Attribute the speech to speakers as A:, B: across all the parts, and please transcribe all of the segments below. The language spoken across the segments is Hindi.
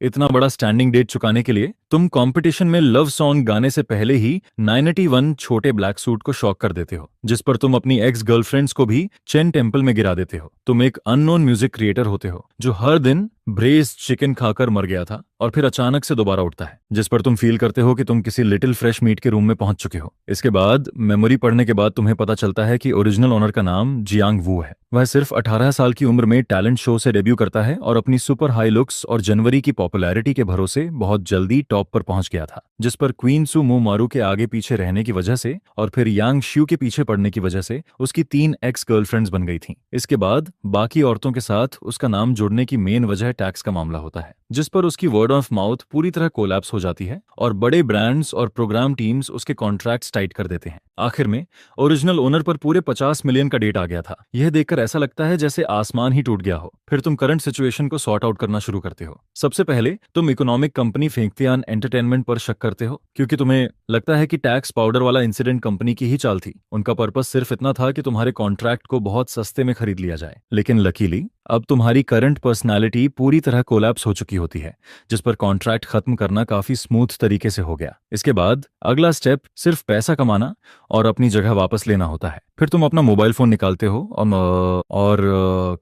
A: इतना बड़ा स्टैंडिंग डेट चुकाने के लिए तुम कंपटीशन में लव सॉन्ग गाने से पहले ही 91 छोटे ब्लैक सूट को शॉक कर देते हो, जिस पर तुम अपनी एक्स गर्लफ्रेंड्स को भी चेन टेम्पल में गिरा देते हो। तुम एक अननोन म्यूजिक क्रिएटर होते हो जो हर दिन ब्रेस्ड चिकन खाकर मर गया था और फिर अचानक से दोबारा उठता है, जिस पर तुम फील करते हो कि तुम किसी लिटिल फ्रेश मीट के रूम में पहुंच चुके हो। इसके बाद मेमोरी पढ़ने के बाद तुम्हें पता चलता है कि ओरिजिनल ओनर का नाम जियांग वू है। वह सिर्फ 18 साल की उम्र में टैलेंट शो से डेब्यू करता है और अपनी सुपर हाई लुक्स और जनवरी की पॉपुलैरिटी के भरोसे बहुत जल्दी टॉप पर पहुंच गया था, जिस पर क्वीन सू मू मारू के आगे पीछे रहने की वजह से और फिर यांग श्यू के पीछे पड़ने की वजह से उसकी 3 एक्स गर्लफ्रेंड्स बन गई थीं। इसके बाद बाकी औरतों के साथ उसका नाम जुड़ने की मेन वजह टैक्स का मामला होता है, जिस पर उसकी वर्ड ऑफ माउथ पूरी तरह कोलैप्स हो जाती है और बड़े ब्रांड्स और प्रोग्राम टीम्स उसके कॉन्ट्रैक्ट्स टाइट कर देते हैं। आखिर में ओरिजिनल ओनर पर पूरे 50 मिलियन का डेट आ गया था। यह देखकर ऐसा लगता है जैसे आसमान ही टूट गया हो। फिर तुम करंट सिचुएशन को सॉर्ट आउट करना शुरू करते हो। सबसे पहले तुम इकोनॉमिक कंपनी फेंकतियान एंटरटेनमेंट पर शक करते हो, क्योंकि तुम्हें लगता है कि टैक्स पाउडर वाला इंसिडेंट कंपनी की ही चाल थी। उनका पर्पस सिर्फ इतना था कि तुम्हारे कॉन्ट्रैक्ट को बहुत सस्ते में खरीद लिया जाए। लेकिन लकीली अब तुम्हारी करंट पर्सनालिटी पूरी तरह कोलैप्स हो चुकी होती है, जिस पर कॉन्ट्रैक्ट खत्म करना काफी स्मूथ तरीके से हो गया। इसके बाद अगला स्टेप सिर्फ पैसा कमाना और अपनी जगह वापस लेना होता है। फिर तुम अपना मोबाइल फोन निकालते हो और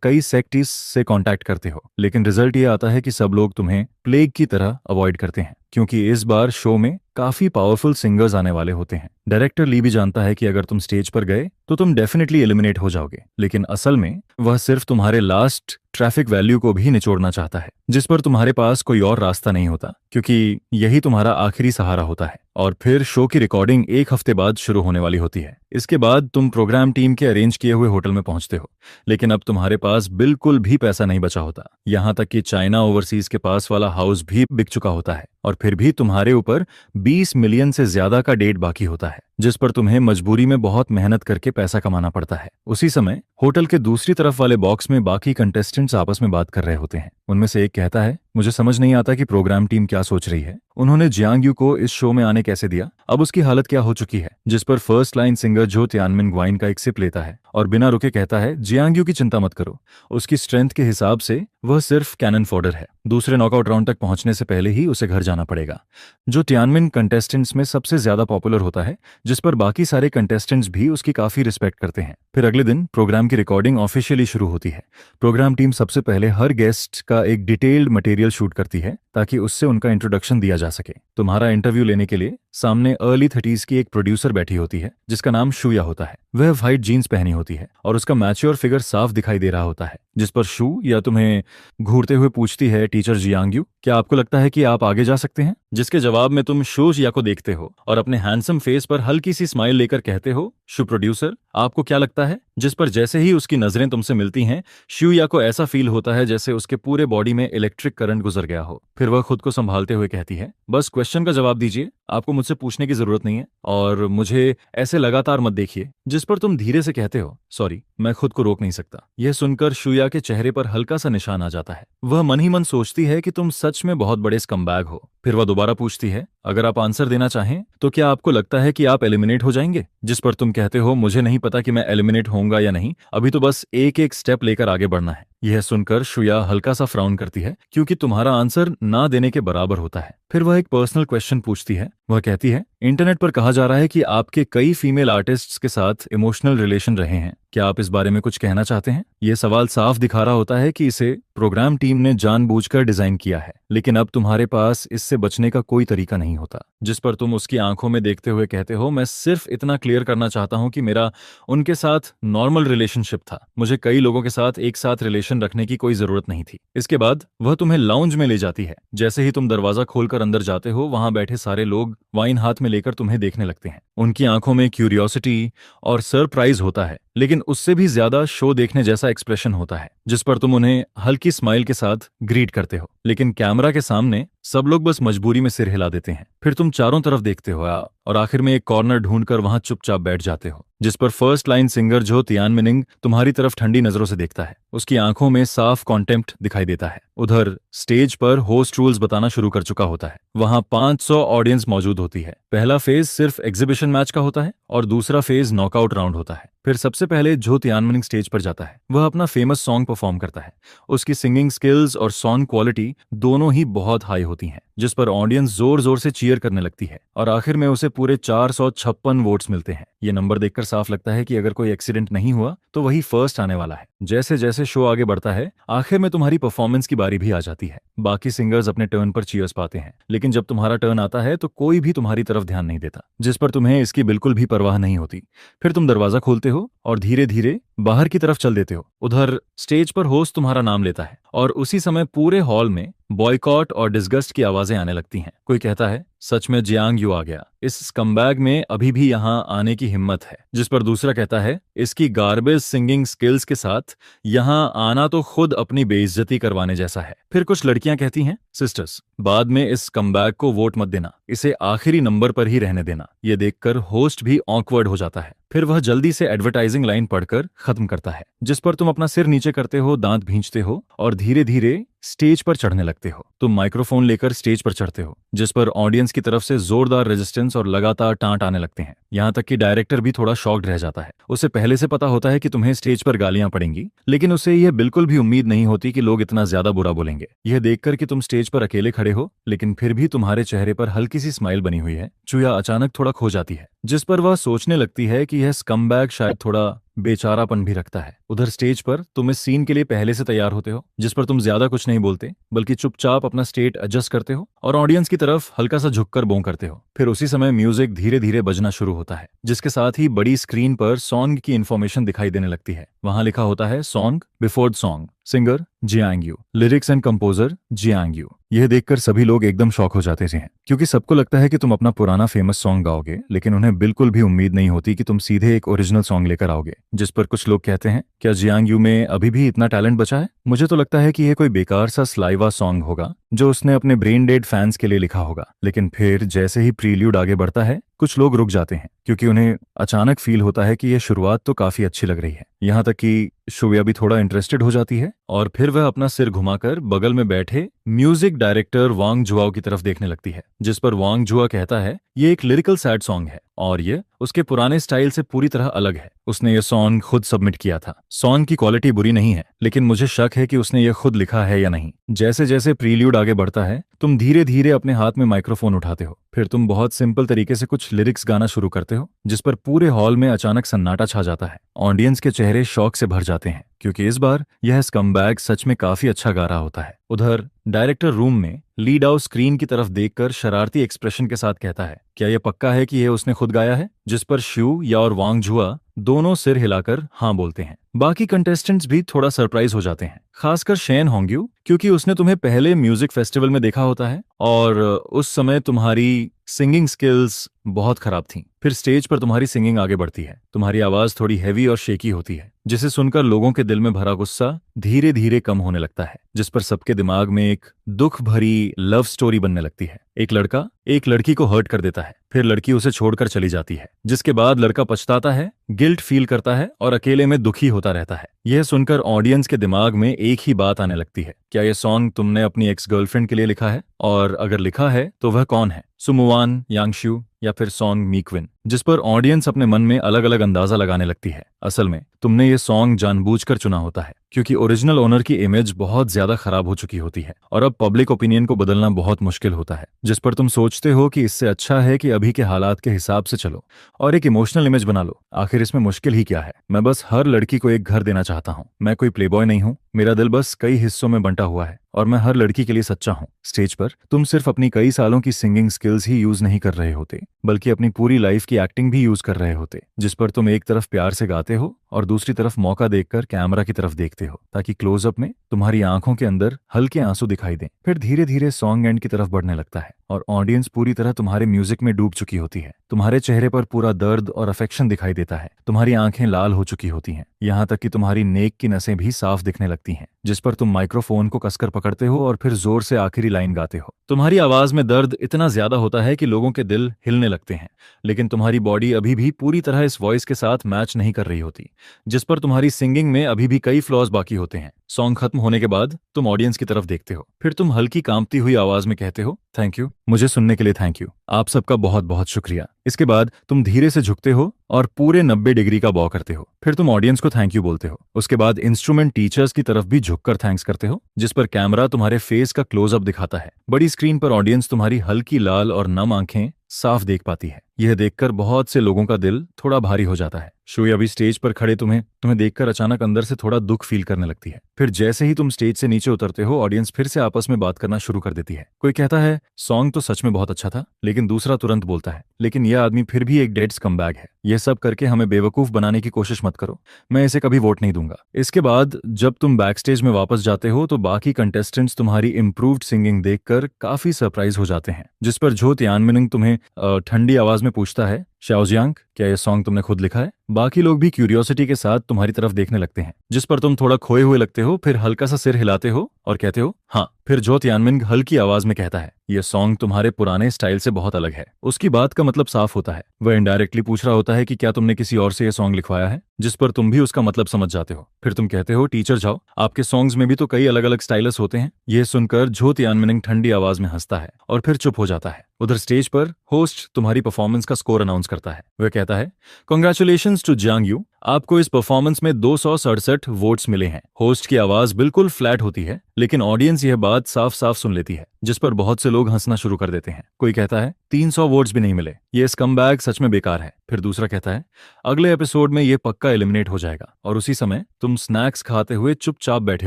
A: कई सेक्टिस से कांटेक्ट करते हो, लेकिन रिजल्ट ये आता है कि सब लोग तुम्हें प्लेग की तरह अवॉइड करते हैं, क्योंकि इस बार शो में काफी पावरफुल सिंगर्स आने वाले होते हैं। डायरेक्टर ली भी जानता है कि अगर तुम स्टेज पर गए तो तुम डेफिनेटली एलिमिनेट हो जाओगे, लेकिन असल में वह सिर्फ तुम्हारे लास्ट ट्रैफिक वैल्यू को भी निचोड़ना चाहता है, जिस पर तुम्हारे पास कोई और रास्ता नहीं होता, क्योंकि यही तुम्हारा आखिरी सहारा होता है। और फिर शो की रिकॉर्डिंग 1 हफ्ते बाद शुरू होने वाली होती है। इसके बाद तुम प्रोग्राम टीम के अरेंज किए हुए होटल में पहुंचते हो, लेकिन अब तुम्हारे पास बिल्कुल भी पैसा नहीं बचा होता। यहां तक कि चाइना ओवरसीज के पास वाला हाउस भी बिक चुका होता है और फिर भी तुम्हारे ऊपर 20 मिलियन से ज्यादा का डेट बाकी होता है, जिस पर तुम्हें मजबूरी में बहुत मेहनत करके पैसा कमाना पड़ता है। उसी समय होटल के दूसरी तरफ वाले बॉक्स में बाकी कंटेस्टेंट्स आपस में बात कर रहे होते हैं। उनमें से एक कहता है, मुझे समझ नहीं आता कि प्रोग्राम टीम क्या सोच रही है। उन्होंने जियांग यू को इस शो में आने कैसे दिया? अब उसकी हालत क्या हो चुकी है? जिस पर फर्स्ट लाइन सिंगर जो तियानमिन ग्वाइन का एक सिप लेता है और बिना रुके कहता है, जियांग यू की चिंता मत करो, उसकी स्ट्रेंथ के हिसाब से वह सिर्फ कैनन फॉडर है। दूसरे नॉकआउट राउंड तक पहुंचने से पहले ही उसे घर जाना पड़ेगा। जो तियानमिन कंटेस्टेंट्स में सबसे ज्यादा पॉपुलर होता है, जिस पर बाकी सारे कंटेस्टेंट्स भी उसकी काफी रिस्पेक्ट करते हैं। फिर अगले दिन प्रोग्राम की रिकॉर्डिंग ऑफिशियली शुरू होती है। प्रोग्राम टीम सबसे पहले हर गेस्ट का एक डिटेल्ड मटेरियल शूट करती है ताकि उससे उनका इंट्रोडक्शन दिया जा सके। तुम्हारा इंटरव्यू लेने के लिए सामने अर्ली 30s की एक प्रोड्यूसर बैठी होती है, जिसका नाम शूया होता है। वह व्हाइट जीन्स पहनी होती है और उसका मैच्योर फिगर साफ दिखाई दे रहा होता है, जिस पर शू या तुम्हें घूरते हुए पूछती है, टीचर जियांग यू, क्या आपको लगता है कि आप आगे जा सकते हैं? जिसके जवाब में तुम शू या को देखते हो और अपने हैंडसम फेस पर हल्की सी स्माइल लेकर कहते हो, शू प्रोड्यूसर, आपको क्या लगता है? जिस पर जैसे ही उसकी नजरें तुमसे मिलती हैं, शूया को ऐसा फील होता है जैसे उसके पूरे बॉडी में इलेक्ट्रिक करंट गुजर गया हो। फिर वह खुद को संभालते हुए कहती है, बस क्वेश्चन का जवाब दीजिए, आपको मुझसे पूछने की जरूरत नहीं है और मुझे ऐसे लगातार मत देखिए। जिस पर तुम धीरे से कहते हो, सॉरी, मैं खुद को रोक नहीं सकता। यह सुनकर शूया के चेहरे पर हल्का सा निशान आ जाता है। वह मन ही मन सोचती है कि तुम सच में बहुत बड़े स्कमबैग हो। फिर वह दोबारा पूछती है, अगर आप आंसर देना चाहें तो क्या आपको लगता है कि आप एलिमिनेट हो जाएंगे? जिस पर तुम कहते हो, मुझे नहीं पता कि मैं एलिमिनेट होऊंगा या नहीं, अभी तो बस एक एक स्टेप लेकर आगे बढ़ना है। यह सुनकर शुया हल्का सा फ्राउन करती है, क्योंकि तुम्हारा आंसर ना देने के बराबर होता है। फिर वह एक पर्सनल क्वेश्चन पूछती है। वह कहती है, इंटरनेट पर कहा जा रहा है कि आपके कई फीमेल आर्टिस्ट्स के साथ इमोशनल रिलेशन रहे हैं, क्या आप इस बारे में कुछ कहना चाहते हैं? यह सवाल साफ दिखा रहा होता है कि इसे प्रोग्राम टीम ने जानबूझकर डिजाइन किया है, लेकिन अब तुम्हारे पास इससे बचने का कोई तरीका नहीं होता। जिस पर तुम उसकी आंखों में देखते हुए कहते हो, मैं सिर्फ इतना क्लियर करना चाहता हूं कि मेरा उनके साथ नॉर्मल रिलेशनशिप था, मुझे कई लोगों के साथ एक साथ रिलेशन रखने की कोई जरूरत नहीं थी। इसके बाद वह तुम्हें लाउंज में ले जाती है। जैसे ही तुम दरवाजा खोलकर अंदर जाते हो, वहां बैठे सारे लोग वाइन हाथ में लेकर तुम्हें देखने लगते हैं। उनकी आंखों में क्यूरियोसिटी और सरप्राइज होता है, लेकिन उससे भी ज्यादा शो देखने जैसा एक्सप्रेशन होता है, जिस पर तुम उन्हें हल्की स्माइल के साथ ग्रीट करते हो। लेकिन कैमरा के सामने सब लोग बस मजबूरी में सिर हिला देते हैं। फिर तुम चारों तरफ देखते हो और आखिर में एक कॉर्नर ढूंढकर वहां चुपचाप बैठ जाते हो, जिस पर फर्स्ट लाइन सिंगर जो तियानमिनिंग तुम्हारी तरफ ठंडी नजरों से देखता है। उसकी आंखों में साफ कॉन्टेम्प्ट दिखाई देता है। उधर स्टेज पर होस्ट रूल्स बताना शुरू कर चुका होता है। वहां 500 ऑडियंस मौजूद होती है। पहला फेज सिर्फ एग्जीबिशन मैच का होता है और दूसरा फेज नॉकआउट राउंड होता है। फिर सबसे पहले जो तियानमनिंग स्टेज पर जाता है वह अपना फेमस सॉन्ग परफॉर्म करता है। उसकी सिंगिंग स्किल्स और सॉन्ग क्वालिटी दोनों ही बहुत हाई होती हैं, जिस पर ऑडियंस जोर जोर से चीयर करने लगती है और आखिर में उसे पूरे 456 वोट्स मिलते हैं। ये नंबर देखकर साफ लगता है कि अगर कोई एक्सीडेंट नहीं हुआ तो वही फर्स्ट आने वाला है। जैसे जैसे शो आगे बढ़ता है आखिर में तुम्हारी परफॉर्मेंस की बारी भी आ जाती है। बाकी सिंगर्स अपने टर्न पर चीयर्स पाते हैं, लेकिन जब तुम्हारा टर्न आता है तो कोई भी तुम्हारी तरफ ध्यान नहीं देता, जिस पर तुम्हें इसकी बिल्कुल भी परवाह नहीं होती। फिर तुम दरवाजा खोलते हो और धीरे धीरे बाहर की तरफ चल देते हो। उधर स्टेज पर होस्ट तुम्हारा नाम लेता है और उसी समय पूरे हॉल में बॉयकॉट और डिस्गस्ट की आवाजें आने लगती हैं। कोई कहता है, सच में जियांग यू आ गया, इस स्कमबैग में अभी भी यहाँ आने की हिम्मत है। जिस पर दूसरा कहता है, इसकी गार्बेज सिंगिंग स्किल्स के साथ यहाँ आना तो खुद अपनी बेइज्जती करवाने जैसा है। फिर कुछ लड़कियां कहती हैं, सिस्टर्स बाद में इस स्कमबैग को वोट मत देना, इसे आखिरी नंबर पर ही रहने देना। ये देखकर होस्ट भी ऑकवर्ड हो जाता है। फिर वह जल्दी से एडवर्टाइजिंग लाइन पढ़कर खत्म करता है, जिस पर तुम अपना सिर नीचे करते हो, दांत भींचते हो और धीरे धीरे स्टेज पर चढ़ने लगते हो। तुम माइक्रोफोन लेकर स्टेज पर चढ़ते हो, जिस पर ऑडियंस की तरफ से जोरदार रेजिस्टेंस और लगातार टांट आने लगते हैं। यहाँ तक कि डायरेक्टर भी थोड़ा शॉक्ड रह जाता है। उसे पहले से पता होता है कि तुम्हें स्टेज पर गालियां पड़ेंगी, लेकिन उसे यह बिल्कुल भी उम्मीद नहीं होती कि लोग इतना ज्यादा बुरा बोलेंगे। यह देखकर कि तुम स्टेज पर अकेले खड़े हो, लेकिन फिर भी तुम्हारे चेहरे पर हल्की सी स्माइल बनी हुई है, चुया अचानक थोड़ा खो जाती है, जिस पर वह सोचने लगती है कि यह स्कमबैग शायद थोड़ा बेचारापन भी रखता है। उधर स्टेज पर तुम इस सीन के लिए पहले से तैयार होते हो, जिस पर तुम ज्यादा कुछ नहीं बोलते, बल्कि चुपचाप अपना स्टेट एडजस्ट करते हो और ऑडियंस की तरफ हल्का सा झुककर बों करते हो। फिर उसी समय म्यूजिक धीरे धीरे बजना शुरू होता है, जिसके साथ ही बड़ी स्क्रीन पर सॉन्ग की इंफॉर्मेशन दिखाई देने लगती है। वहां लिखा होता है, song before song, singer Jiang Yu, lyrics and composer Jiang Yu. यह देखकर सभी लोग एकदम शॉक हो जाते हैं, क्योंकि सबको लगता है कि तुम अपना पुराना फेमस सॉन्ग गाओगे, लेकिन उन्हें बिल्कुल भी उम्मीद नहीं होती कि तुम सीधे एक ओरिजिनल सॉन्ग लेकर आओगे। जिस पर कुछ लोग कहते हैं, क्या जियांग यू में अभी भी इतना टैलेंट बचा है? मुझे तो लगता है कि यह कोई बेकार सा स्लाइवा सॉन्ग होगा जो उसने अपने ब्रेन डेड फैंस के लिए लिखा होगा। लेकिन फिर जैसे ही प्रील्यूड आगे बढ़ता है, कुछ लोग रुक जाते हैं, क्योंकि उन्हें अचानक फील होता है कि यह शुरुआत तो काफी अच्छी लग रही है। यहाँ तक कि शुया भी थोड़ा इंटरेस्टेड हो जाती है और फिर वह अपना सिर घुमाकर बगल में बैठे म्यूजिक डायरेक्टर वांग जुआओ की तरफ देखने लगती है। जिस पर वांग जुआ कहता है, ये एक लिरिकल सैड सॉन्ग है और ये उसके पुराने स्टाइल से पूरी तरह अलग है। उसने ये सॉन्ग खुद सबमिट किया था। सॉन्ग की क्वालिटी बुरी नहीं है, लेकिन मुझे शक है कि उसने ये खुद लिखा है या नहीं। जैसे जैसे प्रील्यूड आगे बढ़ता है, तुम धीरे धीरे अपने हाथ में माइक्रोफोन उठाते हो। फिर तुम बहुत सिंपल तरीके से कुछ लिरिक्स गाना शुरू करते हो, जिस पर पूरे हॉल में अचानक सन्नाटा छा जाता है। ऑडियंस के चेहरे शौक से भर जाते हैं, क्योंकि इस बार यह स्कमबैग सच में काफी अच्छा गा रहा होता है। उधर डायरेक्टर रूम में लीड आउट स्क्रीन की तरफ देखकर शरारती एक्सप्रेशन के साथ कहता है, क्या यह पक्का है कि यह उसने खुद गाया है? जिस पर श्यू या और वांग जुआ दोनों सिर हिलाकर हाँ बोलते हैं। बाकी कंटेस्टेंट्स भी थोड़ा सरप्राइज हो जाते हैं, खासकर शेन होंग्यू, क्योंकि उसने तुम्हें पहले म्यूजिक फेस्टिवल में देखा होता है और उस समय तुम्हारी सिंगिंग स्किल्स बहुत खराब थीं। फिर स्टेज पर तुम्हारी सिंगिंग आगे बढ़ती है। तुम्हारी आवाज थोड़ी हैवी और शेकी होती है, जिसे सुनकर लोगों के दिल में भरा गुस्सा धीरे धीरे कम होने लगता है, जिस पर सबके दिमाग में एक दुख भरी लव स्टोरी बनने लगती है। एक लड़का एक लड़की को हर्ट कर देता है, फिर लड़की उसे छोड़कर चली जाती है, जिसके बाद लड़का पछताता है, गिल्ट फील करता है और अकेले में दुखी होता रहता है। यह सुनकर ऑडियंस के दिमाग में एक ही बात आने लगती है, क्या यह सॉन्ग तुमने अपनी एक्स गर्लफ्रेंड के लिए लिखा है? और अगर लिखा है तो वह कौन है, सुमुवान, यांगशु या फिर सॉन्ग मीक्विन? जिस पर ऑडियंस अपने मन में अलग अलग अंदाजा लगाने लगती है। असल में तुमने ये सॉन्ग जानबूझकर चुना होता है, क्योंकि ओरिजिनल ओनर की इमेज बहुत ज्यादा खराब हो चुकी होती है और अब पब्लिक ओपिनियन को बदलना बहुत मुश्किल होता है। जिस पर तुम सोचते हो कि इससे अच्छा है कि अभी के हालात के हिसाब से चलो और एक इमोशनल इमेज बना लो। आखिर इसमें मुश्किल ही क्या है? मैं बस हर लड़की को एक घर देना चाहता हूँ। मैं कोई प्लेबॉय नहीं हूँ, मेरा दिल बस कई हिस्सों में बंटा हुआ है और मैं हर लड़की के लिए सच्चा हूँ। स्टेज पर तुम सिर्फ अपनी कई सालों की सिंगिंग स्किल्स ही यूज नहीं कर रहे होते, बल्कि अपनी पूरी लाइफ की एक्टिंग भी यूज कर रहे होते, जिस पर तुम एक तरफ प्यार से गाते हो और दूसरी तरफ मौका देखकर कैमरा की तरफ देखते हो, ताकि क्लोजअप में तुम्हारी आंखों के अंदर हल्के आंसू दिखाई दें। फिर धीरे धीरे सॉन्ग एंड की तरफ बढ़ने लगता है और ऑडियंस पूरी तरह तुम्हारे म्यूजिक में डूब चुकी होती है। तुम्हारे चेहरे पर पूरा दर्द और अफेक्शन दिखाई देता है। तुम्हारी आंखें लाल हो चुकी होती हैं, यहाँ तक कि तुम्हारी नेक की नसें भी साफ दिखने लगती हैं। जिस पर तुम माइक्रोफोन को कसकर पकड़ते हो और फिर जोर से आखिरी लाइन गाते हो, तुम्हारी आवाज में दर्द इतना ज्यादा होता है कि लोगों के दिल हिलने लगते हैं, लेकिन तुम्हारी बॉडी अभी भी पूरी तरह इस वॉइस के साथ मैच नहीं कर रही होती, जिस पर तुम्हारी सिंगिंग में अभी भी कई फ्लॉज बाकी होते हैं। सॉन्ग खत्म होने के बाद तुम ऑडियंस की तरफ देखते हो, फिर तुम हल्की कांपती हुई आवाज में कहते हो, थैंक यू, मुझे सुनने के लिए थैंक यू, आप सबका बहुत बहुत शुक्रिया। इसके बाद तुम धीरे से झुकते हो और पूरे 90 डिग्री का बॉ करते हो। फिर तुम ऑडियंस को थैंक यू बोलते हो। उसके बाद इंस्ट्रूमेंट टीचर्स की तरफ भी झुककर थैंक्स करते हो, जिस पर कैमरा तुम्हारे फेस का क्लोजअप दिखाता है। बड़ी स्क्रीन पर ऑडियंस तुम्हारी हल्की लाल और नम आंखें साफ देख पाती है। यह देखकर बहुत से लोगों का दिल थोड़ा भारी हो जाता है। शोए अभी स्टेज पर खड़े तुम्हें देखकर अचानक अंदर से थोड़ा दुख फील करने लगती है। फिर जैसे ही तुम स्टेज से नीचे उतरते हो, ऑडियंस फिर से आपस में बात करना शुरू कर देती है। कोई कहता है सॉन्ग तो सच में बहुत अच्छा था, लेकिन दूसरा तुरंत बोलता है लेकिन यह आदमी फिर भी एक डेड स्कमबैग है। यह सब करके हमें बेवकूफ बनाने की कोशिश मत करो, मैं इसे कभी वोट नहीं दूंगा। इसके बाद जब तुम बैक स्टेज में वापस जाते हो तो बाकी कंटेस्टेंट्स तुम्हारी इंप्रूव्ड सिंगिंग देखकर काफी सरप्राइज हो जाते हैं, जिस पर जो तियानमिनिंग तुम्हें ठंडी आवाज में पूछता है, शाओजियांग क्या यह सॉन्ग तुमने खुद लिखा है? बाकी लोग भी क्यूरियोसिटी के साथ तुम्हारी तरफ देखने लगते हैं, जिस पर तुम थोड़ा खोए हुए लगते हो, फिर हल्का सा सिर हिलाते हो और कहते हो हाँ। फिर जो तियानमिंग हल्की आवाज में कहता है, यह सॉन्ग तुम्हारे पुराने स्टाइल से बहुत अलग है। उसकी बात का मतलब साफ होता है, वह इनडायरेक्टली पूछ रहा होता है कि क्या तुमने किसी और से यह सॉन्ग लिखवाया है, जिस पर तुम भी उसका मतलब समझ जाते हो। फिर तुम कहते हो टीचर जाओ, आपके सॉन्ग्स में भी तो कई अलग अलग स्टाइल्स होते हैं। यह सुनकर जो तियानमिंग ठंडी आवाज में हंसता है और फिर चुप हो जाता है। उधर स्टेज पर होस्ट तुम्हारी परफॉर्मेंस का स्कोर अनाउंस करता है। वह कहता है कांग्रेचुलेशंस टू जियांग यू, आपको इस परफॉर्मेंस में 267 वोट्स मिले हैं। होस्ट की आवाज बिल्कुल फ्लैट होती है, लेकिन ऑडियंस यह बात साफ साफ सुन लेती है, जिस पर बहुत से लोग हंसना शुरू कर देते हैं। कोई कहता है 300 वोट्स भी नहीं मिले, ये स्कमबैग सच में बेकार है। फिर दूसरा कहता है अगले एपिसोड में ये पक्का एलिमिनेट हो जाएगा। और उसी समय तुम स्नैक्स खाते हुए चुपचाप बैठे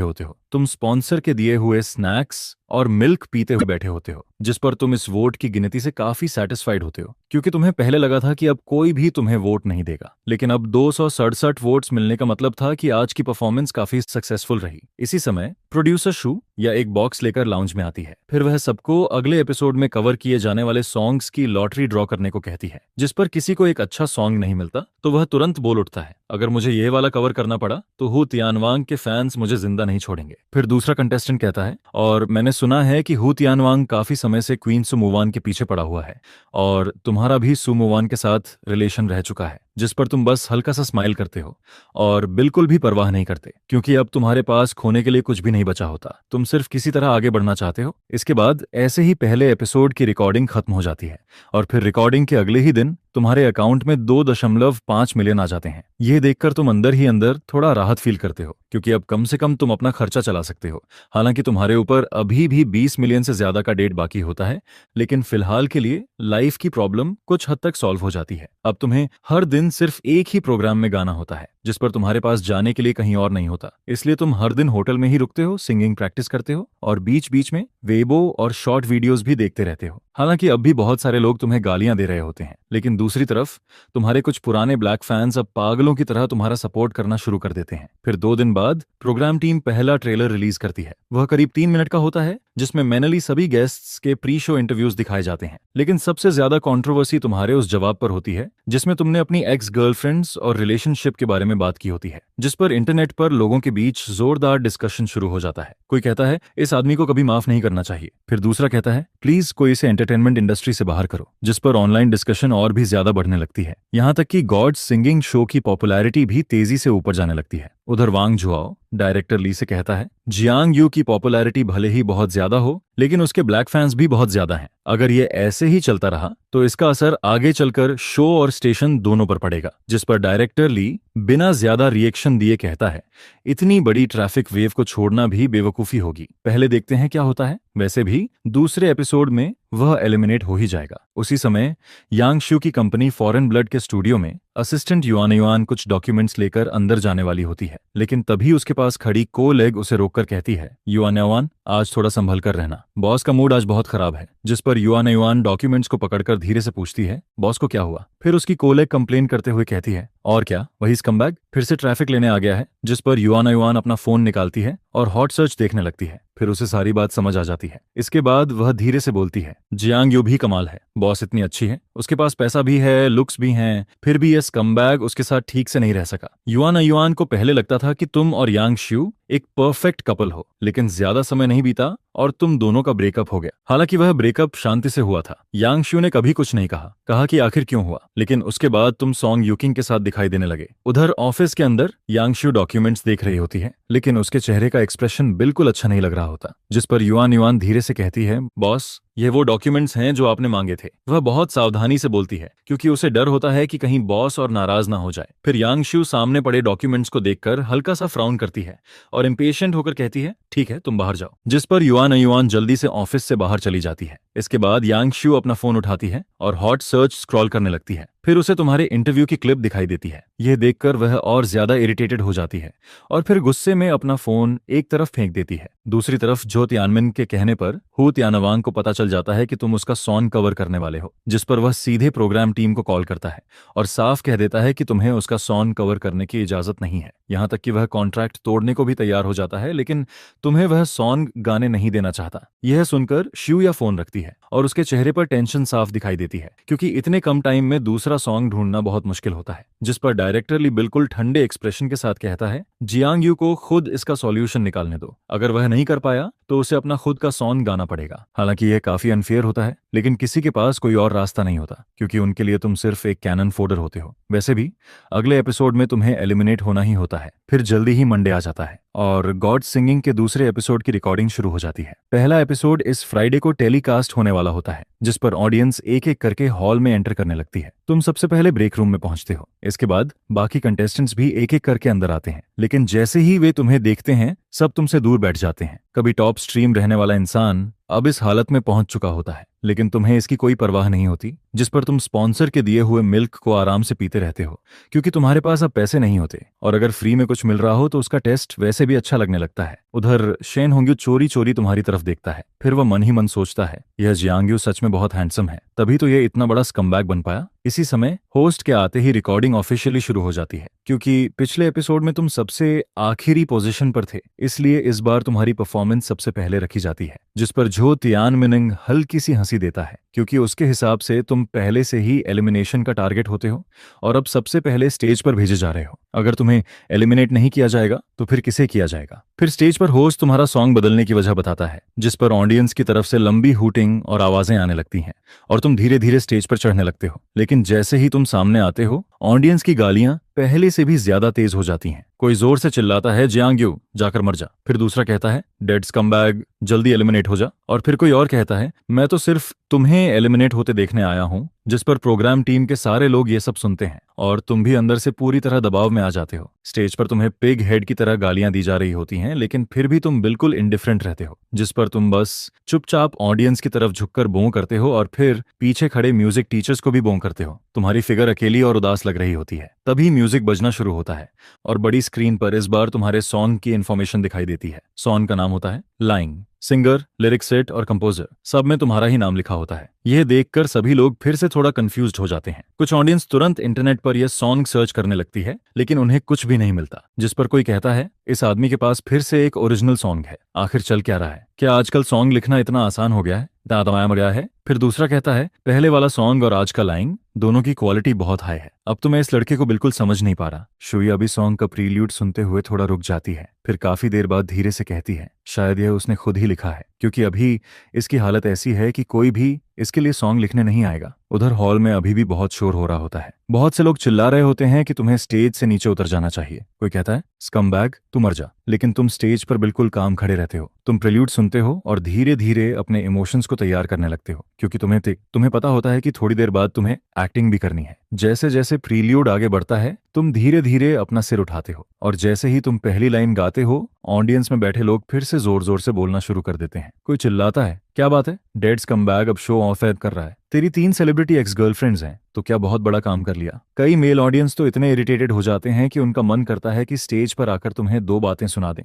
A: होते हो। तुम स्पॉन्सर के दिए हुए स्नैक्स और मिल्क पीते हुए बैठे होते हो, जिस पर तुम इस वोट की गिनती से काफी सेटिस्फाइड होते हो, क्योंकि तुम्हें पहले लगा था कि अब कोई भी तुम्हें वोट नहीं देगा, लेकिन अब 267 वोट्स मिलने का मतलब था कि आज की परफॉर्मेंस काफी सक्सेसफुल रही। इसी समय प्रोड्यूसर शू या एक बॉक्स लेकर लाउंज में आती है। फिर वह सबको अगले एपिसोड में कवर किए जाने वाले सॉन्ग्स की लॉटरी ड्रॉ करने को कहती है, जिस पर किसी को एक अच्छा सॉन्ग नहीं मिलता तो वह तुरंत बोल उठता है, अगर मुझे ये वाला कवर करना पड़ा तो हु तियानवांग के फैंस मुझे जिंदा नहीं छोड़ेंगे। फिर दूसरा कंटेस्टेंट कहता है और मैंने सुना है कि हु तियानवांग काफी समय से क्वीन सुमुवान के पीछे पड़ा हुआ है और तुम्हारा भी सुमुवान के साथ रिलेशन रह चुका है, जिस पर तुम बस हल्का सा स्माइल करते हो और बिल्कुल भी परवाह नहीं करते, क्योंकि अब तुम्हारे पास खोने के लिए कुछ भी नहीं बचा होता। तुम सिर्फ किसी तरह आगे बढ़ना चाहते हो। इसके बाद ऐसे ही पहले एपिसोड की रिकॉर्डिंग खत्म हो जाती है और फिर रिकॉर्डिंग के अगले ही दिन तुम्हारे अकाउंट में 2.5 मिलियन आ जाते हैं। यह देखकर तुम अंदर ही अंदर थोड़ा राहत फील करते हो, क्योंकि अब कम से कम तुम अपना खर्चा चला सकते हो। हालांकि तुम्हारे ऊपर अभी भी 20 मिलियन से ज्यादा का डेट बाकी होता है, लेकिन फिलहाल के लिए लाइफ की प्रॉब्लम कुछ हद तक सॉल्व हो जाती है। अब तुम्हें हर दिन सिर्फ एक ही प्रोग्राम में गाना होता है, जिस पर तुम्हारे पास जाने के लिए कहीं और नहीं होता। इसलिए तुम हर दिन होटल में ही रुकते हो, सिंगिंग प्रैक्टिस करते हो और बीच बीच में वेबो और शॉर्ट वीडियोस भी देखते रहते हो। हालांकि अब भी बहुत सारे लोग तुम्हें गालियां दे रहे होते हैं, लेकिन दूसरी तरफ तुम्हारे कुछ पुराने ब्लैक फैंस अब पागलों की तरह तुम्हारा सपोर्ट करना शुरू कर देते हैं। फिर 2 दिन बाद प्रोग्राम टीम पहला ट्रेलर रिलीज करती है। वह करीब 3 मिनट का होता है, जिसमें मैनली सभी गेस्ट्स के प्री शो इंटरव्यूज दिखाए जाते हैं। लेकिन सबसे ज्यादा कंट्रोवर्सी तुम्हारे उस जवाब पर होती है जिसमें तुमने अपनी एक्स गर्लफ्रेंड्स और रिलेशनशिप के बारे में बात की होती है, जिस पर इंटरनेट पर लोगों के बीच जोरदार डिस्कशन शुरू हो जाता है। कोई कहता है इस आदमी को कभी माफ नहीं करना चाहिए। फिर दूसरा कहता है प्लीज कोई इसे एंटरटेनमेंट इंडस्ट्री से बाहर करो, जिस पर ऑनलाइन डिस्कशन और भी ज्यादा बढ़ने लगती है। यहाँ तक कि गॉड सिंगिंग शो की पॉपुलैरिटी भी तेजी से ऊपर जाने लगती है। उधर वांग जुआओ डायरेक्टर ली से कहता है जियांग यू की पॉपुलैरिटी भले ही बहुत ज्यादा हो, लेकिन उसके ब्लैक फैंस भी बहुत ज्यादा हैं। अगर ये ऐसे ही चलता रहा तो इसका असर आगे चलकर शो और स्टेशन दोनों पर पड़ेगा। जिस पर डायरेक्टर ली बिना ज्यादा रिएक्शन दिए कहता है इतनी बड़ी ट्रैफिक वेव को छोड़ना भी बेवकूफी होगी, पहले देखते हैं क्या होता है। वैसे भी दूसरे एपिसोड में वह एलिमिनेट हो ही जाएगा। उसी समय यांग शू की कंपनी फॉरेन ब्लड के स्टूडियो में असिस्टेंट युआन युआन कुछ डॉक्यूमेंट्स लेकर अंदर जाने वाली होती है, लेकिन तभी उसके पास खड़ी को लेग उसे रोककर कहती है युआन युआन आज थोड़ा संभल कर रहना, बॉस का मूड आज बहुत खराब है। जिस पर युआन युआन डॉक्यूमेंट्स को पकड़कर धीरे से पूछती है बॉस को क्या हुआ। फिर उसकी कोलेग कंप्लेन करते हुए कहती है और क्या, वही स्कमबैग फिर से ट्रैफिक लेने आ गया है। जिस पर युआन युआन अपना फोन निकालती है और हॉट सर्च देखने लगती है। फिर उसे सारी बात समझ आ जाती है। इसके बाद वह धीरे से बोलती है जियांग यू भी कमाल है, बॉस इतनी अच्छी है, उसके पास पैसा भी है, लुक्स भी हैं, फिर भी यह स्कमबैग उसके साथ ठीक से नहीं रह सका। युआन युआन को पहले लगता था कि तुम और यांग शू एक परफेक्ट कपल हो, लेकिन ज्यादा समय नहीं बीता और तुम दोनों का ब्रेकअप हो गया। हालांकि वह ब्रेकअप शांति से हुआ था। यांग शू ने कभी कुछ नहीं कहा कि आखिर क्यों हुआ, लेकिन उसके बाद तुम सॉन्ग यूकिंग के साथ दिखाई देने लगे। उधर ऑफिस के अंदर यांग शू डॉक्यूमेंट्स देख रही होती है, लेकिन उसके चेहरे का एक्सप्रेशन बिल्कुल अच्छा नहीं लग रहा होता। जिस पर युआन युआन धीरे से कहती है, बॉस, ये वो डॉक्यूमेंट्स हैं जो आपने मांगे थे। वह बहुत सावधानी से बोलती है, क्योंकि उसे डर होता है कि कहीं बॉस और नाराज ना हो जाए। फिर यांग शू सामने पड़े डॉक्यूमेंट्स को देखकर हल्का सा फ्राउन करती है और इम्पेशेंट होकर कहती है, ठीक है, तुम बाहर जाओ। जिस पर युआन युआन जल्दी से ऑफिस से बाहर चली जाती है। इसके बाद यांग शू अपना फोन उठाती है और हॉट सर्च स्क्रॉल करने लगती है। फिर उसे तुम्हारे इंटरव्यू की क्लिप दिखाई देती है। यह देखकर वह और ज्यादा इरिटेटेड हो जाती है और फिर गुस्से में अपना फोन एक तरफ फेंक देती है। दूसरी तरफ जो तियानमिन के कहने पर हु तियानवांग को पता चल जाता है कि तुम उसका सॉन्ग कवर करने वाले हो, जिस पर वह सीधे प्रोग्राम टीम को कॉल करता है और साफ कह देता है कि तुम्हें उसका सॉन्ग कवर करने की इजाजत नहीं है। यहाँ तक कि वह कॉन्ट्रैक्ट तोड़ने को भी तैयार हो जाता है, लेकिन तुम्हें वह सॉन्ग गाने नहीं देना चाहता। यह सुनकर शियुया फोन रखती है और उसके चेहरे पर टेंशन साफ दिखाई देती है, क्योंकि इतने कम टाइम में दूसरा सॉन्ग ढूंढना बहुत मुश्किल होता है। जिस पर डायरेक्टर ली बिल्कुल ठंडे एक्सप्रेशन के साथ कहता है, जियांग यू को खुद इसका सॉल्यूशन निकालने दो। अगर वह नहीं कर पाया तो उसे अपना खुद का सॉन्ग गाना पड़ेगा। हालांकि यह काफी अनफेयर होता है, लेकिन किसी के पास कोई और रास्ता नहीं होता, क्योंकि उनके लिए तुम सिर्फ एक कैनन फोडर होते हो। वैसे भी अगले एपिसोड में तुम्हें एलिमिनेट होना ही होता है। फिर जल्दी ही मंडे आ जाता है और गॉड सिंगिंग के दूसरे एपिसोड की रिकॉर्डिंग शुरू हो जाती है। पहला एपिसोड इस फ्राइडे को टेलीकास्ट होने वाला होता है, जिस पर ऑडियंस एक एक करके हॉल में एंटर करने लगती है। तुम सबसे पहले ब्रेक रूम में पहुंचते हो। इसके बाद बाकी कंटेस्टेंट्स भी एक एक करके अंदर आते हैं, लेकिन जैसे ही वे तुम्हें देखते हैं सब तुमसे दूर बैठ जाते हैं। कभी टॉप स्ट्रीम रहने वाला इंसान अब इस हालत में पहुंच चुका होता है, लेकिन तुम्हें इसकी कोई परवाह नहीं होती। जिस पर तुम स्पॉन्सर के दिए हुए मिल्क को आराम से पीते रहते हो, क्योंकि तुम्हारे पास अब पैसे नहीं होते और अगर फ्री में कुछ मिल रहा हो तो उसका टेस्ट वैसे भी अच्छा लगने लगता है। उधर शेन होंग्यू चोरी चोरी तुम्हारी तरफ देखता है। फिर वह मन ही मन सोचता है, यह जियांग यू सच में बहुत हैंडसम है, तभी तो ये इतना बड़ा स्कमबैग बन पाया। इसी समय होस्ट के आते ही रिकॉर्डिंग ऑफिशियली शुरू हो जाती है। क्योंकि पिछले एपिसोड में तुम सबसे आखिरी पोजीशन पर थे, इसलिए इस बार तुम्हारी परफॉर्मेंस सबसे पहले रखी जाती है। जिस पर जो तियानमिन हल्की सी हंसी देता है, क्योंकि उसके हिसाब से तुम पहले से ही एलिमिनेशन का टारगेट होते हो और अब सबसे पहले स्टेज पर भेजे जा रहे हो। अगर तुम्हें एलिमिनेट नहीं किया जाएगा तो फिर किसे किया जाएगा। फिर स्टेज पर होस्ट तुम्हारा सॉन्ग बदलने की वजह बताता है, जिस पर ऑडियंस की तरफ से लंबी हूटिंग और आवाजें आने लगती हैं और तुम धीरे धीरे स्टेज पर चढ़ने लगते हो। लेकिन जैसे ही तुम सामने आते हो, ऑडियंस की गालियां पहले से भी ज्यादा तेज हो जाती हैं। कोई जोर से चिल्लाता है, जियांग यू जाकर मर जा। फिर दूसरा कहता है, डेड स्कमबैग जल्दी एलिमिनेट हो जा। और फिर कोई और कहता है, मैं तो सिर्फ तुम्हें एलिमिनेट होते देखने आया हूं। जिस पर प्रोग्राम टीम के सारे लोग ये सब सुनते हैं और तुम भी अंदर से पूरी तरह दबाव में आ जाते हो। स्टेज पर तुम्हें पिग हेड की तरह गालियां दी जा रही होती हैं, लेकिन फिर भी तुम बिल्कुल इंडिफरेंट रहते हो। जिस पर तुम बस चुपचाप ऑडियंस की तरफ झुककर बों करते हो और फिर पीछे खड़े म्यूजिक टीचर्स को भी बों करते हो। तुम्हारी फिगर अकेली और उदास लग रही होती है। तभी म्यूजिक बजना शुरू होता है और बड़ी स्क्रीन पर इस बार तुम्हारे सॉन्ग की इन्फॉर्मेशन दिखाई देती है। सॉन्ग का नाम होता है लाइंग। सिंगर, लिरिक सेट और कंपोजर सब में तुम्हारा ही नाम लिखा होता है। यह देखकर सभी लोग फिर से थोड़ा कंफ्यूज्ड हो जाते हैं। कुछ ऑडियंस तुरंत इंटरनेट पर यह सॉन्ग सर्च करने लगती है, लेकिन उन्हें कुछ भी नहीं मिलता। जिस पर कोई कहता है, इस आदमी के पास फिर से एक ओरिजिनल सॉन्ग है। आखिर चल क्या रहा है? क्या आजकल सॉन्ग लिखना इतना आसान हो गया है? दादाया मर गया है? फिर दूसरा कहता है, पहले वाला सॉन्ग और आज का लाइन दोनों की क्वालिटी बहुत हाई है। अब तो मैं इस लड़के को बिल्कुल समझ नहीं पा रहा। शुया भी सॉन्ग का प्रील्यूड सुनते हुए थोड़ा रुक जाती है, फिर काफी देर बाद धीरे से कहती है, शायद यह उसने खुद ही लिखा है, क्योंकि अभी इसकी हालत ऐसी है कि कोई भी इसके लिए सॉन्ग लिखने नहीं आएगा। उधर हॉल में अभी भी बहुत शोर हो रहा होता है। बहुत से लोग चिल्ला रहे होते हैं कि तुम्हें स्टेज से नीचे उतर जाना चाहिए। कोई कहता है, स्कमबैग तू मर जा। लेकिन तुम स्टेज पर बिल्कुल काम खड़े रहते हो। तुम प्रील्यूड सुनते हो और धीरे धीरे अपने इमोशंस को तैयार करने लगते हो, क्योंकि तुम्हें पता होता है कि थोड़ी देर बाद तुम्हें एक्टिंग भी करनी है। जैसे जैसे प्रील्यूड आगे बढ़ता है, तुम धीरे धीरे अपना सिर उठाते हो और जैसे ही तुम पहली लाइन गाते हो, ऑडियंस में बैठे लोग फिर से जोर जोर से बोलना शुरू कर देते हैं। कोई चिल्लाता है, क्या बात है, डेड स्कमबैग अब शो ऑफ कर रहा है। तेरी 3 सेलिब्रिटी एक्स गर्लफ्रेंड्स हैं, तो क्या बहुत बड़ा काम कर लिया। कई मेल ऑडियंस तो इतने इरिटेटेड हो जाते हैं कि उनका मन करता है कि स्टेज पर आकर तुम्हें 2 बातें सुना दें,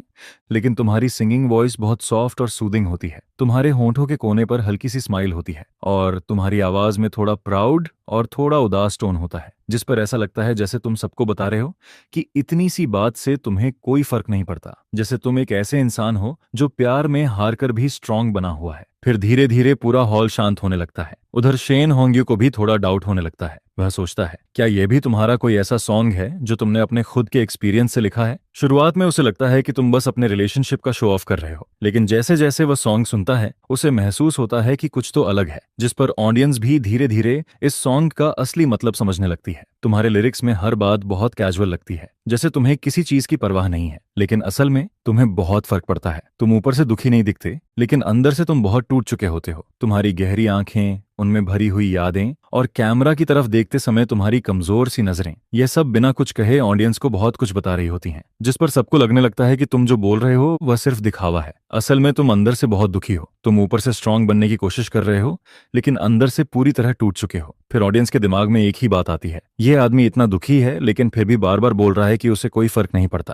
A: लेकिन तुम्हारी सिंगिंग वॉइस बहुत सॉफ्ट और सूदिंग होती है। तुम्हारे होंठों के कोने पर हल्की सी स्माइल होती है और तुम्हारी आवाज में थोड़ा प्राउड और थोड़ा उदास टोन होता है, जिस पर ऐसा लगता है जैसे तुम सबको बता रहे हो कि इतनी सी बात से तुम्हें कोई फर्क नहीं पड़ता, जैसे तुम एक ऐसे इंसान हो जो प्यार में हार कर भी स्ट्रांग बना हुआ है। फिर धीरे धीरे पूरा हॉल शांत होने लगता है। उधर शेन होंग्यू को भी थोड़ा डाउट होने लगता है। वह सोचता है, क्या यह भी तुम्हारा कोई ऐसा सॉन्ग है जो तुमने अपने खुद के एक्सपीरियंस से लिखा है? शुरुआत में उसे लगता है कि तुम बस अपने रिलेशनशिप का शो ऑफ कर रहे हो, लेकिन जैसे जैसे वह सॉन्ग सुनता है उसे महसूस होता है कि कुछ तो अलग है, जिस पर ऑडियंस भी धीरे धीरे इस सॉन्ग का असली मतलब समझने लगती है। तुम्हारे लिरिक्स में हर बात बहुत कैजुअल लगती है, जैसे तुम्हें किसी चीज की परवाह नहीं है, लेकिन असल में तुम्हें बहुत फर्क पड़ता है। तुम ऊपर से दुखी नहीं दिखते, लेकिन अंदर से तुम बहुत टूट चुके होते हो। तुम्हारी गहरी आंखें, उनमें भरी हुई यादें और कैमरा की तरफ देखते समय तुम्हारी कमजोर सी नजरें, यह सब बिना कुछ कहे ऑडियंस को बहुत कुछ बता रही होती हैं, जिस पर सबको लगने लगता है कि तुम जो बोल रहे हो वह सिर्फ दिखावा है। असल में तुम अंदर से बहुत दुखी हो। तुम ऊपर से स्ट्रांग बनने की कोशिश कर रहे हो, लेकिन अंदर से पूरी तरह टूट चुके हो। फिर ऑडियंस के दिमाग में एक ही बात आती है, यह आदमी इतना दुखी है लेकिन फिर भी बार बार बोल रहा है कि उसे कोई फर्क नहीं पड़ता,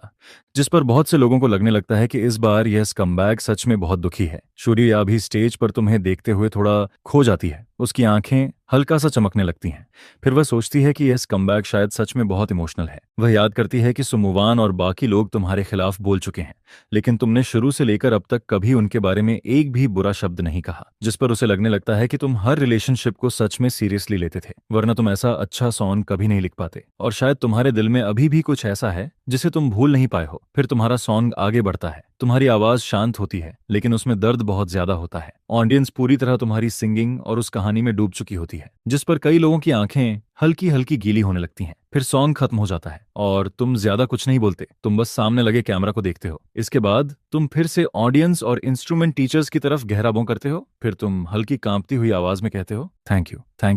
A: जिस पर बहुत से लोगों को लगने लगता है कि इस बार यह स्कमबैग सच में बहुत दुखी है। सूर्या भी स्टेज पर तुम्हें देखते हुए थोड़ा खो जाती है। उसकी आंखें हल्का सा चमकने लगती हैं। फिर वह सोचती है कि यह स्कमबैग शायद सच में बहुत इमोशनल है। वह याद करती है कि सुमुवान और बाकी लोग तुम्हारे खिलाफ बोल चुके हैं, लेकिन तुमने शुरू से लेकर अब तक कभी उनके बारे में एक भी बुरा शब्द नहीं कहा, जिस पर उसे लगने लगता है कि तुम हर रिलेशनशिप को सच में सीरियसली लेते थे, वरना तुम ऐसा अच्छा सॉन्ग कभी नहीं लिख पाते। और शायद तुम्हारे दिल में अभी भी कुछ ऐसा है जिसे तुम भूल नहीं पाए हो। फिर तुम्हारा सॉन्ग आगे बढ़ता है। तुम्हारी आवाज शांत होती है, लेकिन उसमें दर्द बहुत ज्यादा होता है। ऑडियंस पूरी तरह तुम्हारी सिंगिंग और उस कहानी में डूब चुकी होती है, जिस पर कई लोगों की आंखें हल्की हल्की गीली होने लगती हैं। फिर सॉन्ग खत्म हो जाता है और तुम ज्यादा कुछ नहीं बोलते, तुम बस सामने लगे कैमरा को देखते हो। इसके बाद तुम फिर से ऑडियंस और इंस्ट्रूमेंट टीचर्स की तरफ गहरा बौं करते हो। फिर तुम हल्की कांपती हुई आवाज में कहते हो, थैंक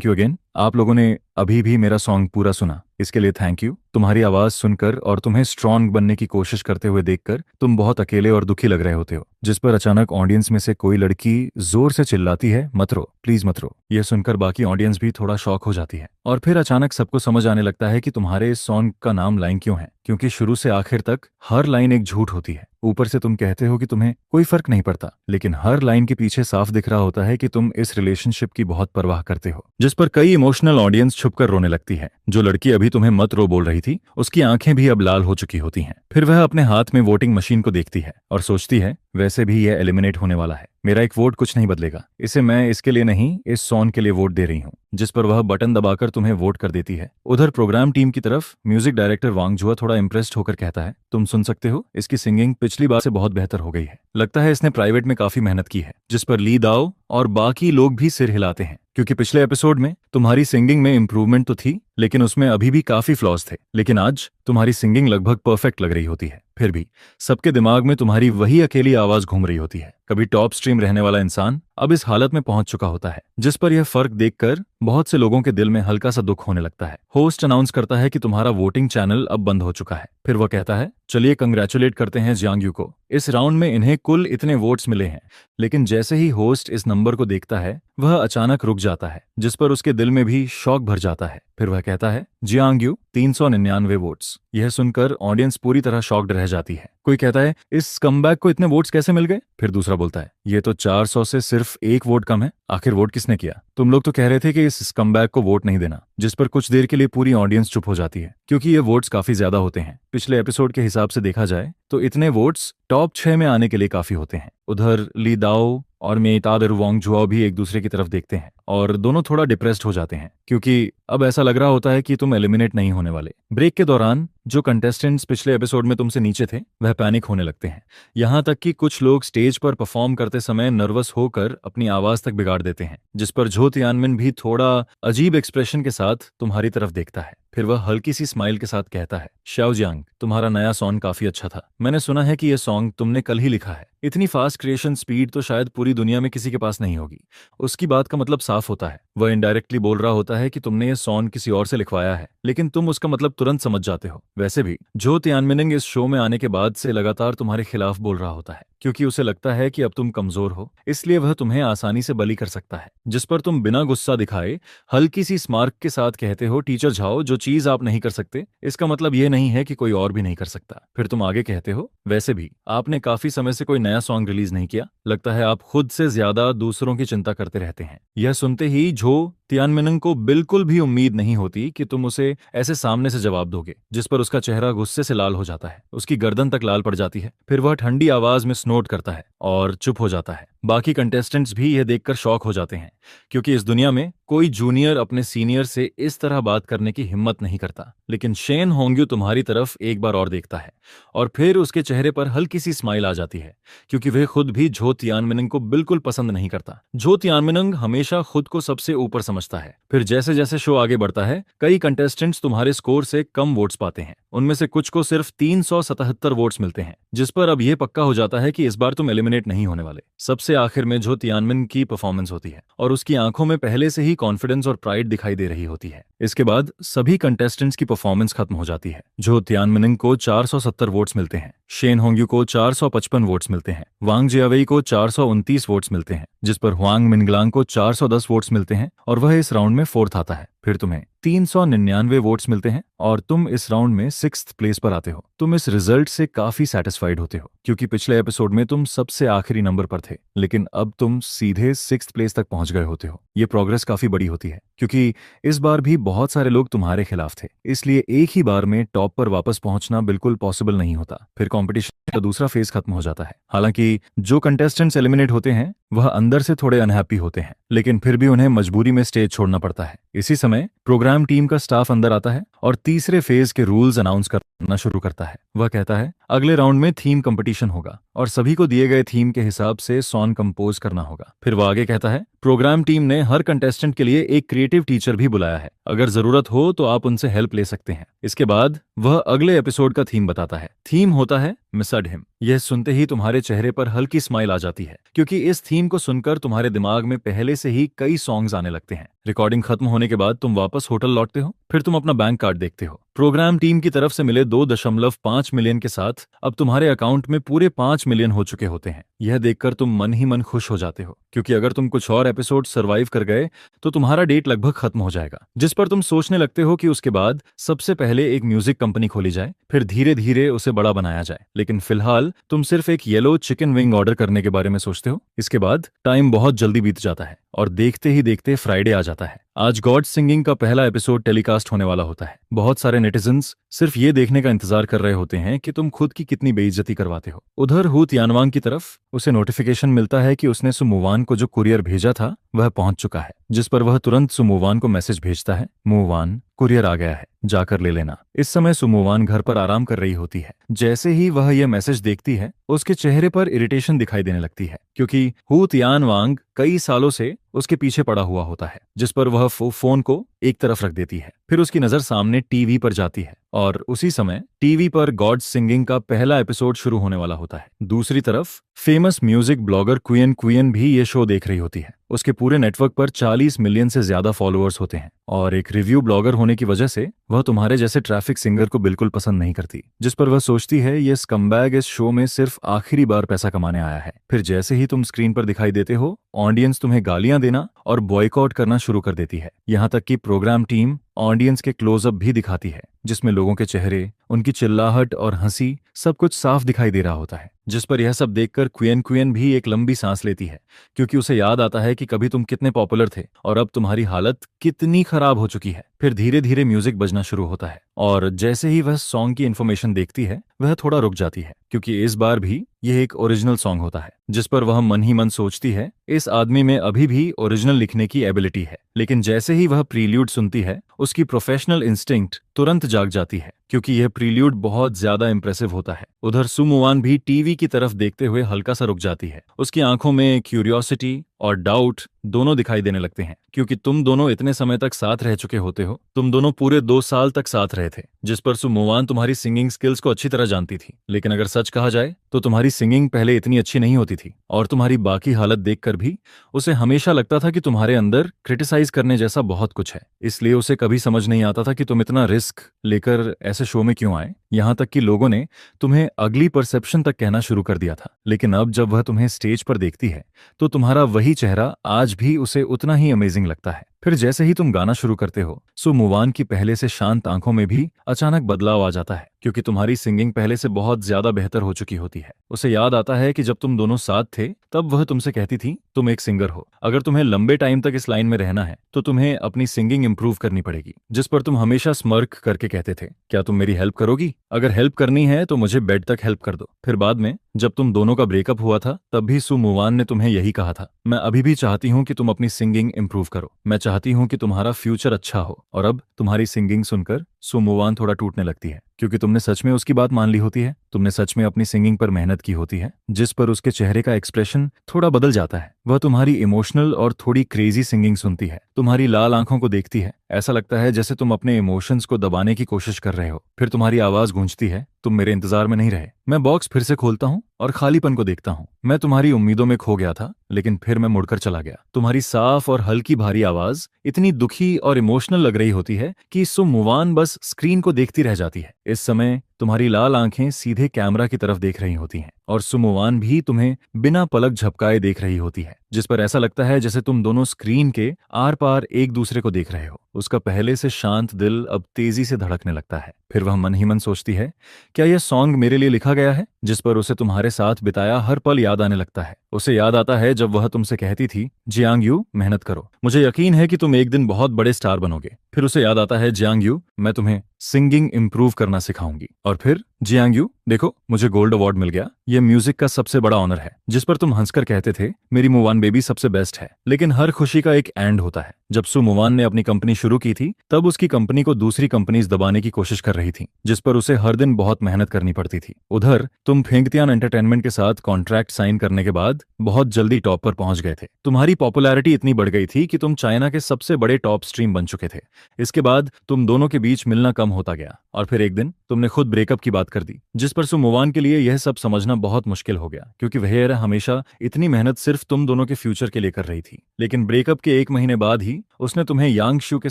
A: यू अगेन। आप लोगों ने अभी भी मेरा सॉन्ग पूरा सुना, इसके लिए थैंक यू। तुम्हारी आवाज सुनकर और तुम्हें स्ट्रांग बनने की कोशिश करते हुए देखकर तुम बहुत अकेले और दुखी लग रहे होते हो, जिस पर अचानक ऑडियंस में से कोई लड़की जोर से चिल्लाती है, मत रो, प्लीज मत रो। यह सुनकर बाकी ऑडियंस भी थोड़ा शॉक हो जाती है। और फिर अचानक सबको समझ आने लगता है कि तुम्हारे इस सॉन्ग का नाम लाइन क्यों है, क्योंकि शुरू से आखिर तक हर लाइन एक झूठ होती है। ऊपर से तुम कहते हो कि तुम्हें कोई फर्क नहीं पड़ता, लेकिन हर लाइन के पीछे साफ दिख रहा होता है कि तुम इस रिलेशनशिप की बहुत परवाह करते हो, जिस पर कई इमोशनल ऑडियंस छुपकर रोने लगती है। जो लड़की अभी तुम्हें मत रो बोल रही थी, उसकी आंखें भी अब लाल हो चुकी होती हैं। फिर वह अपने हाथ में वोटिंग मशीन को देखती है और सोचती है, वैसे भी यह एलिमिनेट होने वाला है, मेरा एक वोट कुछ नहीं बदलेगा, इसे मैं इसके लिए नहीं इस सॉन्ग के लिए वोट दे रही हूँ, जिस पर वह बटन दबाकर तुम्हें वोट कर देती है। उधर प्रोग्राम टीम की तरफ म्यूजिक डायरेक्टर वांग जुआ थोड़ा इंप्रेस्ड होकर कहता है, तुम सुन सकते हो, इसकी सिंगिंग पिछली बार से बहुत बेहतर हो गई है। लगता है इसने प्राइवेट में काफी मेहनत की है। जिस पर ली दाओ और बाकी लोग भी सिर हिलाते हैं, क्योंकि पिछले एपिसोड में तुम्हारी सिंगिंग में इंप्रूवमेंट तो थी, लेकिन उसमें अभी भी काफी फ्लॉज थे। लेकिन आज तुम्हारी सिंगिंग लगभग परफेक्ट लग रही होती है। फिर भी सबके दिमाग में तुम्हारी वही अकेली आवाज घूम रही होती है। कभी टॉप स्ट्रीम रहने वाला इंसान अब इस हालत में पहुंच चुका होता है, जिस पर यह फर्क देखकर बहुत से लोगों के दिल में हल्का सा दुख होने लगता है। होस्ट अनाउंस करता है कि तुम्हारा वोटिंग चैनल अब बंद हो चुका है। फिर वह कहता है, चलिए कंग्रेचुलेट करते हैं जियांग यू को, इस राउंड में इन्हें कुल इतने वोट्स मिले हैं। लेकिन जैसे ही होस्ट इस नंबर को देखता है, वह अचानक रुक जाता है, जिस पर उसके दिल में भी शौक भर जाता है। फिर वह कहता है, जियांग यू 399 वोट्स। यह सुनकर ऑडियंस पूरी तरह शॉक्ड रह जाती है। कोई कहता है, इस कमबैक को इतने वोट्स कैसे मिल गए? फिर दूसरा बोलता है, ये तो 400 से सिर्फ एक वोट कम है। आखिर वोट किसने किया? तुम लोग तो कह रहे थे कि इस कमबैक को वोट नहीं देना। जिस पर कुछ देर के लिए पूरी ऑडियंस चुप हो जाती है, क्योंकि ये वोट्स काफी ज्यादा होते हैं। पिछले एपिसोड के हिसाब से देखा जाए तो इतने वोट्स टॉप 6 में आने के लिए काफी होते हैं। उधर ली दाओ और मेइतादर वांग जुआओ भी एक दूसरे की तरफ देखते हैं और दोनों थोड़ा डिप्रेस्ड हो जाते हैं, क्योंकि अब ऐसा लग रहा होता है कि तुम एलिमिनेट नहीं होने वाले। ब्रेक के दौरान जो कंटेस्टेंट्स पिछले एपिसोड में तुमसे नीचे थे, वह पैनिक होने लगते हैं। यहाँ तक कि कुछ लोग स्टेज पर परफॉर्म करते समय नर्वस होकर अपनी आवाज तक बिगाड़ देते हैं, जिस पर झो तियानमिन भी थोड़ा अजीब एक्सप्रेशन के साथ तुम्हारी तरफ देखता है। फिर वह हल्की सी स्माइल के साथ कहता है, शाओजियांग, तुम्हारा नया सॉन्ग काफी अच्छा था। मैंने सुना है कि यह सॉन्ग तुमने कल ही लिखा है। इतनी फास्ट क्रिएशन स्पीड तो शायद पूरी दुनिया में किसी के पास नहीं होगी। उसकी बात का मतलब साफ होता है। वह इनडायरेक्टली बोल रहा होता है कि तुमने ये सॉन्ग किसी और से लिखवाया है, लेकिन तुम उसका मतलब तुरंत समझ जाते हो। वैसे भी झो तियानमिन इस शो में आने के बाद से लगातार तुम्हारे खिलाफ बोल रहा होता है, क्योंकि उसे लगता है कि अब तुम कमजोर हो, इसलिए वह तुम्हें आसानी से बली कर सकता है। जिस पर तुम बिना गुस्सा दिखाए हल्की सी स्मार्क के साथ कहते हो, टीचर झाओ, जो चीज आप नहीं कर सकते, इसका मतलब यह नहीं है कि कोई और भी नहीं कर सकता। फिर तुम आगे कहते हो, वैसे भी आपने काफी समय से कोई नया सॉन्ग रिलीज नहीं किया, लगता है आप खुद से ज्यादा दूसरों की चिंता करते रहते हैं। यह सुनते ही झो तियानमिनंग को बिल्कुल भी उम्मीद नहीं होती कि तुम उसे ऐसे सामने से जवाब दोगे, जिस पर उसका चेहरा गुस्से से लाल हो जाता है, उसकी गर्दन तक लाल पड़ जाती है। फिर वह ठंडी आवाज में स्नोट करता है और चुप हो जाता है। बाकी कंटेस्टेंट्स भी यह देखकर शॉक हो जाते हैं, क्योंकि इस दुनिया में कोई जूनियर अपने सीनियर से इस तरह बात करने की हिम्मत नहीं करता। लेकिन शेन होंग्यू तुम्हारी तरफ एक बार और देखता है और फिर उसके चेहरे पर हल्की सी स्माइल आ जाती है, क्योंकि वह खुद भी झो तियानमिनंग को बिल्कुल पसंद नहीं करता। झो तियानमिनंग हमेशा खुद को सबसे ऊपर समझता है। फिर जैसे जैसे शो आगे बढ़ता है, कई कंटेस्टेंट्स तुम्हारे स्कोर से कम वोट्स पाते हैं। उनमें से कुछ को सिर्फ 377 वोट्स मिलते हैं, जिस पर अब यह पक्का हो जाता है कि इस बार तुम एलिमिनेट नहीं होने वाले। सबसे आखिर में झो तियानमिन की परफॉर्मेंस होती है और उसकी आंखों में पहले से ही कॉन्फिडेंस और प्राइड दिखाई दे रही होती है। इसके बाद सभी कंटेस्टेंट्स की परफॉर्मेंस खत्म हो जाती है। झो तियानमिन को 470 वोट्स मिलते हैं, शेन होंग्यू को 455 वोट्स मिलते हैं, वांग जियावेई को 429 वोट्स मिलते हैं, जिस पर हुआंग मिनग्लांग को 410 वोट्स मिलते हैं और वह इस राउंड में फोर्थ आता है। फिर तुम्हें 399 वोट्स मिलते हैं और तुम इस राउंड में 6th प्लेस पर आते हो। तुम इस रिजल्ट से काफी सेटिस्फाइड होते हो, क्योंकि पिछले एपिसोड में तुम सबसे आखिरी नंबर पर थे, लेकिन अब तुम सीधे 6th प्लेस तक पहुंच गए होते हो। ये प्रोग्रेस काफी बड़ी होती है, क्योंकि इस बार भी बहुत सारे लोग तुम्हारे खिलाफ थे, इसलिए एक ही बार में टॉप पर वापस पहुंचना बिल्कुल पॉसिबल नहीं होता। फिर कंपटीशन का दूसरा फेज खत्म हो जाता है। हालांकि जो कंटेस्टेंट्स एलिमिनेट होते हैं वह अंदर से थोड़े अनहैप्पी होते हैं, लेकिन फिर भी उन्हें मजबूरी में स्टेज छोड़ना पड़ता है। इसी समय प्रोग्राम टीम का स्टाफ अंदर आता है और तीसरे फेज के रूल्स अनाउंस करना शुरू करता है। वह कहता है अगले राउंड में थीम कंपटीशन होगा और सभी को दिए गए थीम के हिसाब से सॉन्ग कंपोज करना होगा। फिर वह आगे कहता है प्रोग्राम टीम ने हर कंटेस्टेंट के लिए एक क्रिएटिव टीचर भी बुलाया है, अगर जरूरत हो तो आप उनसे हेल्प ले सकते हैं। इसके बाद वह अगले एपिसोड का थीम बताता है। थीम होता है मिसड हिम। यह सुनते ही तुम्हारे चेहरे पर हल्की स्माइल आ जाती है, क्योंकि इस थीम को सुनकर तुम्हारे दिमाग में पहले से ही कई सॉन्ग्स आने लगते हैं। रिकॉर्डिंग खत्म होने के बाद तुम वापस होटल लौटते हो। फिर तुम अपना बैंक कार्ड देखते हो। प्रोग्राम टीम की तरफ से मिले 2.5 मिलियन के साथ अब तुम्हारे अकाउंट में पूरे 5 मिलियन हो चुके होते हैं। यह देखकर तुम मन ही मन खुश हो जाते हो, क्योंकि अगर तुम कुछ और एपिसोड सर्वाइव कर गए तो तुम्हारा डेट लगभग खत्म हो जाएगा, जिस पर तुम सोचने लगते हो कि उसके बाद सबसे पहले एक म्यूजिक कंपनी खोली जाए, फिर धीरे धीरे उसे बड़ा बनाया जाए। लेकिन फिलहाल तुम सिर्फ एक येलो चिकन विंग ऑर्डर करने के बारे में सोचते हो। इसके बाद टाइम बहुत जल्दी बीत जाता है और देखते ही देखते फ्राइडे आ जाता है। आज गॉड सिंगिंग का पहला एपिसोड टेलीकास्ट होने वाला होता है। बहुत सारे नेटिजन्स सिर्फ ये देखने का इंतजार कर रहे होते हैं कि तुम खुद की कितनी बेइज्जती करवाते हो। उधर हू तियानवांग की तरफ उसे नोटिफिकेशन मिलता है कि उसने सुमोवान को जो कुरियर भेजा था वह पहुंच चुका है, जिस पर वह तुरंत सुमोवान को मैसेज भेजता है, मोवान कुरियर आ गया है, जाकर ले लेना। इस समय सुमोवान घर पर आराम कर रही होती है। जैसे ही वह यह मैसेज देखती है, उसके चेहरे पर इरिटेशन दिखाई देने लगती है, क्योंकि हू तियानवांग कई सालों से उसके पीछे पड़ा हुआ होता है, जिस पर वह फोन को एक तरफ रख देती है। फिर उसकी नजर सामने टीवी पर जाती है और उसी समय टीवी पर गॉड सिंगिंग का पहला एपिसोड शुरू होने वाला होता है। दूसरी तरफ फेमस म्यूजिक ब्लॉगर क्वियन भी ये शो देख रही होती है। उसके पूरे नेटवर्क पर 40 मिलियन से ज्यादा फॉलोअर्स होते हैं और एक रिव्यू ब्लॉगर होने की वजह से वह तुम्हारे जैसे ट्रैफिक सिंगर को बिल्कुल पसंद नहीं करती, जिस पर वह सोचती है ये स्कम्बैग इस शो में सिर्फ आखिरी बार पैसा कमाने आया है। फिर जैसे ही तुम स्क्रीन पर दिखाई देते हो, ऑडियंस तुम्हें गालियां देना और बॉयकॉट करना शुरू कर देती है। यहाँ तक कि प्रोग्राम टीम ऑडियंस के क्लोजअप भी दिखाती है, जिसमें लोगों के चेहरे, उनकी चिल्लाहट और हंसी सब कुछ साफ दिखाई दे रहा होता है। जिस पर यह सब देखकर क्वियन भी एक लंबी सांस लेती है, क्योंकि उसे याद आता है कि कभी तुम कितने पॉपुलर थे और अब तुम्हारी हालत कितनी खराब हो चुकी है। फिर धीरे धीरे म्यूजिक बजना शुरू होता है और जैसे ही वह सॉन्ग की इन्फॉर्मेशन देखती है, वह थोड़ा रुक जाती है, क्योंकि इस बार भी यह एक ओरिजिनल सॉन्ग होता है, जिस पर वह मन ही मन सोचती है इस आदमी में अभी भी ओरिजिनल लिखने की एबिलिटी है। लेकिन जैसे ही वह प्रील्यूड सुनती है, उसकी प्रोफेशनल इंस्टिंक्ट तुरंत जाग जाती है, क्योंकि यह प्रील्यूड बहुत ज्यादा इंप्रेसिव होता है। उधर सुमोवान भी टीवी की तरफ देखते हुए हल्का सा रुक जाती है। उसकी आंखों में क्यूरियोसिटी और डाउट दोनों दिखाई देने लगते हैं, क्योंकि तुम दोनों इतने समय तक साथ रह चुके होते हो। तुम दोनों पूरे 2 साल तक साथ रहे थे, जिस पर सुमोवान तुम्हारी सिंगिंग स्किल्स को अच्छी तरह जानती थी। लेकिन अगर सच कहा जाए तो तुम्हारी सिंगिंग पहले इतनी अच्छी नहीं होती थी और तुम्हारी बाकी हालत देखकर भी उसे हमेशा लगता था कि तुम्हारे अंदर क्रिटिसाइज करने जैसा बहुत कुछ है। इसलिए उसे कभी समझ नहीं आता था कि तुम इतना रिस्क लेकर ऐसे शो में क्यों आए। यहाँ तक कि लोगों ने तुम्हें अगली परसेप्शन तक कहना शुरू कर दिया था। लेकिन अब जब वह तुम्हें स्टेज पर देखती है तो तुम्हारा वही चेहरा आज भी उसे उतना ही अमेजिंग लगता है। फिर जैसे ही तुम गाना शुरू करते हो, सो मुवान की पहले से शांत आंखों में भी अचानक बदलाव आ जाता है, क्योंकि तुम्हारी सिंगिंग पहले से बहुत ज्यादा बेहतर हो चुकी होती है। उसे याद आता है कि जब तुम दोनों साथ थे तब वह तुमसे कहती थी तुम एक सिंगर हो, अगर तुम्हें लंबे टाइम तक इस लाइन में रहना है तो तुम्हें अपनी सिंगिंग इंप्रूव करनी पड़ेगी। जिस पर तुम हमेशा स्मर्क करके कहते थे, क्या तुम मेरी हेल्प करोगी? अगर हेल्प करनी है तो मुझे बेड तक हेल्प कर दो। फिर बाद में जब तुम दोनों का ब्रेकअप हुआ था तब भी सु मुवान ने तुम्हें यही कहा था, मैं अभी भी चाहती हूँ कि तुम अपनी सिंगिंग इंप्रूव करो, मैं चाहती हूँ कि तुम्हारा फ्यूचर अच्छा हो। और अब तुम्हारी सिंगिंग सुनकर सु मुवान थोड़ा टूटने लगती है, क्योंकि तुमने सच में उसकी बात मान ली होती है, तुमने सच में अपनी सिंगिंग पर मेहनत की होती है। जिस पर उसके चेहरे का एक्सप्रेशन थोड़ा बदल जाता है। वह तुम्हारी इमोशनल और थोड़ी क्रेजी सिंगिंग सुनती है, तुम्हारी लाल आंखों को देखती है, ऐसा लगता है जैसे तुम अपने इमोशंस को दबाने की कोशिश कर रहे हो। फिर तुम्हारी आवाज गूंजती है, तुम मेरे इंतजार में नहीं रहे। मैं बॉक्स फिर से खोलता हूँ और खालीपन को देखता हूँ। मैं तुम्हारी उम्मीदों में खो गया था, लेकिन फिर मैं मुड़कर चला गया। तुम्हारी साफ और हल्की भारी आवाज इतनी दुखी और इमोशनल लग रही होती है कि सु मुवान बस स्क्रीन को देखती रह जाती है। इस समय तुम्हारी लाल आंखें सीधे कैमरा की तरफ देख रही होती हैं और सु मुवान भी तुम्हें बिना पलक झपकाए देख रही होती है, जिस पर ऐसा लगता है जैसे तुम दोनों स्क्रीन के आर पार एक दूसरे को देख रहे हो। उसका पहले से शांत दिल अब तेजी से धड़कने लगता है। फिर वह मन ही मन सोचती है, क्या यह सॉन्ग मेरे लिए लिखा गया है? जिस पर उसे तुम्हारे साथ बिताया हर पल याद आने लगता है। उसे याद आता है जब वह तुमसे कहती थी, जियांग यू मेहनत करो, मुझे यकीन है कि तुम एक दिन बहुत बड़े स्टार बनोगे। फिर उसे याद आता है, जियांग यू मैं तुम्हें सिंगिंग इंप्रूव करना सिखाऊंगी। और फिर जियांग यू देखो, मुझे गोल्ड अवार्ड मिल गया, यह म्यूजिक का सबसे बड़ा ऑनर है। जिस पर तुम हंसकर कहते थे, मेरी मुवान बेबी सबसे बेस्ट है। लेकिन हर खुशी का एक एंड होता है। जब सु मुवान ने अपनी कंपनी शुरू की थी तब उसकी कंपनी को दूसरी कंपनीज दबाने की कोशिश कर रही थी, जिस पर उसे हर दिन बहुत मेहनत करनी पड़ती थी। उधर तुम फेंगतियान एंटरटेनमेंट के साथ कॉन्ट्रैक्ट साइन करने के बाद बहुत जल्दी टॉप पर पहुंच गए थे। तुम्हारी पॉपुलैरिटी इतनी बढ़ गई थी कि तुम चाइना के सबसे बड़े टॉप स्ट्रीम बन चुके थे। इसके बाद तुम दोनों के बीच मिलना कम होता गया और फिर एक दिन तुमने खुद ब्रेकअप की बात कर दी, जिस पर सु मुवान के लिए यह सब समझना बहुत मुश्किल हो गया, क्योंकि वह हमेशा इतनी मेहनत सिर्फ तुम दोनों के फ्यूचर के लिए कर रही थी। लेकिन ब्रेकअप के 1 महीने बाद ही उसने तुम्हें यांग शू के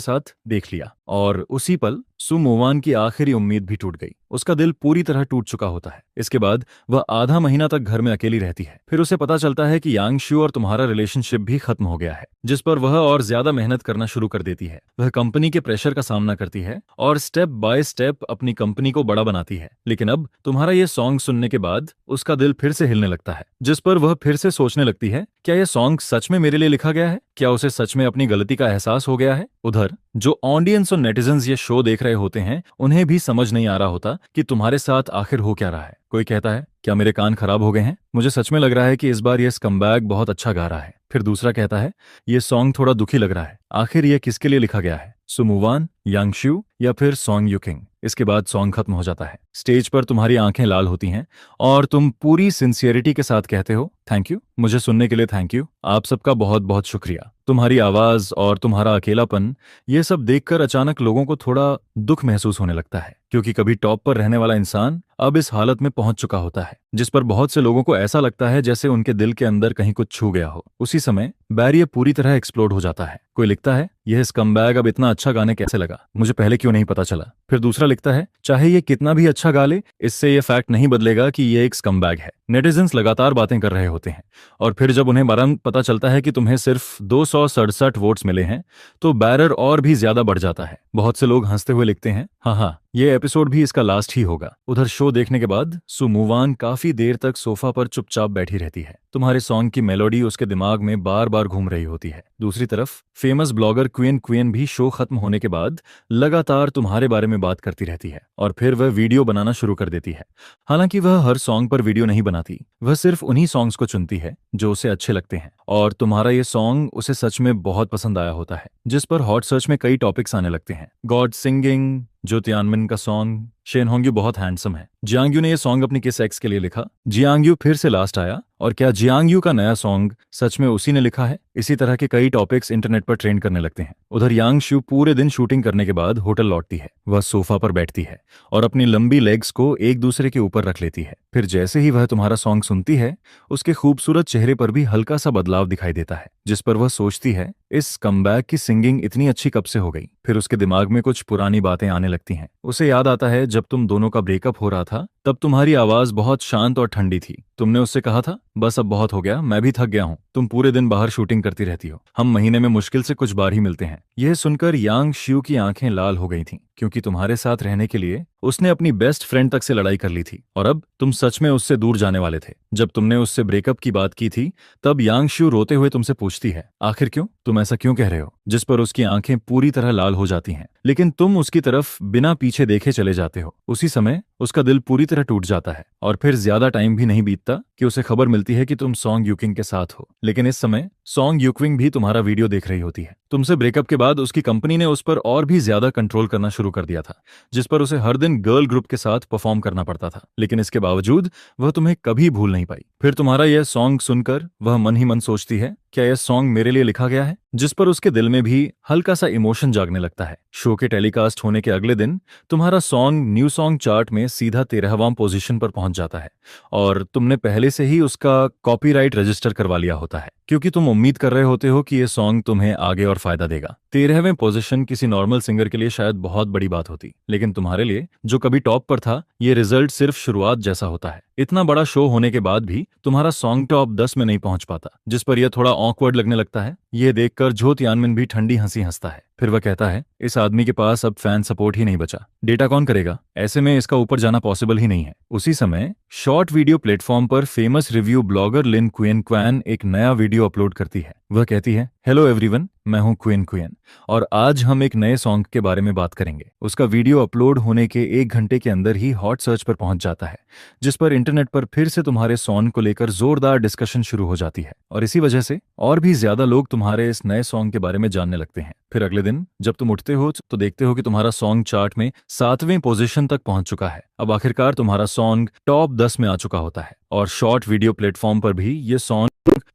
A: साथ देख लिया और उसी पल सु मुवान की आखिरी उम्मीद भी टूट गई। उसका दिल पूरी तरह टूट चुका होता है। इसके बाद वह आधा महीना तक घर में अकेली रहती है। फिर उसे पता चलता है कि यांग शू और तुम्हारा रिलेशनशिप भी खत्म हो गया है, जिस पर वह और ज्यादा मेहनत करना शुरू कर देती है। वह कंपनी के प्रेशर का सामना करती है और स्टेप बाय स्टेप अपनी कंपनी को बड़ा बनाती है। लेकिन अब तुम्हारा ये सॉन्ग सुनने के बाद उसका दिल फिर से हिलने लगता है, जिस पर वह फिर से सोचने लगती है, क्या यह सॉन्ग सच में मेरे लिए लिखा गया है? क्या उसे सच में अपनी गलती का एहसास हो गया है? उधर जो ऑडियंस और नेटिजन्स ये शो देख रहे होते हैं, उन्हें भी समझ नहीं आ रहा होता कि तुम्हारे साथ आखिर हो क्या रहा है। कोई कहता है, क्या मेरे कान खराब हो गए हैं? मुझे सच में लग रहा है कि इस बार ये स्कमबैग बहुत अच्छा गा रहा है। फिर दूसरा कहता है, ये सॉन्ग थोड़ा दुखी लग रहा है। आखिर ये किसके लिए लिखा गया है? सु मुवान, यांग शू या फिर सॉन्ग युकिंग? इसके बाद सॉन्ग खत्म हो जाता है। स्टेज पर तुम्हारी आंखें लाल होती हैं और तुम पूरी सिंसियरिटी के साथ कहते हो, थैंक यू, मुझे सुनने के लिए थैंक यू, आप सबका बहुत बहुत शुक्रिया। तुम्हारी आवाज और तुम्हारा अकेलापन, ये सब देखकर अचानक लोगों को थोड़ा दुख महसूस होने लगता है, क्योंकि कभी टॉप पर रहने वाला इंसान अब इस हालत में पहुंच चुका होता है, जिस पर बहुत से लोगों को ऐसा लगता है जैसे उनके दिल के अंदर कहीं कुछ छू गया हो। उसी समय बैरियर पूरी तरह एक्सप्लोड हो जाता है। कोई लिखता है, यह स्कमबैग अब इतना अच्छा गाने कैसे लगा, मुझे पहले क्यों नहीं पता चला। फिर दूसरा लिखता है, चाहे ये कितना भी अच्छा गा ले, इससे ये फैक्ट नहीं बदलेगा कि ये एक स्कमबैग है। नेटिजन्स लगातार बातें कर रहे होते हैं और फिर जब उन्हें मरण पता चलता है कि तुम्हें सिर्फ 267 वोट्स मिले हैं तो बैरर और भी ज्यादा बढ़ जाता है। बहुत से लोग हंसते हुए लिखते हैं, हाँ, ये एपिसोड भी इसका लास्ट ही होगा। उधर शो देखने के बाद सु मुवान काफी देर तक सोफा पर चुपचाप बैठी रहती है। तुम्हारे सॉन्ग की मेलोडी उसके दिमाग में बार बार घूम रही होती है। दूसरी तरफ फेमस ब्लॉगर क्विन भी शो खत्म होने के बाद लगातार तुम्हारे बारे में बात करती रहती है और फिर वह वीडियो बनाना शुरू कर देती है। हालांकि वह हर सॉन्ग पर वीडियो नहीं बनाती, वह सिर्फ उन्हीं सॉन्ग्स को चुनती है जो उसे अच्छे लगते हैं और तुम्हारा ये सॉन्ग उसे सच में बहुत पसंद आया होता है, जिस पर हॉट सर्च में कई टॉपिक्स आने लगते हैं। गॉड सिंगिंग, जो तियानमिन का सॉन्ग, शेन होंग्यू बहुत हैंडसम है, जियांग यू ने यह सॉन्ग अपनी किस एक्स के लिए लिखा, जियांग यू फिर से लास्ट आया और क्या जियांग यू का नया सॉन्ग सच में उसी ने लिखा है। इसी तरह के कई टॉपिक्स इंटरनेट पर ट्रेंड करने लगते हैं। उधर यांग शू पूरे दिन शूटिंग करने के बाद होटल लौटती है। वह सोफा पर बैठती है और अपनी लंबी लेग्स को एक दूसरे के ऊपर रख लेती है। फिर जैसे ही वह तुम्हारा सॉन्ग सुनती है, उसके खूबसूरत चेहरे पर भी हल्का सा बदलाव दिखाई देता है, जिस पर वह सोचती है, इस कमबैक की सिंगिंग इतनी अच्छी कब से हो गई। फिर उसके दिमाग में कुछ पुरानी बातें आने लगती हैं। उसे याद आता है जब तुम दोनों का ब्रेकअप हो रहा था तब तुम्हारी आवाज बहुत शांत और ठंडी थी। तुमने उससे कहा था, बस अब बहुत हो गया, मैं भी थक गया हूँ, तुम पूरे दिन बाहर शूटिंग करती रहती हो, हम महीने में मुश्किल से कुछ बार ही मिलते हैं। यह सुनकर यांग शिउ की आंखें लाल हो गई थीं, क्योंकि तुम्हारे साथ रहने के लिए उसने अपनी बेस्ट फ्रेंड तक से लड़ाई कर ली थी और अब तुम सच में उससे दूर जाने वाले थे। जब तुमने उससे ब्रेकअप की बात की थी तब यांग शिउ रोते हुए तुमसे पूछती है, आखिर क्यों, तुम ऐसा क्यों कह रहे हो? जिस पर उसकी आंखें पूरी तरह लाल हो जाती हैं, लेकिन तुम उसकी तरफ बिना पीछे देखे चले जाते हो। उसी समय उसका दिल पूरी तरह टूट जाता है और फिर ज्यादा टाइम भी नहीं बीतता कि उसे खबर मिलती है कि तुम सॉन्ग यूकिंग के साथ हो। लेकिन इस समय सॉन्ग यूक्विंग भी तुम्हारा वीडियो देख रही होती है। तुमसे ब्रेकअप के बाद उसकी कंपनी ने उस पर और भी ज्यादा कंट्रोल करना शुरू कर दिया था, जिस पर उसे हर दिन गर्ल ग्रुप के साथ परफॉर्म करना पड़ता था। लेकिन इसके बावजूद वह तुम्हें कभी भूल नहीं पाई। फिर तुम्हारा यह सॉन्ग सुनकर वह मन ही मन सोचती है, क्या यह सॉन्ग मेरे लिए लिखा गया है? जिस पर उसके दिल में भी हल्का सा इमोशन जागने लगता है। शो के टेलीकास्ट होने के अगले दिन तुम्हारा सॉन्ग न्यू सॉन्ग चार्ट में सीधा 13वां पोजीशन पर पहुंच जाता है और तुमने पहले से ही उसका कॉपीराइट रजिस्टर करवा लिया होता है, क्योंकि तुम उम्मीद कर रहे होते हो कि यह सॉन्ग तुम्हें आगे और फायदा देगा। 13वें पोजीशन किसी नॉर्मल सिंगर के लिए शायद बहुत बड़ी बात होती, लेकिन तुम्हारे लिए जो कभी टॉप पर था, ये रिजल्ट सिर्फ शुरुआत जैसा होता है। इतना बड़ा शो होने के बाद भी तुम्हारा सॉन्ग टॉप 10 में नहीं पहुंच पाता, जिस पर यह थोड़ा ऑकवर्ड लगने लगता है। यह देखकर जो तियानमिन भी ठंडी हंसी हंसता है। फिर वह कहता है, इस आदमी के पास अब फैन सपोर्ट ही नहीं बचा, डेटा कौन करेगा, ऐसे में इसका ऊपर जाना पॉसिबल ही नहीं है। उसी समय शॉर्ट वीडियो प्लेटफॉर्म पर फेमस रिव्यू ब्लॉगर लिन क्विन क्वैन एक नया वीडियो अपलोड करती है। वह कहती है, हेलो एवरीवन, मैं हूं क्विन क्विन और आज हम एक नए सॉन्ग के बारे में बात करेंगे। उसका वीडियो अपलोड होने के 1 घंटे के अंदर ही हॉट सर्च पर पहुंच जाता है, जिस पर इंटरनेट पर फिर से तुम्हारे सॉन्ग को लेकर जोरदार डिस्कशन शुरू हो जाती है और इसी वजह से और भी ज्यादा लोग तुम्हारे इस नए सॉन्ग के बारे में जानने लगते हैं। फिर अगले दिन जब तुम उठते हो तो देखते हो कि तुम्हारा सॉन्ग चार्ट में 7वें पोजीशन तक पहुंच चुका है। अब आखिरकार तुम्हारा सॉन्ग टॉप 10 में आ चुका होता है और शॉर्ट वीडियो प्लेटफॉर्म पर भी ये सॉन्ग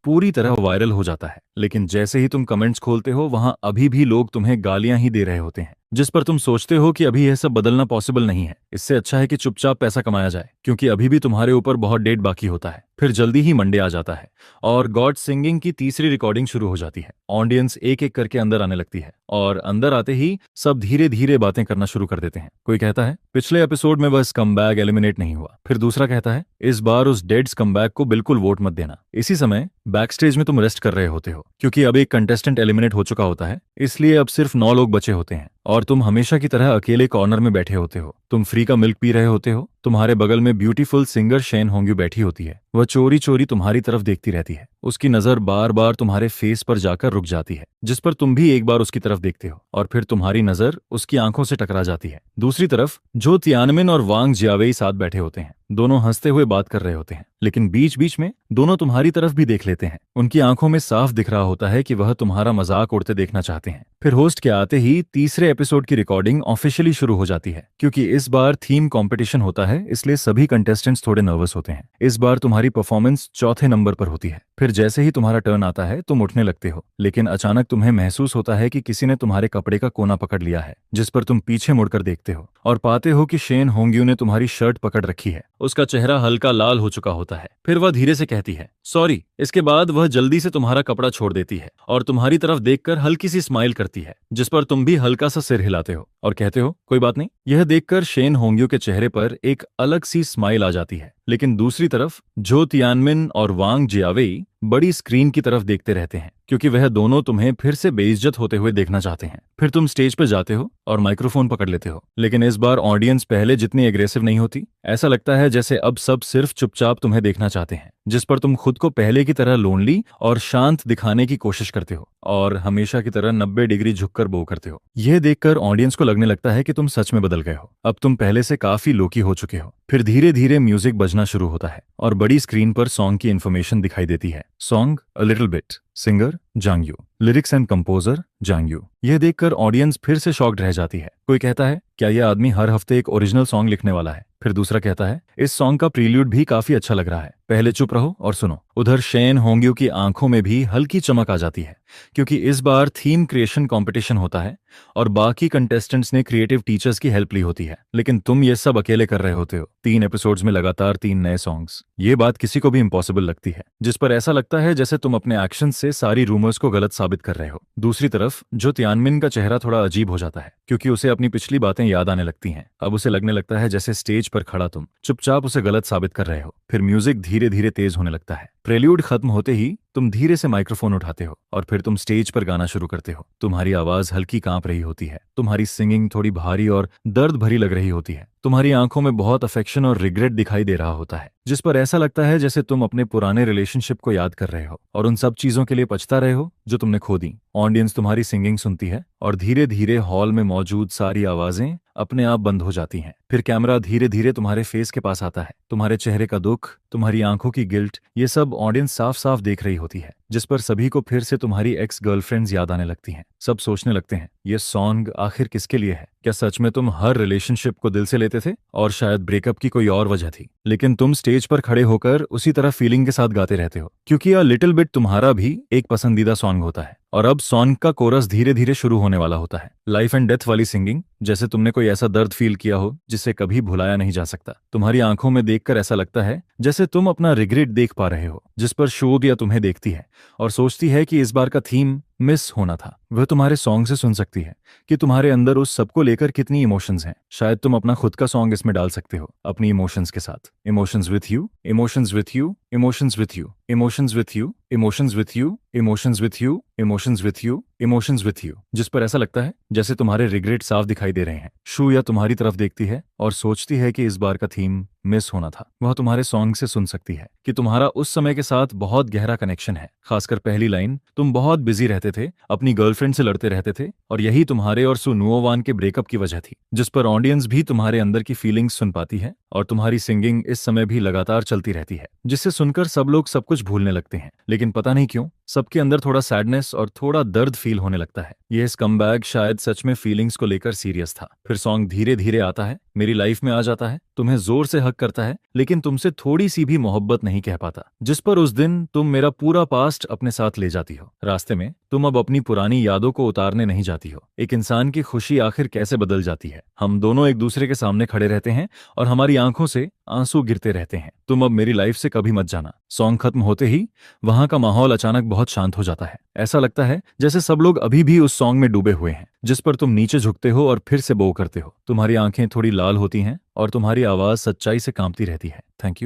A: पूरी तरह वायरल हो जाता है। लेकिन जैसे ही तुम कमेंट्स खोलते हो, वहां अभी भी लोग तुम्हें गालियां ही दे रहे होते हैं, जिस पर तुम सोचते हो कि अभी यह सब बदलना पॉसिबल नहीं है। इससे अच्छा है कि चुपचाप पैसा कमाया जाए, क्योंकि अभी भी तुम्हारे ऊपर बहुत डेट बाकी होता है। फिर जल्दी ही मंडे आ जाता है और गॉड सिंगिंग की तीसरी रिकॉर्डिंग शुरू हो जाती है। ऑडियंस एक एक करके अंदर आने लगती है और अंदर आते ही सब धीरे धीरे बातें करना शुरू कर देते हैं। कोई कहता है, पिछले एपिसोड में वह स्कमबैग एलिमिनेट नहीं हुआ। फिर दूसरा कहता है, इस बार उस डेड स्कमबैग को बिल्कुल वोट मत देना। इसी समय बैक स्टेज में तुम रेस्ट कर रहे होते हो, क्योंकि अब एक कंटेस्टेंट एलिमिनेट हो चुका होता है, इसलिए अब सिर्फ 9 लोग बचे होते हैं और तुम हमेशा की तरह अकेले कॉर्नर में बैठे होते हो। तुम फ्री का मिल्क पी रहे होते हो। तुम्हारे बगल में ब्यूटीफुल सिंगर शेन होंग्यू बैठी होती है। वह चोरी चोरी तुम्हारी तरफ देखती रहती है। उसकी नजर बार बार तुम्हारे फेस पर जाकर रुक जाती है, जिस पर तुम भी एक बार उसकी तरफ देखते हो और फिर तुम्हारी नजर उसकी आंखों से टकरा जाती है। दूसरी तरफ जो तियानमिन और वांग जियावेई साथ बैठे होते हैं, दोनों हंसते हुए बात कर रहे होते हैं, लेकिन बीच बीच में दोनों तुम्हारी तरफ भी देख लेते हैं। उनकी आंखों में साफ दिख रहा होता है कि वह तुम्हारा मजाक उड़ते देखना चाहते हैं। फिर होस्ट के आते ही तीसरे एपिसोड की रिकॉर्डिंग ऑफिशियली शुरू हो जाती है। क्योंकि इस बार थीम कंपटीशन होता है, इसलिए सभी कंटेस्टेंट्स थोड़े नर्वस होते हैं। इस बार तुम्हारी परफॉर्मेंस चौथे नंबर पर होती है। फिर जैसे ही तुम्हारा टर्न आता है तुम उठने लगते हो, लेकिन अचानक तुम्हें महसूस होता है कि किसी ने तुम्हारे कपड़े का कोना पकड़ लिया है, जिस पर तुम पीछे मुड़कर देखते हो और पाते हो कि शेन होंग्यू ने तुम्हारी शर्ट पकड़ रखी है। उसका चेहरा हल्का लाल हो चुका होता है। फिर वह धीरे से कहती है, सॉरी। इसके बाद वह जल्दी से तुम्हारा कपड़ा छोड़ देती है और तुम्हारी तरफ देखकर हल्की सी स्माइल करती है, जिस पर तुम भी हल्का सा सिर हिलाते हो और कहते हो, कोई बात नहीं। यह देखकर शेन होंग्यू के चेहरे पर एक अलग सी स्माइल आ जाती है। लेकिन दूसरी तरफ जो तियानमिन और वांग जियावेई बड़ी स्क्रीन की तरफ देखते रहते हैं, क्योंकि वह दोनों तुम्हें फिर से बेइज्जत होते हुए देखना चाहते हैं। फिर तुम स्टेज पर जाते हो और माइक्रोफोन पकड़ लेते हो, लेकिन इस बार ऑडियंस पहले जितनी एग्रेसिव नहीं होती। ऐसा लगता है जैसे अब सब सिर्फ चुपचाप तुम्हें देखना चाहते हैं, जिस पर तुम खुद को पहले की तरह लोनली और शांत दिखाने की कोशिश करते हो और हमेशा की तरह 90 डिग्री झुककर बो करते हो। यह देखकर ऑडियंस को लगने लगता है कि तुम सच में बदल गए हो। अब तुम पहले से काफी लोकी हो चुके हो। फिर धीरे धीरे म्यूजिक बजना शुरू होता है और बड़ी स्क्रीन पर सॉन्ग की इन्फॉर्मेशन दिखाई देती है। Song a little bit, singer Zhang Yu, lyrics and composer Zhang Yu. यह देखकर ऑडियंस फिर से शॉक्ड रह जाती है। कोई कहता है, क्या यह आदमी हर हफ्ते एक ओरिजिनल सॉन्ग लिखने वाला है? फिर दूसरा कहता है, इस सॉन्ग का प्रील्यूड भी काफी अच्छा लग रहा है। पहले चुप रहो और सुनो। उधर शेन होंग्यू की आंखों में भी हल्की चमक आ जाती है, क्योंकि इस बार थीम क्रिएशन कंपटीशन होता है और बाकी कंटेस्टेंट्स ने क्रिएटिव टीचर्स की हेल्प ली होती है, लेकिन तुम ये सब अकेले कर रहे होते हो। 3 एपिसोड्स में लगातार 3 नए सॉन्ग्स, ये बात किसी को भी इम्पॉसिबल लगती है, जिस पर ऐसा लगता है जैसे तुम अपने एक्शन से सारी रूमर्स को गलत साबित कर रहे हो। दूसरी तरफ जो तियानमिन का चेहरा थोड़ा अजीब हो जाता है, क्योंकि उसे अपनी पिछली बातें याद आने लगती हैं। अब उसे लगने लगता है जैसे स्टेज पर खड़ा तुम चुपचाप उसे गलत साबित कर रहे हो। फिर म्यूजिक धीरे धीरे तेज होने लगता है। प्रेल्यूड खत्म होते ही तुम धीरे से माइक्रोफोन उठाते हो और फिर तुम स्टेज पर गाना शुरू करते हो। तुम्हारी आवाज हल्की कांप रही होती है, तुम्हारी सिंगिंग थोड़ी भारी और दर्द भरी लग रही होती है, तुम्हारी आंखों में बहुत अफेक्शन और रिग्रेट दिखाई दे रहा होता है, जिस पर ऐसा लगता है जैसे तुम अपने पुराने रिलेशनशिप को याद कर रहे हो और उन सब चीजों के लिए पछता रहे हो जो तुमने खो दी। ऑडियंस तुम्हारी सिंगिंग सुनती है और धीरे धीरे हॉल में मौजूद सारी आवाजें अपने आप बंद हो जाती हैं। फिर कैमरा धीरे धीरे तुम्हारे फेस के पास आता है। तुम्हारे चेहरे का दुख, तुम्हारी आंखों की गिल्ट, ये सब ऑडियंस साफ साफ देख रही होती है, जिस पर सभी को फिर से तुम्हारी एक्स गर्लफ्रेंड्स याद आने लगती हैं। सब सोचने लगते हैं ये सॉन्ग आखिर किसके लिए है? क्या सच में तुम हर रिलेशनशिप को दिल से लेते थे और शायद ब्रेकअप की कोई और वजह थी? लेकिन तुम स्टेज पर खड़े होकर उसी तरह फीलिंग के साथ गाते रहते हो, क्योंकि अ लिटिल बिट तुम्हारा भी एक पसंदीदा सॉन्ग होता है। और अब सॉन्ग का कोरस धीरे धीरे शुरू होने वाला होता है। लाइफ एंड डेथ वाली सिंगिंग, जैसे तुमने कोई ऐसा दर्द फील किया हो जिसे कभी भुलाया नहीं जा सकता। तुम्हारी आंखों में देखकर ऐसा लगता है जैसे तुम अपना रिग्रेट देख पा रहे हो, जिस पर शोबिया तुम्हें देखती है और सोचती है कि इस बार का थीम मिस होना था। वह तुम्हारे सॉन्ग से सुन सकती है कि तुम्हारे अंदर उस सबको लेकर कितनी इमोशंस हैं। शायद तुम अपना खुद का सॉन्ग इसमें डाल सकते हो अपनी इमोशंस के साथ। Emotions with you, emotions with you, emotions with you, emotions with you, emotions with you, emotions with you, emotions with you, emotions with you, जिस पर ऐसा लगता है जैसे तुम्हारे रिग्रेट साफ दिखाई दे रहे हैं। शूया तुम्हारी तरफ देखती है और सोचती है कि इस बार का थीम मिस होना था। वह तुम्हारे सॉन्ग से सुन सकती है कि तुम्हारा उस समय के साथ बहुत गहरा कनेक्शन है। खासकर पहली लाइन, तुम बहुत बिजी रहते थे, अपनी गर्लफ्रेंड से लड़ते रहते थे और यही तुम्हारे और सु नुओवान के ब्रेकअप की वजह थी, जिस पर ऑडियंस भी तुम्हारे अंदर की फीलिंग्स सुन पाती है और तुम्हारी सिंगिंग इस समय भी लगातार चलती रहती है, जिससे सुनकर सब लोग सब कुछ भूलने लगते हैं। लेकिन पता नहीं क्यों सबके अंदर थोड़ा सैडनेस और थोड़ा दर्द फील होने लगता है। यह स्कमबैग शायद सच में फीलिंग्स को लेकर सीरियस था। फिर सॉन्ग धीरे धीरे आता है, मेरी लाइफ में आ जाता है, तुम्हें जोर से हक करता है, लेकिन तुमसे थोड़ी सी भी मोहब्बत नहीं कह पाता, जिस पर उस दिन तुम मेरा पूरा पास्ट अपने साथ ले जाती हो। रास्ते में तुम अब अपनी पुरानी यादों को उतारने नहीं जाती हो। एक इंसान की खुशी आखिर कैसे बदल जाती है। हम दोनों एक दूसरे के सामने खड़े रहते हैं और हमारी आंखों से आंसू गिरते रहते हैं। तुम अब मेरी लाइफ से कभी मत जाना। सॉन्ग खत्म होते ही वहां का माहौल अचानक बहुत शांत हो जाता है। ऐसा लगता है जैसे सब लोग अभी भी उस सॉन्ग में डूबे हुए हैं, जिस पर तुम नीचे झुकते हो और फिर से बो करते हो। तुम्हारी आंखें थोड़ी लाल होती हैं और तुम्हारी आवाज सच्चाई से कांपती रहती है। थैंक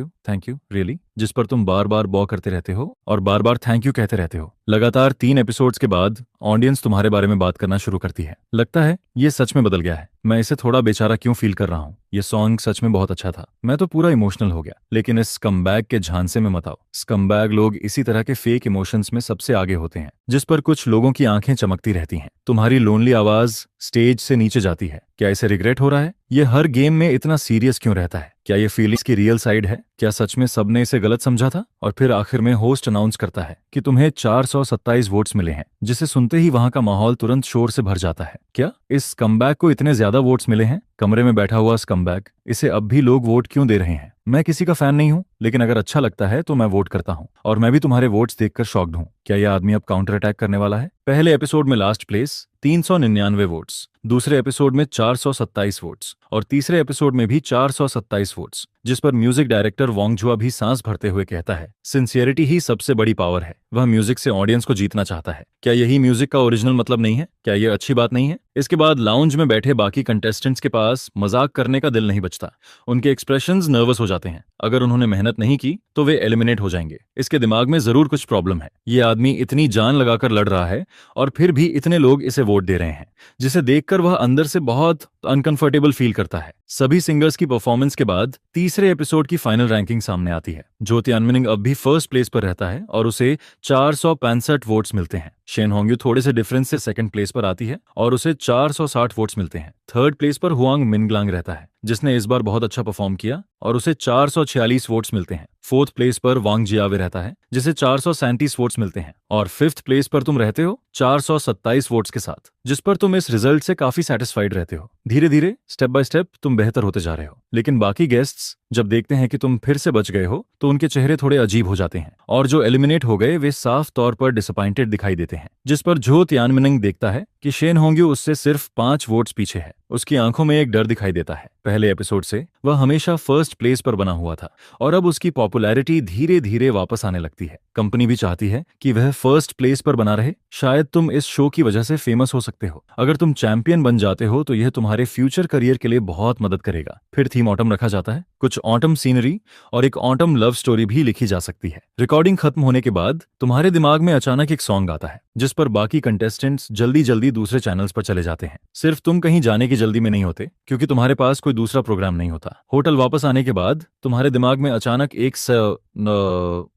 A: यू रियली, जिस पर तुम बार बार बॉ करते रहते हो और बार बार थैंक यू कहते रहते हो। लगातार 3 एपिसोड्स के बाद ऑडियंस तुम्हारे बारे में बात करना शुरू करती है। लगता है ये सच में बदल गया है, मैं इसे थोड़ा बेचारा क्यों फील कर रहा हूँ। ये सॉन्ग सच में बहुत अच्छा था, मैं तो पूरा इमोशनल हो गया। लेकिन इस स्कमबैग के झांसे में मत आओ। स्कमबैग लोग इसी तरह के फेक इमोशंस में सबसे आगे होते हैं, जिस पर कुछ लोगों की आंखें चमकती रहती हैं। तुम्हारी लोनली आवाज स्टेज से नीचे जाती है। क्या इसे रिग्रेट हो रहा है? ये हर गेम में इतना सीरियस क्यों रहता है? क्या ये फीलिंग्स की रियल साइड है? क्या सच में सबने इसे गलत समझा था? और फिर आखिर में होस्ट अनाउंस करता है कि तुम्हें 427 वोट्स मिले हैं, जिसे सुनते ही वहां का माहौल तुरंत शोर से भर जाता है। क्या इस स्कमबैग को इतने ज्यादा वोट्स मिले हैं? कमरे में बैठा हुआ स्कमबैग, इसे अब भी लोग वोट क्यों दे रहे हैं? मैं किसी का फैन नहीं हूं, लेकिन अगर अच्छा लगता है तो मैं वोट करता हूं और मैं भी तुम्हारे वोट्स देखकर शॉक्ड हूं। क्या यह आदमी अब काउंटर अटैक करने वाला है? पहले एपिसोड में लास्ट प्लेस 399 वोट्स, दूसरे एपिसोड में 427 वोट्स और तीसरे एपिसोड में भी 427 वोट्स, जिस पर म्यूजिक डायरेक्टर वोंगजुआ भी सांस भरते हुए कहता है, सिंसियरिटी ही सबसे बड़ी पावर है। वह म्यूजिक से ऑडियंस को जीतना चाहता है। क्या यही म्यूजिक का ओरिजिनल मतलब नहीं है? क्या यह अच्छी बात नहीं है? इसके बाद लाउंज में बैठे बाकी कंटेस्टेंट्स के पास मजाक करने का दिल नहीं बचता। उनके एक्सप्रेशंस नर्वस हो जाते हैं। अगर उन्होंने मेहनत नहीं की तो वे एलिमिनेट हो जाएंगे। इसके दिमाग में जरूर कुछ प्रॉब्लम है। ये आदमी इतनी जान लगाकर लड़ रहा है और फिर भी इतने लोग इसे वोट दे रहे हैं, जिसे देखकर वह अंदर से बहुत अनकंफर्टेबल फील करता है। सभी सिंगर्स की परफॉर्मेंस के बाद तीसरे एपिसोड की फाइनल रैंकिंग सामने आती है। जो तियानमिन अब भी फर्स्ट प्लेस पर रहता है और उसे 465 वोट्स मिलते हैं। शेन होंग्यू थोड़े से डिफरेंस से सेकंड प्लेस पर आती है और उसे 460 वोट्स मिलते हैं। थर्ड प्लेस पर हुआंग मिनग्लांग रहता है, जिसने इस बार बहुत अच्छा परफॉर्म किया और उसे 446 वोट्स मिलते हैं। फोर्थ प्लेस पर वांग जियावे रहता है, जिसे 437 वोट्स मिलते हैं और फिफ्थ प्लेस पर तुम रहते हो 427 वोट्स के साथ, जिस पर तुम इस रिजल्ट से काफी सेटिस्फाइड रहते हो। धीरे धीरे स्टेप बाय स्टेप तुम बेहतर होते जा रहे हो, लेकिन बाकी गेस्ट्स जब देखते हैं कि तुम फिर से बच गए हो तो उनके चेहरे थोड़े अजीब हो जाते हैं, और जो एलिमिनेट हो गए वे साफ तौर पर डिसअपॉइंटेड दिखाई देते हैं। जिस पर जो तियानमिंग देखता है कि शेन होंग्यू उससे सिर्फ 5 वोट्स पीछे है। उसकी आंखों में एक डर दिखाई देता है। पहले एपिसोड से वह हमेशा फर्स्ट प्लेस पर बना हुआ था और अब उसकी पॉपुलैरिटी धीरे धीरे वापस आने लगती है। कंपनी भी चाहती है कि वह फर्स्ट प्लेस पर बना रहे। शायद तुम इस शो की वजह से फेमस हो सकते हो। अगर तुम चैंपियन बन जाते हो तो यह तुम्हारे फ्यूचर करियर के लिए बहुत मदद करेगा। फिर थीम ऑटम रखा जाता है, कुछ ऑटम सीनरी और एक ऑटम लव स्टोरी भी लिखी जा सकती है। रिकॉर्डिंग खत्म होने के बाद तुम्हारे दिमाग में अचानक एक सॉन्ग आता है जिस पर बाकी कंटेस्टेंट्स जल्दी जल्दी दूसरे चैनल्स पर चले जाते हैं। सिर्फ तुम कहीं जाने की जल्दी में नहीं होते, क्योंकि तुम्हारे पास कोई दूसरा प्रोग्राम नहीं होता। होटल वापस आने के बाद तुम्हारे दिमाग में अचानक एक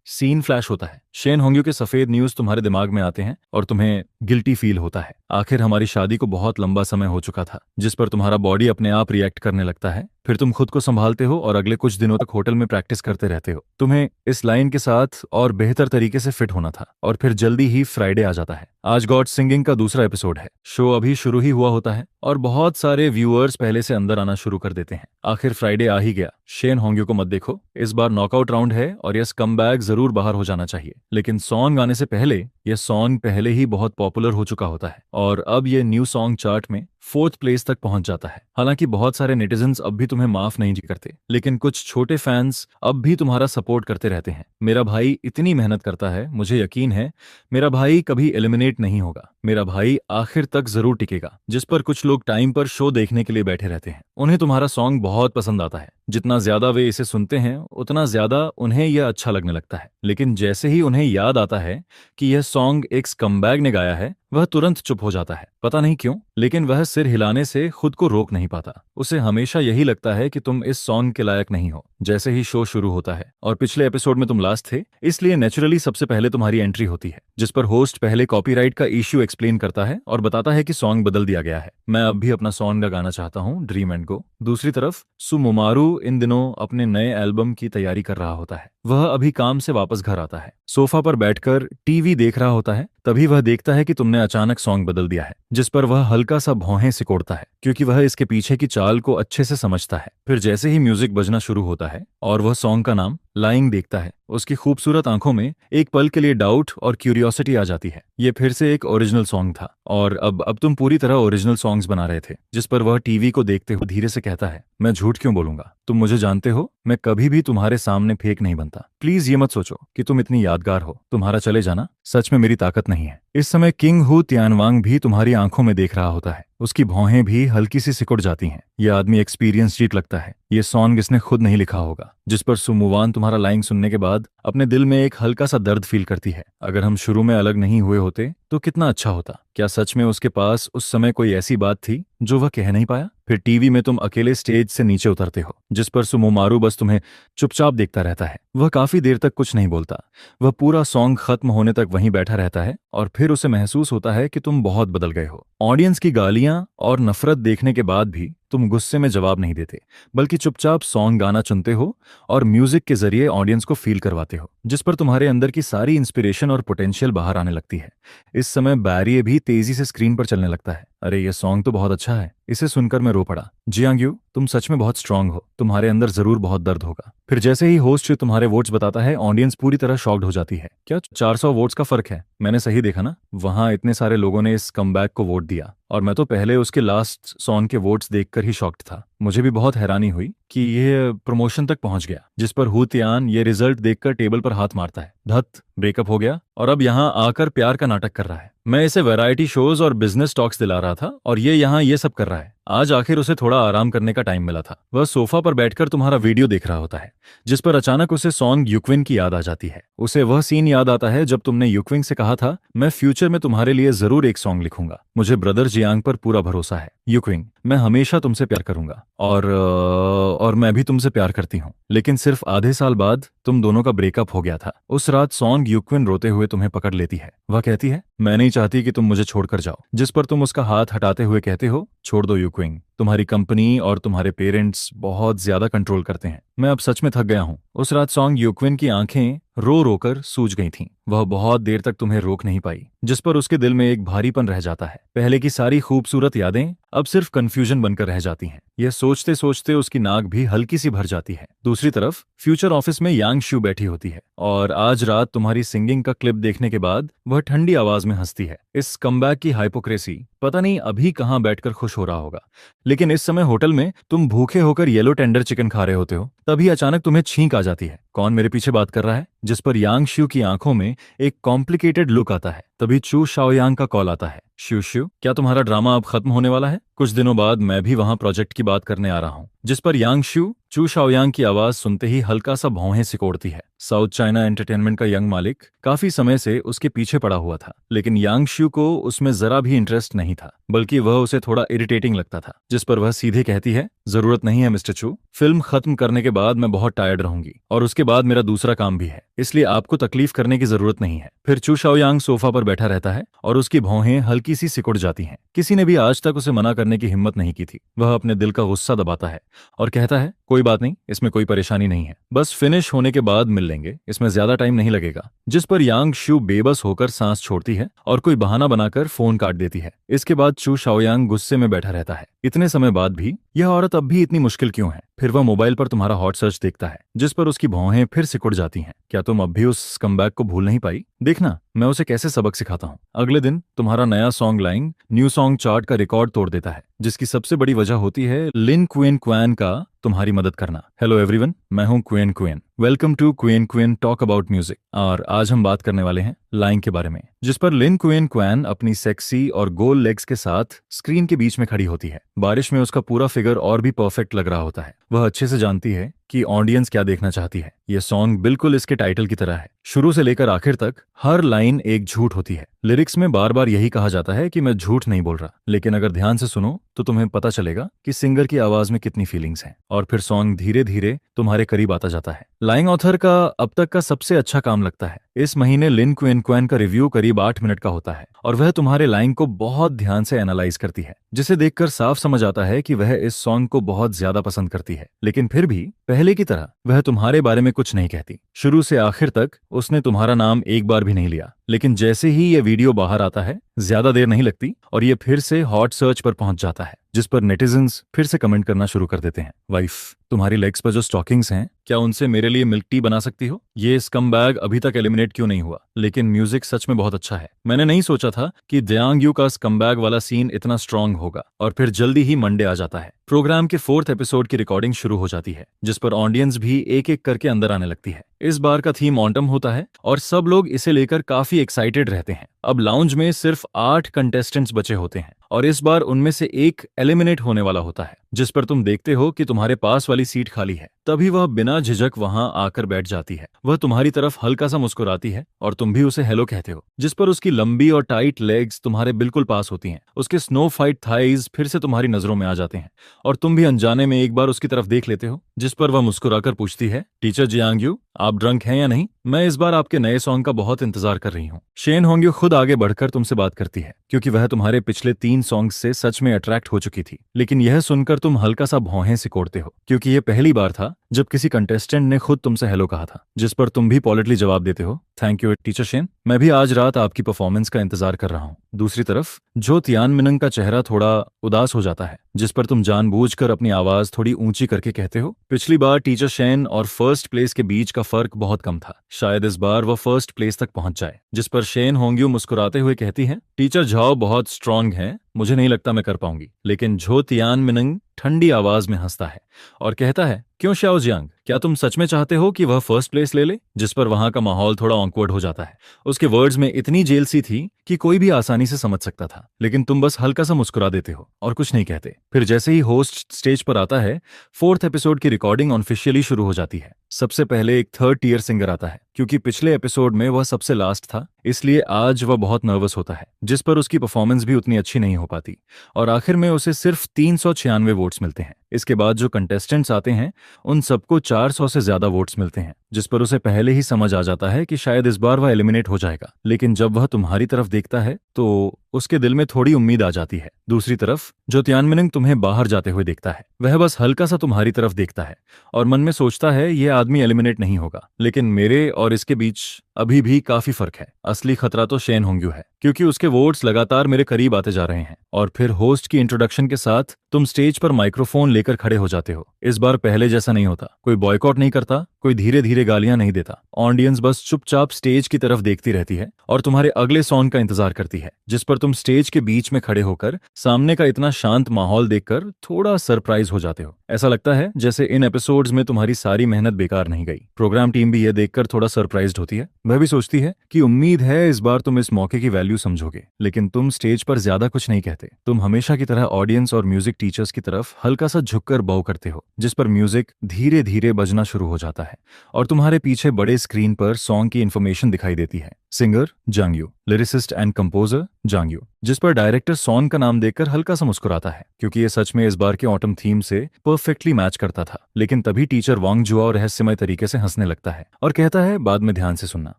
A: सीन फ्लैश होता है। शेन होंग्यू के सफेद न्यूज तुम्हारे दिमाग में आते हैं और तुम्हें गिल्टी फील होता है। आखिर हमारी शादी को बहुत लंबा समय हो चुका था, जिस पर तुम्हारा बॉडी अपने आप रिएक्ट करने लगता है। फिर तुम खुद को संभालते हो और अगले कुछ दिनों तक होटल में प्रैक्टिस करते रहते हो। तुम्हें इस लाइन के साथ और बेहतर तरीके से फिट होना था। और फिर जल्दी ही फ्राइडे आ जाता है। आज गॉड सिंगिंग का दूसरा एपिसोड है। शो अभी शुरू ही हुआ होता है और बहुत सारे व्यूअर्स पहले से अंदर आना शुरू कर देते हैं। आखिर फ्राइडे आ ही गया। शेन होंग्यू को मत देखो, इस बार नॉकआउट राउंड है और यह कमबैक जरूर बाहर हो जाना चाहिए। लेकिन सॉन्ग आने से पहले यह सॉन्ग पहले ही बहुत पॉपुलर हो चुका होता है और अब यह न्यू सॉन्ग चार्ट में 4th प्लेस तक पहुंच जाता है। हालांकि बहुत सारे नेटिजन्स अब भी तुम्हें माफ नहीं करते, लेकिन कुछ छोटे फैंस अब भी तुम्हारा सपोर्ट करते रहते हैं। मेरा भाई इतनी मेहनत करता है, मुझे यकीन है मेरा भाई कभी एलिमिनेट नहीं होगा, मेरा भाई आखिर तक जरूर टिकेगा। जिस पर कुछ लोग टाइम पर शो देखने के लिए बैठे रहते हैं। उन्हें तुम्हारा सॉन्ग बहुत पसंद आता है। जितना ज्यादा वे इसे सुनते हैं उतना ज्यादा उन्हें यह अच्छा लगने लगता है। लेकिन जैसे ही उन्हें याद आता है कि यह सॉन्ग एक स्कम्बैग ने गाया है, वह तुरंत चुप हो जाता है। पता नहीं क्यों, लेकिन वह सिर हिलाने से खुद को रोक नहीं पाता। उसे हमेशा यही लगता है कि तुम इस सॉन्ग के लायक नहीं हो। जैसे ही शो शुरू होता है और पिछले एपिसोड में तुम लास्ट थे, इसलिए नेचुरली सबसे पहले तुम्हारी एंट्री होती है, जिस पर होस्ट पहले कॉपीराइट का इश्यू एक्सप्लेन करता है और बताता है कि सॉन्ग बदल दिया गया है। मैं अब भी अपना सॉन्ग गाना चाहता हूँ, ड्रीम एंड गो। दूसरी तरफ सुमोमारू इन दिनों अपने नए एल्बम की तैयारी कर रहा होता है। वह अभी काम से वापस घर आता है, सोफा पर बैठकर टीवी देख रहा होता है। तभी वह देखता है कि तुमने अचानक सॉन्ग बदल दिया है, जिस पर वह हल्का सा भौहें सिकोड़ता है, क्योंकि वह इसके पीछे की चाल को अच्छे से समझता है। फिर जैसे ही म्यूजिक बजना शुरू होता है और वह सॉन्ग का नाम लाइंग देखता है, उसकी खूबसूरत आंखों में एक पल के लिए डाउट और क्यूरियोसिटी आ जाती है। ये फिर से एक ओरिजिनल सॉन्ग था और अब तुम पूरी तरह ओरिजिनल सॉन्ग्स बना रहे थे। जिस पर वह टीवी को देखते हुए धीरे से कहता है, मैं झूठ क्यों बोलूंगा, तुम मुझे जानते हो, मैं कभी भी तुम्हारे सामने फेक नहीं बनता। प्लीज ये मत सोचो कि तुम इतनी यादगार हो। तुम्हारा चले जाना सच में मेरी ताकत नहीं है। इस समय किंग हू तियानवांग भी तुम्हारी आंखों में देख रहा होता है। उसकी भौहें भी हल्की सी सिकुड़ जाती हैं। यह आदमी एक्सपीरियंस चीट लगता है। ये सॉन्ग इसने खुद नहीं लिखा होगा। जिस पर सुमुवान तुम्हारा लाइन सुनने के बाद अपने दिल में एक हल्का सा दर्द फील करती है। अगर हम शुरू में अलग नहीं हुए होते तो कितना अच्छा होता। क्या सच में उसके पास उस समय कोई ऐसी बात थी जो वह कह नहीं पाया? फिर टीवी में तुम अकेले स्टेज से नीचे उतरते हो, जिस पर सुमोमारू बस तुम्हें चुपचाप देखता रहता है। वह काफी देर तक कुछ नहीं बोलता। वह पूरा सॉन्ग खत्म होने तक वहीं बैठा रहता है और फिर उसे महसूस होता है कि तुम बहुत बदल गए हो। ऑडियंस की गालियां और नफरत देखने के बाद भी तुम गुस्से में जवाब नहीं देते, बल्कि चुपचाप सॉन्ग गाना चुनते हो और म्यूजिक के जरिए ऑडियंस को फील करवाते हो, जिस पर तुम्हारे अंदर की सारी इंस्पिरेशन और पोटेंशियल बाहर आने लगती है। इस समय बैरिये भी तेजी से स्क्रीन पर चलने लगता है। अरे ये सॉन्ग तो बहुत अच्छा है। इसे सुनकर मैं रो पड़ा। जियांग्यू, तुम सच में बहुत स्ट्रांग हो। तुम्हारे अंदर जरूर बहुत दर्द होगा। फिर जैसे ही होस्ट तुम्हारे वोट्स बताता है, ऑडियंस पूरी तरह शॉक्ड हो जाती है। क्या 400 वोट्स का फर्क है? मैंने सही देखा ना? वहां इतने सारे लोगों ने इस कमबैक को वोट दिया और मैं तो पहले उसके लास्ट सॉन्ग के वोट्स देखकर ही शॉक्ड था। मुझे भी बहुत हैरानी हुई कि ये प्रमोशन तक पहुंच गया। जिस पर हू तियान ये रिजल्ट देखकर टेबल पर हाथ मारता है। धत, ब्रेकअप हो गया और अब यहाँ आकर प्यार का नाटक कर रहा है। मैं इसे वैरायटी शोज और बिजनेस टॉक्स दिला रहा था और ये यहाँ ये सब कर रहा है। आज आखिर उसे थोड़ा आराम करने का टाइम मिला था। वह सोफा पर बैठकर तुम्हारा वीडियो देख रहा होता है, जिस पर अचानक उसे सॉन्ग यूक्विन की याद आ जाती है। उसे वह सीन याद आता है जब तुमने यूक्विन से कहा था, मैं फ्यूचर में तुम्हारे लिए जरूर एक सॉन्ग लिखूंगा। मुझे ब्रदर जियांग पर पूरा भरोसा है। यूक्विन, मैं हमेशा तुमसे प्यार करूंगा और मैं भी तुमसे प्यार करती हूँ। लेकिन सिर्फ आधे साल बाद तुम दोनों का ब्रेकअप हो गया था। उस रात सॉन्ग यूक्विन रोते हुए तुम्हें पकड़ लेती है। वह कहती है, मैं नहीं चाहती कि तुम मुझे छोड़कर जाओ। जिस पर तुम उसका हाथ हटाते हुए कहते हो, छोड़ दो यूक्विंग, तुम्हारी कंपनी और तुम्हारे पेरेंट्स बहुत ज्यादा कंट्रोल करते हैं। मैं अब सच में थक गया हूँ। उस रात सॉन्ग यूक्विन की आंखें रो रो कर सूज गई थीं। वह बहुत देर तक तुम्हें रोक नहीं पाई, जिस पर उसके दिल में एक भारीपन रह जाता है। पहले की सारी खूबसूरत यादें अब सिर्फ कंफ्यूजन बनकर रह जाती हैं। यह सोचते सोचते उसकी नाक भी हल्की सी भर जाती है। दूसरी तरफ फ्यूचर ऑफिस में यांग शू बैठी होती है और आज रात तुम्हारी सिंगिंग का क्लिप देखने के बाद वह ठंडी आवाज में हंसती है। इस कमबैक की हाइपोक्रेसी पता नहीं अभी कहाँ बैठकर खुश हो रहा होगा, लेकिन इस समय होटल में तुम भूखे होकर येलो टेंडर चिकन खा रहे होते हो। तभी अचानक तुम्हें छींक आ जाती है। कौन मेरे पीछे बात कर रहा है? जिस पर यांग शू की आंखों में एक कॉम्प्लिकेटेड लुक आता है। तभी चू शाओयांग का कॉल आता है। शू शू, क्या तुम्हारा ड्रामा अब खत्म होने वाला है? कुछ दिनों बाद मैं भी वहां प्रोजेक्ट की बात करने आ रहा हूँ। जिस पर यांग शू चू शाओयांग की आवाज सुनते ही हल्का सा भौहें सिकोड़ती है। साउथ चाइना एंटरटेनमेंट का यंग मालिक काफी समय से उसके पीछे पड़ा हुआ था, लेकिन यांग शू को उसमें जरा भी इंटरेस्ट नहीं था, बल्कि वह उसे थोड़ा इरिटेटिंग लगता था। जिस पर वह सीधे कहती है, जरूरत नहीं है मिस्टर चू, फिल्म खत्म करने के बाद मैं बहुत टायर्ड रहूंगी और उसके बाद मेरा दूसरा काम भी है, इसलिए आपको तकलीफ करने की जरूरत नहीं है। फिर चू शाओयांग सोफा पर बैठा रहता है और उसकी भौहें हल्की सी सिकुड़ जाती हैं। किसी ने भी आज तक उसे मना करने की हिम्मत नहीं की थी। वह अपने दिल का गुस्सा दबाता है और कहता है, कोई बात नहीं, इसमें कोई परेशानी नहीं है, बस फिनिश होने के बाद मिल लेंगे, इसमें ज्यादा टाइम नहीं लगेगा। जिस पर यांग शू बेबस होकर सांस छोड़ती है और कोई बहाना बनाकर फोन काट देती है। इसके बाद चू शाओयांग गुस्से में बैठा रहता है। इतने समय बाद भी यह औरत अब भी इतनी मुश्किल क्यों है? फिर वह मोबाइल पर तुम्हारा हॉट सर्च देखता है, जिस पर उसकी भौहें फिर सिकुड़ जाती हैं। क्या तुम अब भी उस कमबैक को भूल नहीं पाई? देखना मैं उसे कैसे सबक सिखाता हूँ। अगले दिन तुम्हारा नया song line new song chart का रिकॉर्ड तोड़ देता है, जिसकी सबसे बड़ी वजह होती है लिन क्वेन क्वैन का तुम्हारी मदद करना। हेलो एवरीवन, मैं हूं Kwen Kwen. Welcome to Kwen Kwen talk about music. और आज हम बात करने वाले हैं लाइन के बारे में, जिस पर लिन क्वेन क्वैन अपनी सेक्सी और गोल लेग्स के साथ स्क्रीन के बीच में खड़ी होती है। बारिश में उसका पूरा फिगर और भी परफेक्ट लग रहा होता है। वह अच्छे से जानती है कि ऑडियंस क्या देखना चाहती है। यह सॉन्ग बिल्कुल इसके टाइटल की तरह है। शुरू से लेकर आखिर तक हर लाइन एक झूठ होती है। लिरिक्स में बार बार यही कहा जाता है कि मैं झूठ नहीं बोल रहा, लेकिन अगर ध्यान से सुनो तो तुम्हें पता चलेगा कि सिंगर की आवाज में कितनी फीलिंग्स हैं। और फिर सॉन्ग धीरे धीरे तुम्हारे करीब आता जाता है। लाइन ऑथर का अब तक का सबसे अच्छा काम लगता है। इस महीने लिन क्वेन क्वैन का रिव्यू करीब 8 मिनट का होता है और वह तुम्हारे लाइन को बहुत ध्यान से एनालाइज करती है, जिसे देखकर साफ समझ आता है कि वह इस सॉन्ग को बहुत ज्यादा पसंद करती है। लेकिन फिर भी पहले की तरह वह तुम्हारे बारे में कुछ नहीं कहती। शुरू से आखिर तक उसने तुम्हारा नाम एक बार भी नहीं लिया, लेकिन जैसे ही ये वीडियो बाहर आता है ज्यादा देर नहीं लगती और ये फिर से हॉट सर्च पर पहुंच जाता है, जिस पर नेटिजन्स फिर से कमेंट करना शुरू कर देते हैं। वाइफ, तुम्हारी लेग्स पर जो स्टॉकिंग्स हैं, क्या उनसे मेरे लिए मिल्क टी बना सकती हो? ये स्कमबैग अभी तक एलिमिनेट क्यों नहीं हुआ? लेकिन म्यूजिक सच में बहुत अच्छा है। मैंने नहीं सोचा था कि दयांग यू का स्कमबैग वाला सीन इतना स्ट्रांग होगा। और फिर जल्दी ही मंडे आ जाता है। प्रोग्राम के 4th एपिसोड की रिकॉर्डिंग शुरू हो जाती है, जिस पर ऑडियंस भी एक एक करके अंदर आने लगती है। इस बार का थीम ऑटम होता है और सब लोग इसे लेकर काफी एक्साइटेड रहते हैं। अब लाउंज में सिर्फ 8 कंटेस्टेंट्स बचे होते हैं और इस बार उनमें से एक एलिमिनेट होने वाला होता है, जिस पर तुम देखते हो कि तुम्हारे पास वाली सीट खाली है। तभी वह बिना झिझक वहां आकर बैठ जाती है। वह तुम्हारी तरफ हल्का सा मुस्कुराती है और तुम भी उसे हेलो कहते हो, जिस पर उसकी लंबी और टाइट लेग्स तुम्हारे बिल्कुल पास होती हैं। उसके स्नो फाइट थाइज फिर से तुम्हारी नजरों में आ जाते हैं और तुम भी अनजाने में एक बार उसकी तरफ देख लेते हो, जिस पर वह मुस्कुराकर पूछती है, टीचर जियांग यू, आप ड्रंक हैं या नहीं? मैं इस बार आपके नए सॉन्ग का बहुत इंतजार कर रही हूँ। शेन होंग्यू खुद आगे बढ़कर तुमसे बात करती है, क्योंकि वह तुम्हारे पिछले 3 सॉन्ग्स से सच में अट्रैक्ट हो चुकी थी। लेकिन यह सुनकर तुम हल्का सा भौहें सिकोड़ते हो, क्योंकि यह पहली बार था जब किसी कंटेस्टेंट ने खुद तुमसे हेलो कहा था, जिस पर तुम भी पॉलिटली जवाब देते हो, थैंक यू टीचर शेन, मैं भी आज रात आपकी परफॉर्मेंस का इंतजार कर रहा हूँ। दूसरी तरफ जो तियानमिनंग का चेहरा थोड़ा उदास हो जाता है, जिस पर तुम जानबूझकर अपनी आवाज थोड़ी ऊंची करके कहते हो, पिछली बार टीचर शेन और फर्स्ट प्लेस के बीच का फर्क बहुत कम था, शायद इस बार वह फर्स्ट प्लेस तक पहुंच जाए। जिस पर शेन होंग्यू मुस्कुराते हुए कहती है, टीचर झाओ बहुत स्ट्रांग है, मुझे नहीं लगता मैं कर पाऊंगी। लेकिन झो तियानमिनंग ठंडी आवाज में हंसता है और कहता है, क्यों शाओ जियांग, क्या तुम सच में चाहते हो कि वह फर्स्ट प्लेस ले ले? जिस पर वहां का माहौल थोड़ा ऑकवर्ड हो जाता है। उसके वर्ड्स में इतनी जेल सी थी कि कोई भी आसानी से समझ सकता था, लेकिन तुम बस हल्का सा मुस्कुरा देते हो और कुछ नहीं कहते। फिर जैसे ही होस्ट स्टेज पर आता है, 4th एपिसोड की रिकॉर्डिंग ऑफिशियली शुरू हो जाती है। सबसे पहले एक 3rd टियर सिंगर आता है, क्योंकि पिछले एपिसोड में वह सबसे लास्ट था, इसलिए आज वह बहुत नर्वस होता है, जिस पर उसकी परफॉर्मेंस भी उतनी अच्छी नहीं हो पाती और आखिर में उसे सिर्फ 396 वोट्स मिलते हैं। इसके बाद जो कंटेस्टेंट्स आते हैं उन सबको 400 से ज्यादा वोट्स मिलते हैं, जिस पर उसे पहले ही समझ आ जाता है कि शायद इस बार वह एलिमिनेट हो जाएगा। लेकिन जब वह तुम्हारी तरफ देखता है तो उसके दिल में थोड़ी उम्मीद आ जाती है। दूसरी तरफ जो तियानमिनिंग तुम्हें बाहर जाते हुए देखता है वह बस हल्का सा तुम्हारी तरफ देखता है और मन में सोचता है यह आदमी एलिमिनेट नहीं होगा। लेकिन मेरे और इसके बीच अभी भी काफी फर्क है। असली खतरा तो शेन होंग्यू है, क्योंकि उसके वोट्स लगातार मेरे करीब आते जा रहे हैं। और फिर होस्ट की इंट्रोडक्शन के साथ तुम स्टेज पर माइक्रोफोन लेकर खड़े हो जाते हो। इस बार पहले जैसा नहीं होता, कोई बॉयकॉट नहीं करता, कोई धीरे धीरे गालियां नहीं देता। ऑडियंस बस चुपचाप स्टेज की तरफ देखती रहती है और तुम्हारे अगले सॉन्ग का इंतजार करती है, जिस पर तुम स्टेज के बीच में खड़े होकर सामने का इतना शांत माहौल देखकर थोड़ा सरप्राइज हो जाते हो। ऐसा लगता है जैसे इन एपिसोड्स में तुम्हारी सारी मेहनत बेकार नहीं गई। प्रोग्राम टीम भी यह देखकर थोड़ा सरप्राइज्ड होती है। वह भी सोचती है कि उम्मीद है इस बार तुम इस मौके की वैल्यू समझोगे। लेकिन तुम स्टेज पर ज्यादा कुछ नहीं कहते। तुम हमेशा की तरह ऑडियंस और म्यूजिक टीचर्स की तरफ हल्का सा झुककर बाउ करते हो, जिस पर म्यूजिक धीरे धीरे बजना शुरू हो जाता है और तुम्हारे पीछे बड़े स्क्रीन पर सॉन्ग की इंफॉर्मेशन दिखाई देती है। सिंगर जांगयू, लिरिसिस्ट एंड कंपोजर जांगयू, जिस पर डायरेक्टर सॉन्ग का नाम देखकर हल्का सा मुस्कुराता है, क्योंकि ये सच में इस बार के ऑटम थीम से परफेक्टली मैच करता था। लेकिन तभी टीचर वांग जुआ रहस्यमय तरीके से हंसने लगता है और कहता है बाद में ध्यान से सुनना।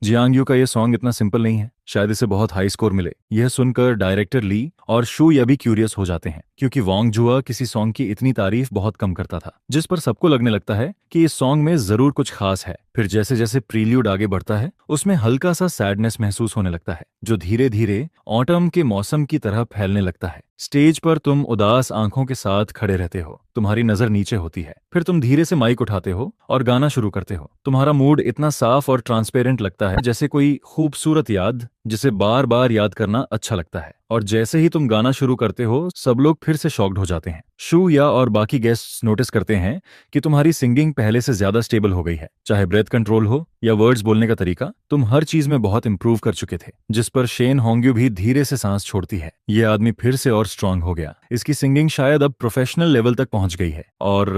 A: जियांग यू का ये सॉन्ग इतना सिंपल नहीं है, शायद इसे बहुत हाई स्कोर मिले। यह सुनकर डायरेक्टर ली और शू या भी क्यूरियस हो जाते हैं, क्योंकि वांग जुआ किसी सॉन्ग की इतनी तारीफ बहुत कम करता था, जिस पर सबको लगने लगता है कि इस सॉन्ग में जरूर कुछ खास है। फिर जैसे जैसे प्रील्यूड आगे बढ़ता है उसमें हल्का सा सैडनेस महसूस होने लगता है, जो धीरे धीरे ऑटम के मौसम की तरह फैलने लगता है। स्टेज पर तुम उदास आंखों के साथ खड़े रहते हो, तुम्हारी नजर नीचे होती है। फिर तुम धीरे से माइक उठाते हो और गाना शुरू करते हो। तुम्हारा मूड इतना साफ और ट्रांसपेरेंट लगता है जैसे कोई खूबसूरत याद जिसे बार बार याद करना अच्छा लगता है। और जैसे ही तुम गाना शुरू करते हो सब लोग फिर से शॉक्ड हो जाते हैं। शू या और बाकी गेस्ट्स नोटिस करते हैं कि तुम्हारी सिंगिंग पहले से ज्यादा स्टेबल हो गई है। चाहे ब्रेथ कंट्रोल हो या वर्ड्स बोलने का तरीका, तुम हर चीज में बहुत इंप्रूव कर चुके थे। जिस पर शेन होंग्यू भी धीरे से सांस छोड़ती है। ये आदमी फिर से और स्ट्रांग हो गया। इसकी सिंगिंग शायद अब प्रोफेशनल लेवल तक पहुंच गई है। और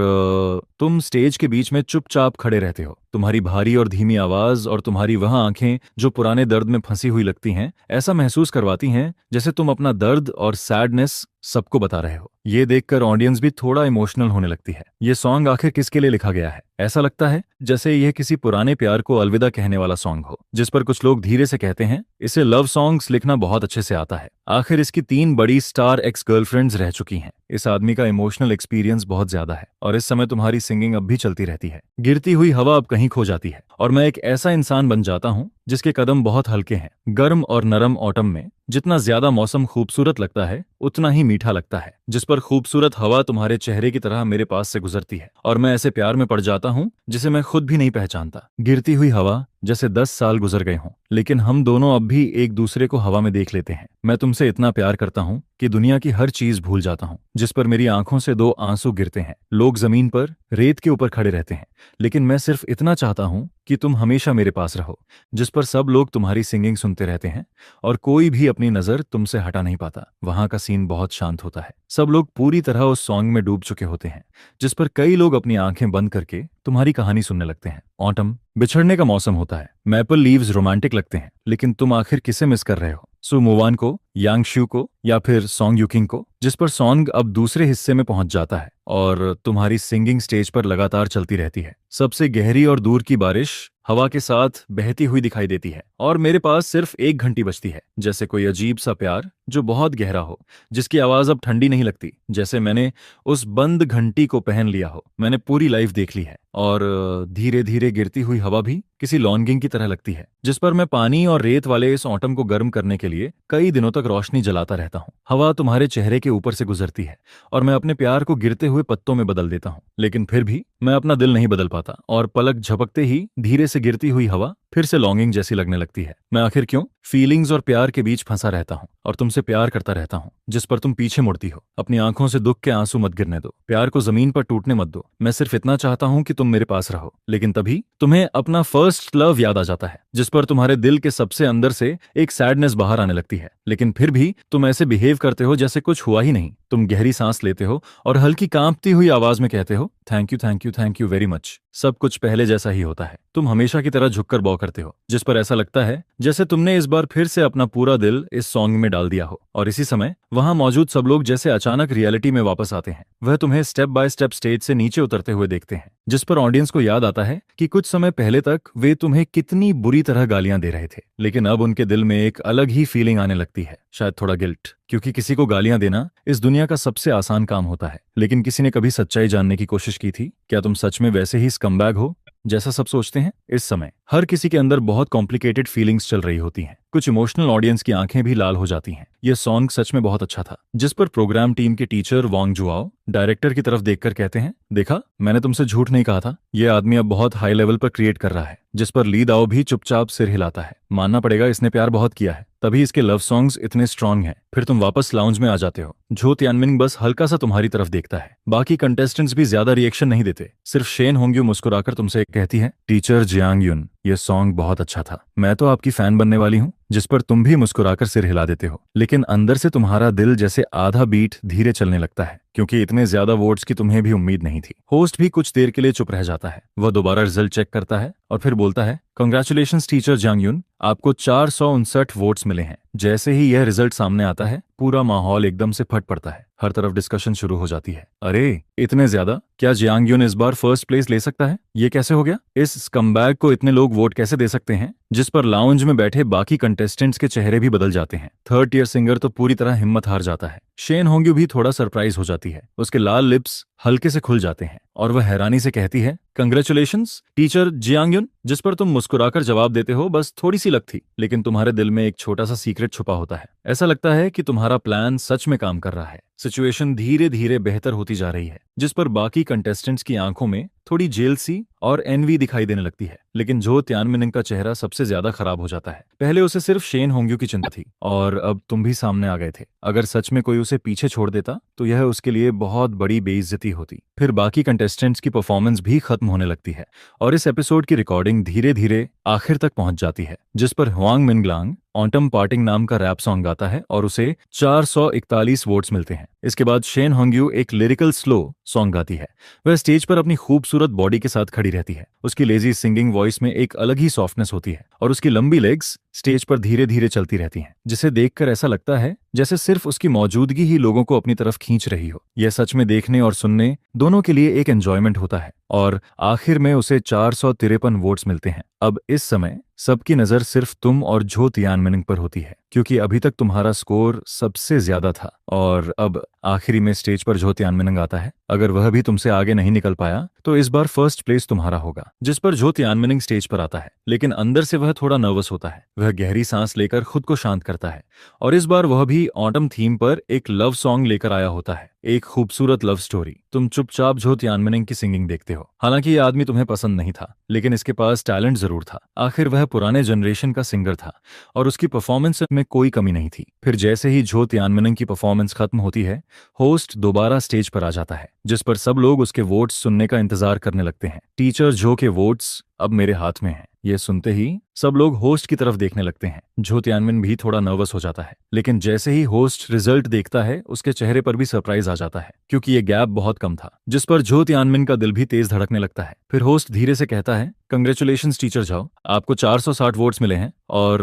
A: तुम स्टेज के बीच में चुपचाप खड़े रहते हो। तुम्हारी भारी और धीमी आवाज और तुम्हारी वह आंखें जो पुराने दर्द में फंसी हुई लगती हैं, ऐसा महसूस करवाती हैं जैसे तुम अपना दर्द और सैडनेस सबको बता रहे हो। ये देखकर ऑडियंस भी थोड़ा इमोशनल होने लगती है। ये सॉन्ग आखिर किसके लिए लिखा गया है? ऐसा लगता है जैसे यह किसी पुराने प्यार को अलविदा कहने वाला सॉन्ग हो, जिस पर कुछ लोग धीरे से कहते हैं इसे लव सॉन्ग्स लिखना बहुत अच्छे से आता है। आखिर इसकी 3 बड़ी स्टार एक्स गर्लफ्रेंड्स रह चुकी हैं। इस आदमी का इमोशनल एक्सपीरियंस बहुत ज्यादा है और इस समय तुम्हारी सिंगिंग अब भी चलती रहती है। गिरती हुई हवा अब कहीं खो जाती है और मैं एक ऐसा इंसान बन जाता हूँ जिसके कदम बहुत हल्के हैं। गर्म और नरम ऑटम में जितना ज्यादा मौसम खूबसूरत लगता है उतना ही मीठा लगता है, जिस पर खूबसूरत हवा तुम्हारे चेहरे की तरह मेरे पास से गुजरती है और मैं ऐसे प्यार में पड़ जाता हूँ जिसे मैं खुद भी नहीं पहचानता। गिरती हुई हवा जैसे 10 साल गुजर गए हों, लेकिन हम दोनों अब भी एक दूसरे को हवा में देख लेते हैं। मैं तुमसे इतना प्यार करता हूँ कि दुनिया की हर चीज भूल जाता हूँ, जिस पर मेरी आंखों से 2 आंसू गिरते हैं। लोग जमीन पर रेत के ऊपर खड़े रहते हैं, लेकिन मैं सिर्फ इतना चाहता हूँ कि तुम हमेशा मेरे पास रहो। जिस पर सब लोग तुम्हारी सिंगिंग सुनते रहते हैं और कोई भी अपनी नजर तुमसे हटा नहीं पाता। वहां का सीन बहुत शांत होता है। सब लोग पूरी तरह उस सॉन्ग में डूब चुके होते हैं, जिस पर कई लोग अपनी आंखें बंद करके तुम्हारी कहानी सुनने लगते हैं। ऑटम, बिछड़ने का मौसम होता है। मैपल लीव्स रोमांटिक लगते हैं, लेकिन तुम आखिर किसे मिस कर रहे हो? सु मुवान को, यांग शू को, या फिर सॉन्ग यूकिंग को? जिस पर सॉन्ग अब दूसरे हिस्से में पहुंच जाता है और तुम्हारी सिंगिंग स्टेज पर लगातार चलती रहती है। सबसे गहरी और दूर की बारिश हवा के साथ बहती हुई दिखाई देती है और मेरे पास सिर्फ 1 घंटी बचती है। जैसे कोई अजीब सा प्यार जो बहुत गहरा हो, जिसकी आवाज अब ठंडी नहीं लगती। जैसे मैंने उस बंद घंटी को पहन लिया हो। मैंने पूरी लाइफ देख ली है और धीरे धीरे गिरती हुई हवा भी किसी लॉन्गिंग की तरह लगती है, जिस पर मैं पानी और रेत वाले इस ऑटम को गर्म करने के लिए कई दिनों तक रोशनी जलाता रहता हूँ। हवा तुम्हारे चेहरे के ऊपर से गुजरती है और मैं अपने प्यार को गिरते हुए पत्तों में बदल देता हूँ, लेकिन फिर भी मैं अपना दिल नहीं बदल पाता और पलक झपकते ही धीरे से गिरती हुई हवा फिर से लॉन्गिंग जैसी लगने लगती है। मैं आखिर क्यों फीलिंग्स और प्यार के बीच फंसा रहता हूँ और तुमसे प्यार करता रहता हूँ, जिस पर तुम पीछे मुड़ती हो। अपनी आंखों से दुख के आंसू मत गिरने दो, प्यार को जमीन पर टूटने मत दो। मैं सिर्फ इतना चाहता हूँ कि तुम मेरे पास रहो। लेकिन तभी तुम्हें अपना फर्स्ट लव याद आ जाता है, जिस पर तुम्हारे दिल के सबसे अंदर से एक सैडनेस बाहर आने लगती है। लेकिन फिर भी तुम ऐसे बिहेव करते हो जैसे कुछ हुआ ही नहीं। तुम गहरी सांस लेते हो और हल्की कांपती हुई आवाज में कहते हो थैंक यू वेरी मच। सब कुछ पहले जैसा ही होता है। तुम तुम हमेशा की तरह झुककर बॉ करते हो, जिस पर ऐसा लगता है जैसे तुमने इस बार फिर से अपना पूरा दिल इस सॉन्ग में डाल दिया हो। और इसी समय वहां मौजूद सब लोग जैसे अचानक रियलिटी में वापस आते हैं। वह तुम्हें स्टेप बाय स्टेप स्टेज से नीचे उतरते हुए देखते हैं, जिस पर ऑडियंस को याद आता है कि कुछ समय पहले तक वे तुम्हें कितनी बुरी तरह गालियां दे रहे थे, लेकिन अब उनके दिल में एक अलग ही फीलिंग आने लगती है, शायद थोड़ा गिल्ट, क्योंकि किसी को गालियां देना इस दुनिया का सबसे आसान काम होता है, लेकिन किसी ने कभी सच्चाई जानने की कोशिश की थी? क्या तुम सच में वैसे ही स्कमबैग हो जैसा सब सोचते हैं? इस समय हर किसी के अंदर बहुत कॉम्प्लिकेटेड फीलिंग्स चल रही होती हैं। कुछ इमोशनल ऑडियंस की आंखें भी लाल हो जाती हैं। यह सॉन्ग सच में बहुत अच्छा था, जिस पर प्रोग्राम टीम के टीचर वांग जुआओ डायरेक्टर की तरफ देखकर कहते हैं, देखा, मैंने तुमसे झूठ नहीं कहा था, यह आदमी अब बहुत हाई लेवल पर क्रिएट कर रहा है। जिस पर ली दाओ भी चुपचाप सिर हिलाता है। मानना पड़ेगा, इसने प्यार बहुत किया है, तभी इसके लव सॉन्ग्स इतने स्ट्रांग हैं। फिर तुम वापस लाउंज में आ जाते हो। जो त्यानमिन बस हल्का सा तुम्हारी तरफ देखता है। बाकी कंटेस्टेंट्स भी ज्यादा रिएक्शन नहीं देते। सिर्फ शेन होंग्यू मुस्कुराकर तुमसे कहती है, टीचर जियांग युन, ये सॉन्ग बहुत अच्छा था, मैं तो आपकी फैन बनने वाली हूँ। जिस पर तुम भी मुस्कुराकर सिर हिला देते हो, लेकिन अंदर से तुम्हारा दिल जैसे आधा बीट धीरे चलने लगता है, क्योंकि इतने ज्यादा वोट्स की तुम्हें भी उम्मीद नहीं थी। होस्ट भी कुछ देर के लिए चुप रह जाता है। वह दोबारा रिजल्ट चेक करता है और फिर बोलता है, कंग्रेचुलेशंस टीचर जियांग युन, आपको 459 वोट्स मिले हैं। जैसे ही यह रिजल्ट सामने आता है, पूरा माहौल एकदम से फट पड़ता है। हर तरफ डिस्कशन शुरू हो जाती है। अरे इतने ज्यादा, क्या जियांग युन इस बार फर्स्ट प्लेस ले सकता है? ये कैसे हो गया? इस स्कमबैग को इतने लोग वोट कैसे दे सकते हैं? जिस पर लाउंज में बैठे बाकी कंटेस्टेंट्स के चेहरे भी बदल जाते हैं। थर्ड ईयर सिंगर तो पूरी तरह हिम्मत हार जाता है। शेन होंग्यू भी थोड़ा सरप्राइज हो जाती है। उसके लाल लिप्स हल्के से खुल जाते हैं और वह हैरानी से कहती है, कंग्रेचुलेशंस टीचर जियांग युन। जिस पर तुम मुस्कुराकर जवाब देते हो, बस थोड़ी सी लक थी, लेकिन तुम्हारे दिल में एक छोटा सा सीक्रेट छुपा होता है। ऐसा लगता है कि तुम्हारा प्लान सच में काम कर रहा है। सिचुएशन धीरे धीरे बेहतर होती जा रही है, जिस पर बाकी कंटेस्टेंट्स की आंखों में थोड़ी जेलसी और एनवी दिखाई देने लगती है। लेकिन जो त्यानमिन का चेहरा सबसे ज्यादा खराब हो जाता है। पहले उसे सिर्फ शेन होंग्यू की चिंता थी और अब तुम भी सामने आ गए थे। अगर सच में कोई उसे पीछे छोड़ देता तो यह उसके लिए बहुत बड़ी बेइज्जती होती। फिर बाकी कंटेस्टेंट्स की परफॉर्मेंस भी खत्म होने लगती है और इस एपिसोड की रिकॉर्डिंग धीरे धीरे आखिर तक पहुंच जाती है, जिस पर ह्वांग मिनग्लांग ऑटम पार्टिंग नाम का रैप सॉन्ग गाता है और उसे 441 वोट्स मिलते हैं। इसके बाद शेन होंग्यू एक लिरिकल स्लो सॉन्ग गाती है। वह स्टेज पर अपनी खूबसूरत बॉडी के साथ खड़ी रहती है। उसकी लेजी सिंगिंग वॉइस में एक अलग ही सॉफ्टनेस होती है और उसकी लंबी लेग्स स्टेज पर धीरे धीरे चलती रहती हैं, जिसे देखकर ऐसा लगता है जैसे सिर्फ उसकी मौजूदगी ही लोगों को अपनी तरफ खींच रही हो। यह सच में देखने और सुनने दोनों के लिए एक एंजॉयमेंट होता है और आखिर में उसे 453 वोट्स मिलते हैं। अब इस समय सबकी नजर सिर्फ तुम और झो तियानमिन पर होती है, क्योंकि अभी तक तुम्हारा स्कोर सबसे ज्यादा था और अब आखिरी में स्टेज पर झो तियानमिन आता है। अगर वह भी तुमसे आगे नहीं निकल पाया तो इस बार फर्स्ट प्लेस तुम्हारा होगा। जिस पर झो तियानमिन स्टेज पर आता है, लेकिन अंदर से वह थोड़ा नर्वस होता है। वह गहरी सांस लेकर खुद को शांत करता है और इस बार वह भी ऑटम थीम पर एक लव सॉन्ग लेकर आया होता है, एक खूबसूरत लव स्टोरी। तुम चुपचाप झो तियानमिन की सिंगिंग देखते हो। हालांकि यह आदमी तुम्हें पसंद नहीं था, लेकिन इसके पास टैलेंट जरूर था। आखिर वह पुराने जनरेशन का सिंगर था और उसकी परफॉर्मेंस में कोई कमी नहीं थी। फिर जैसे ही झो तियानमिन की परफॉर्मेंस खत्म होती है, होस्ट दोबारा स्टेज पर आ जाता है, जिस पर सब लोग उसके वोट्स सुनने का इंतजार करने लगते हैं। टीचर झो के वोट्स अब मेरे हाथ में हैं। यह सुनते ही सब लोग होस्ट की तरफ देखने लगते हैं। झो तियानमिन भी थोड़ा नर्वस हो जाता है, लेकिन जैसे ही होस्ट रिजल्ट देखता है, उसके चेहरे पर भी सरप्राइज आ जाता है, क्योंकि ये गैप बहुत कम था। जिस पर झो तियानमिन का दिल भी तेज धड़कने लगता है। फिर होस्ट धीरे से कहता है, कंग्रेचुलेशंस टीचर झाओ, आपको 460 वोट्स मिले हैं और